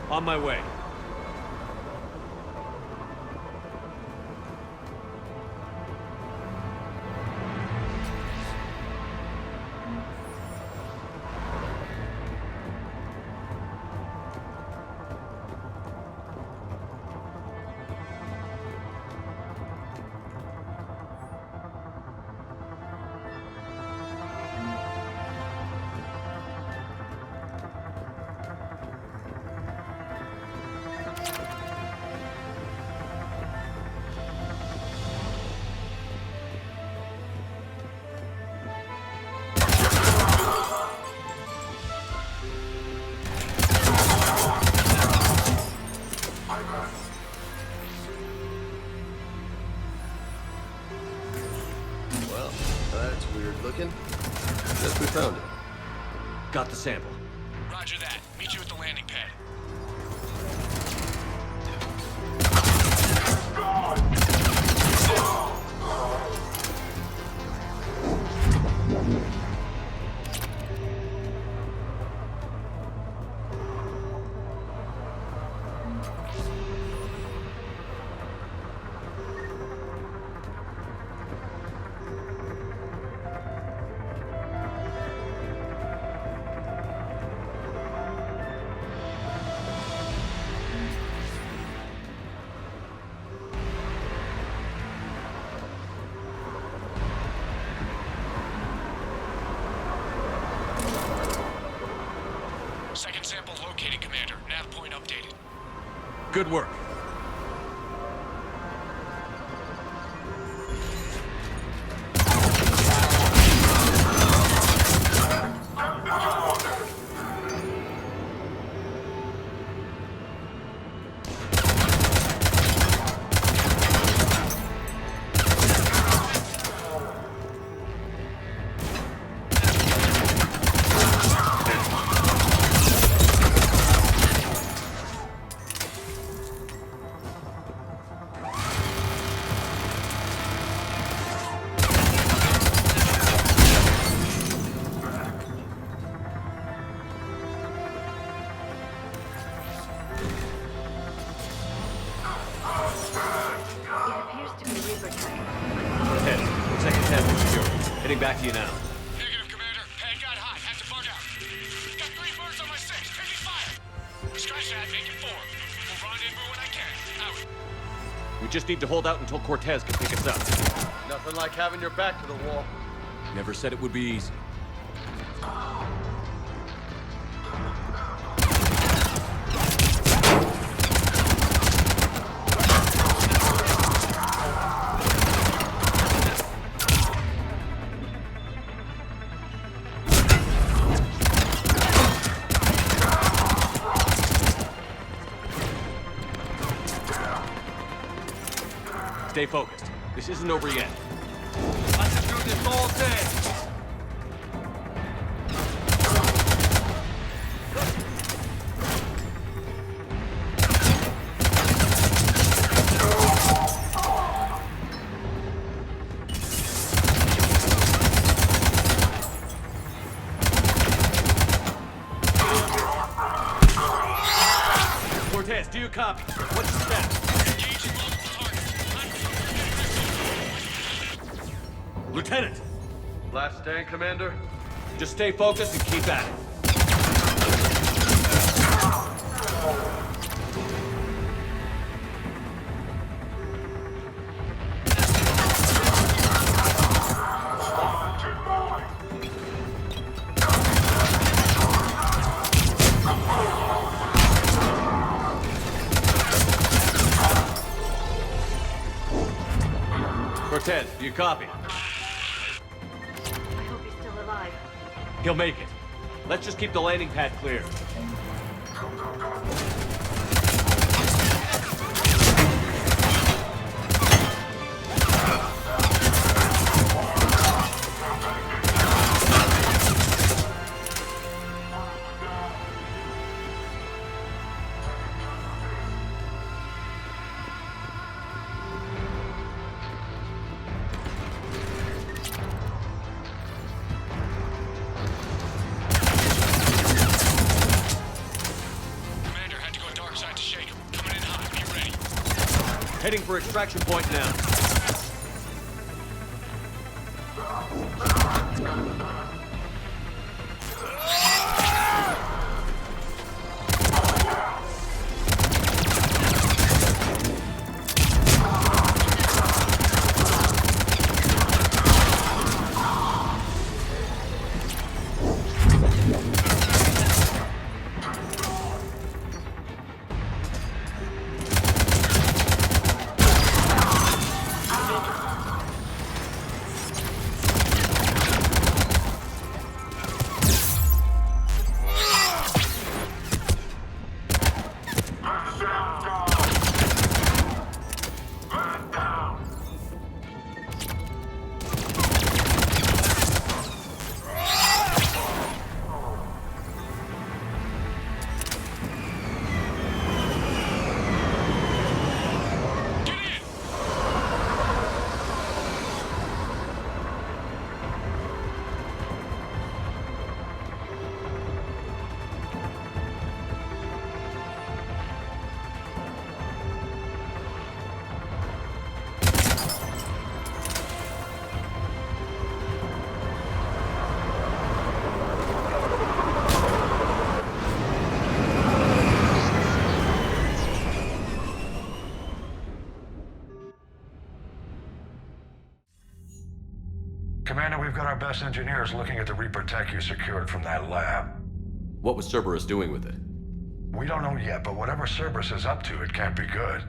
On my way. Guess we found it. Got the sample. Roger that. Meet you at the landing pad. Second sample located, Commander. Nav point updated. Good work. Back to you now. Negative, Commander. Pad got hot. Had to bug out. Got 3 birds on my 6. Taking fire. Scratch that. Make it 4. We'll rendezvous when I can. Out. We just need to hold out until Cortez can pick us up. Nothing like having your back to the wall. Never said it would be easy. Stay focused. This isn't over yet. Let's do this all day. Cortez, do you copy? What's the status? Lieutenant! Last stand, Commander? Just stay focused and keep at it. Cortez, do you copy? I hope he's still alive. He'll make it. Let's just keep the landing pad clear. Heading for extraction point now. Commander, we've got our best engineers looking at the Reaper tech you secured from that lab. What was Cerberus doing with it? We don't know yet, but whatever Cerberus is up to, it can't be good.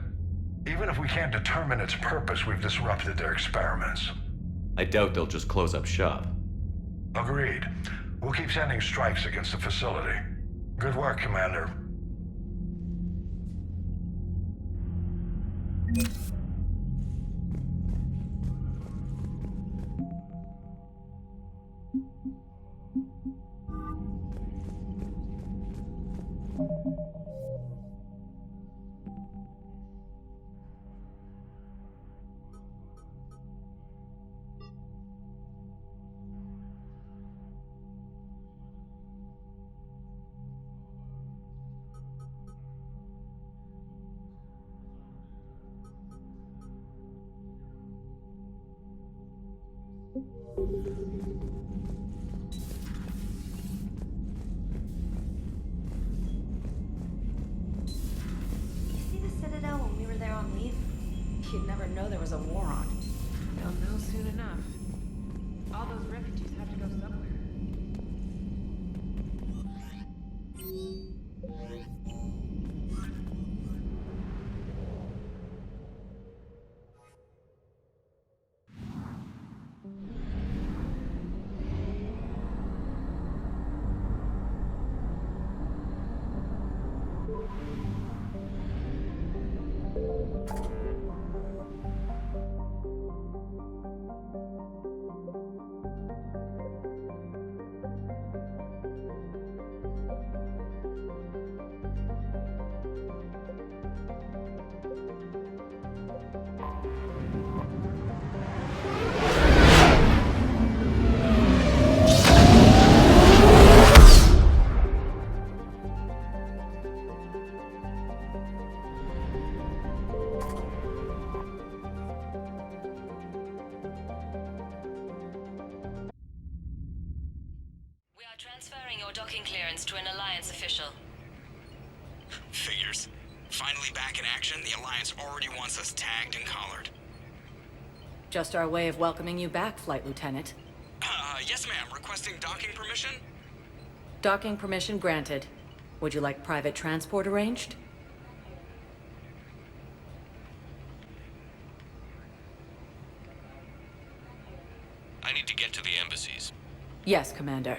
Even if we can't determine its purpose, we've disrupted their experiments. I doubt they'll just close up shop. Agreed. We'll keep sending strikes against the facility. Good work, Commander. See the Citadel when we were there on leave? You'd never know there was a war on. They'll know soon enough. All those refugees have to go somewhere. Transferring your docking clearance to an Alliance official. Figures. Finally back in action, the Alliance already wants us tagged and collared. Just our way of welcoming you back, Flight Lieutenant. Yes ma'am. Requesting docking permission? Docking permission granted. Would you like private transport arranged? I need to get to the embassies. Yes, Commander.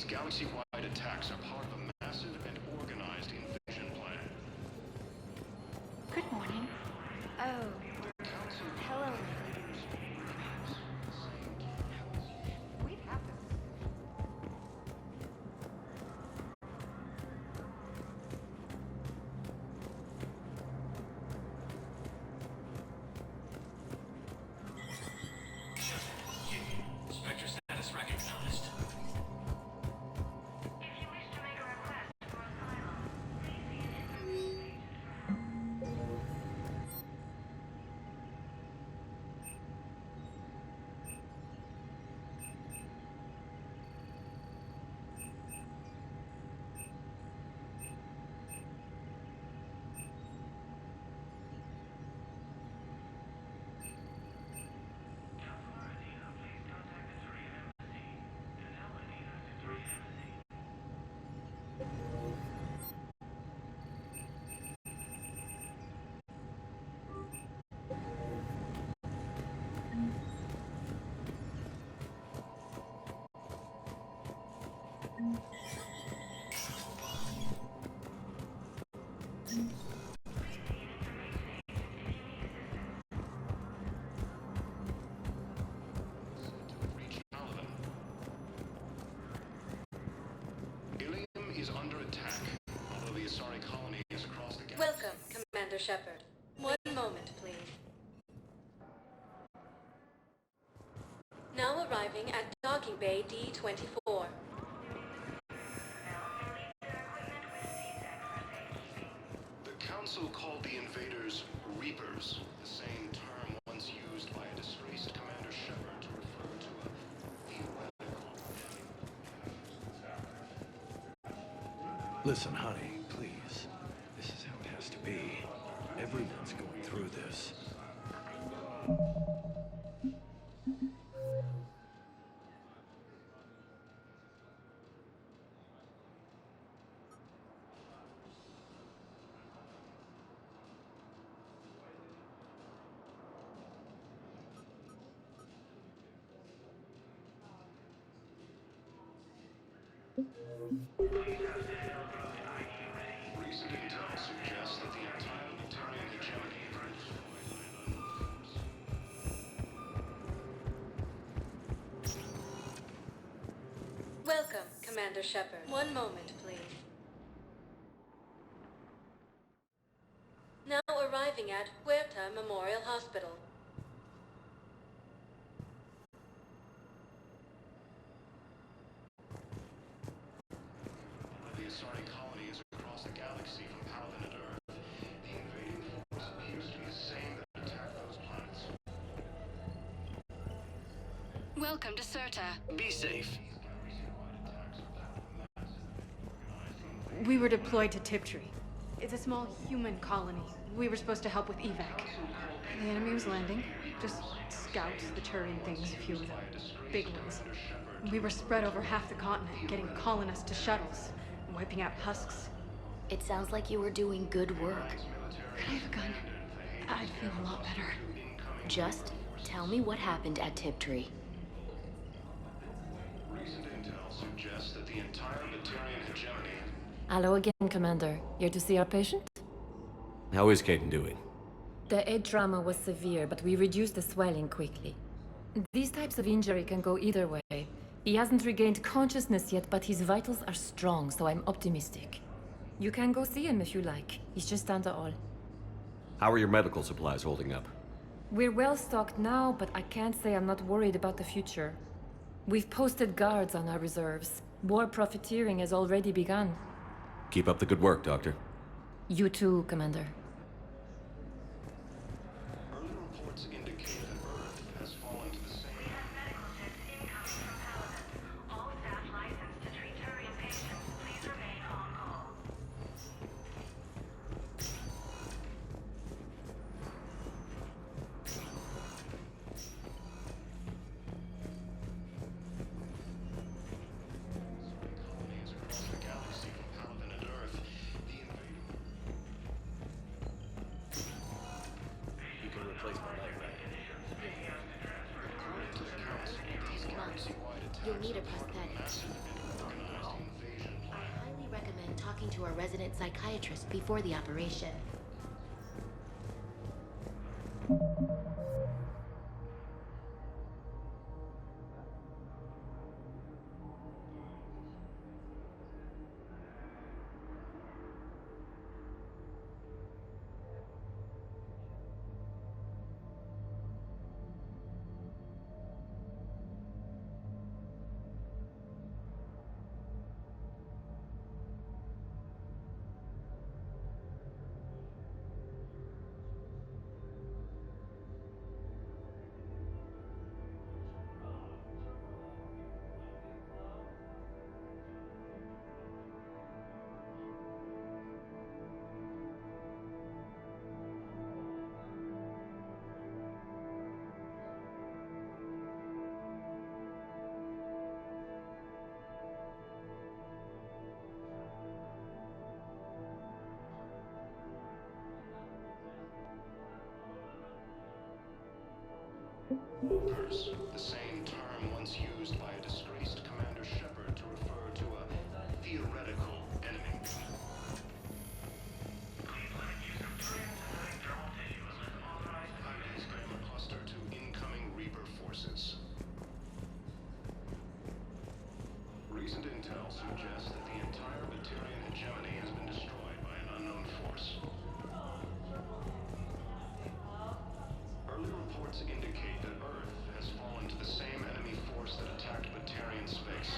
Galaxy-wide attacks are part of a massive and organized invasion plan. Good morning. Oh. Hello. We've had this. Spectre status recognized. Welcome, Commander Shepard. One moment, please. Now arriving at Docking Bay D-24. The Council called the invaders Reapers, the same term once used by a disgraced Commander Shepard to refer to a theoretical. Listen, honey, please. This is how it has to be. Everyone's going through this. Recent intel suggests that the entire Batarian hegemony Welcome, Commander Shepard. One moment, please. Now arriving at Huerta Memorial Hospital. The Asari colony is across the galaxy from Paladin and Earth. The invading force appears to be the same that attacked those planets. Welcome to Serta. Be safe. We were deployed to Tiptree. It's a small human colony. We were supposed to help with evac. The enemy was landing. Just scouts, the Turian things, a few of them. Big ones. We were spread over half the continent, getting colonists to shuttles, wiping out husks. It sounds like you were doing good work. Could I have a gun? I'd feel a lot better. Just tell me what happened at Tiptree. Recent intel suggests that the entire Batarian hegemony. Hello again, Commander. Here to see our patient? How is Caden doing? The head trauma was severe, but we reduced the swelling quickly. These types of injury can go either way. He hasn't regained consciousness yet, but his vitals are strong, so I'm optimistic. You can go see him if you like. He's just down the hall. How are your medical supplies holding up? We're well stocked now, but I can't say I'm not worried about the future. We've posted guards on our reserves. War profiteering has already begun. Keep up the good work, Doctor. You too, Commander. Early reports indicate that Earth has fallen to the same... All staff licensed to treat Turian patients, please remain on call. colonies across the galaxy from Paladin and Earth, the invader... You can replace my life, right? According to the Council, these galaxy-wide attacks You'll need a are part of a prosthetic. massive and organized invasion I plan. highly recommend talking to a resident psychiatrist before the operation. Reapers, the same term once used by a disgraced Commander Shepard to refer to a theoretical enemy. ID's Gamma Cluster to incoming Reaper forces. Recent intel suggests that the entire Batarian hegemony has been destroyed by an unknown force. Early reports indicate that Earth has fallen to the same enemy force that attacked Batarian space.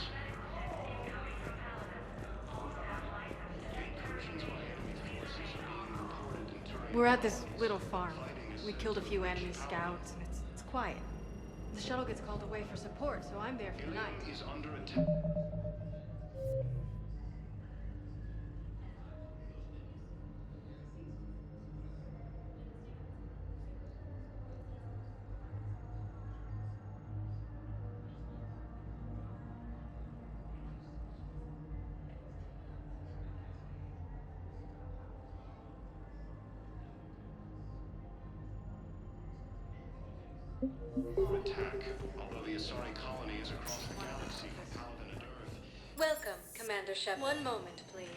Incursions by enemy forces are being reported in terrain. We're at this little farm. We killed a few enemy scouts, and it's quiet. The shuttle gets called away for support, so I'm there for the night. Is under attack. Attack, although the Asari colony is across the galaxy from Paladin and Earth. Welcome, Commander Shepard. One moment, please.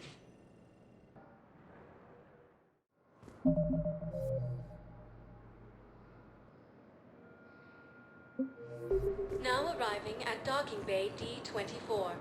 Now arriving at Docking Bay D-24.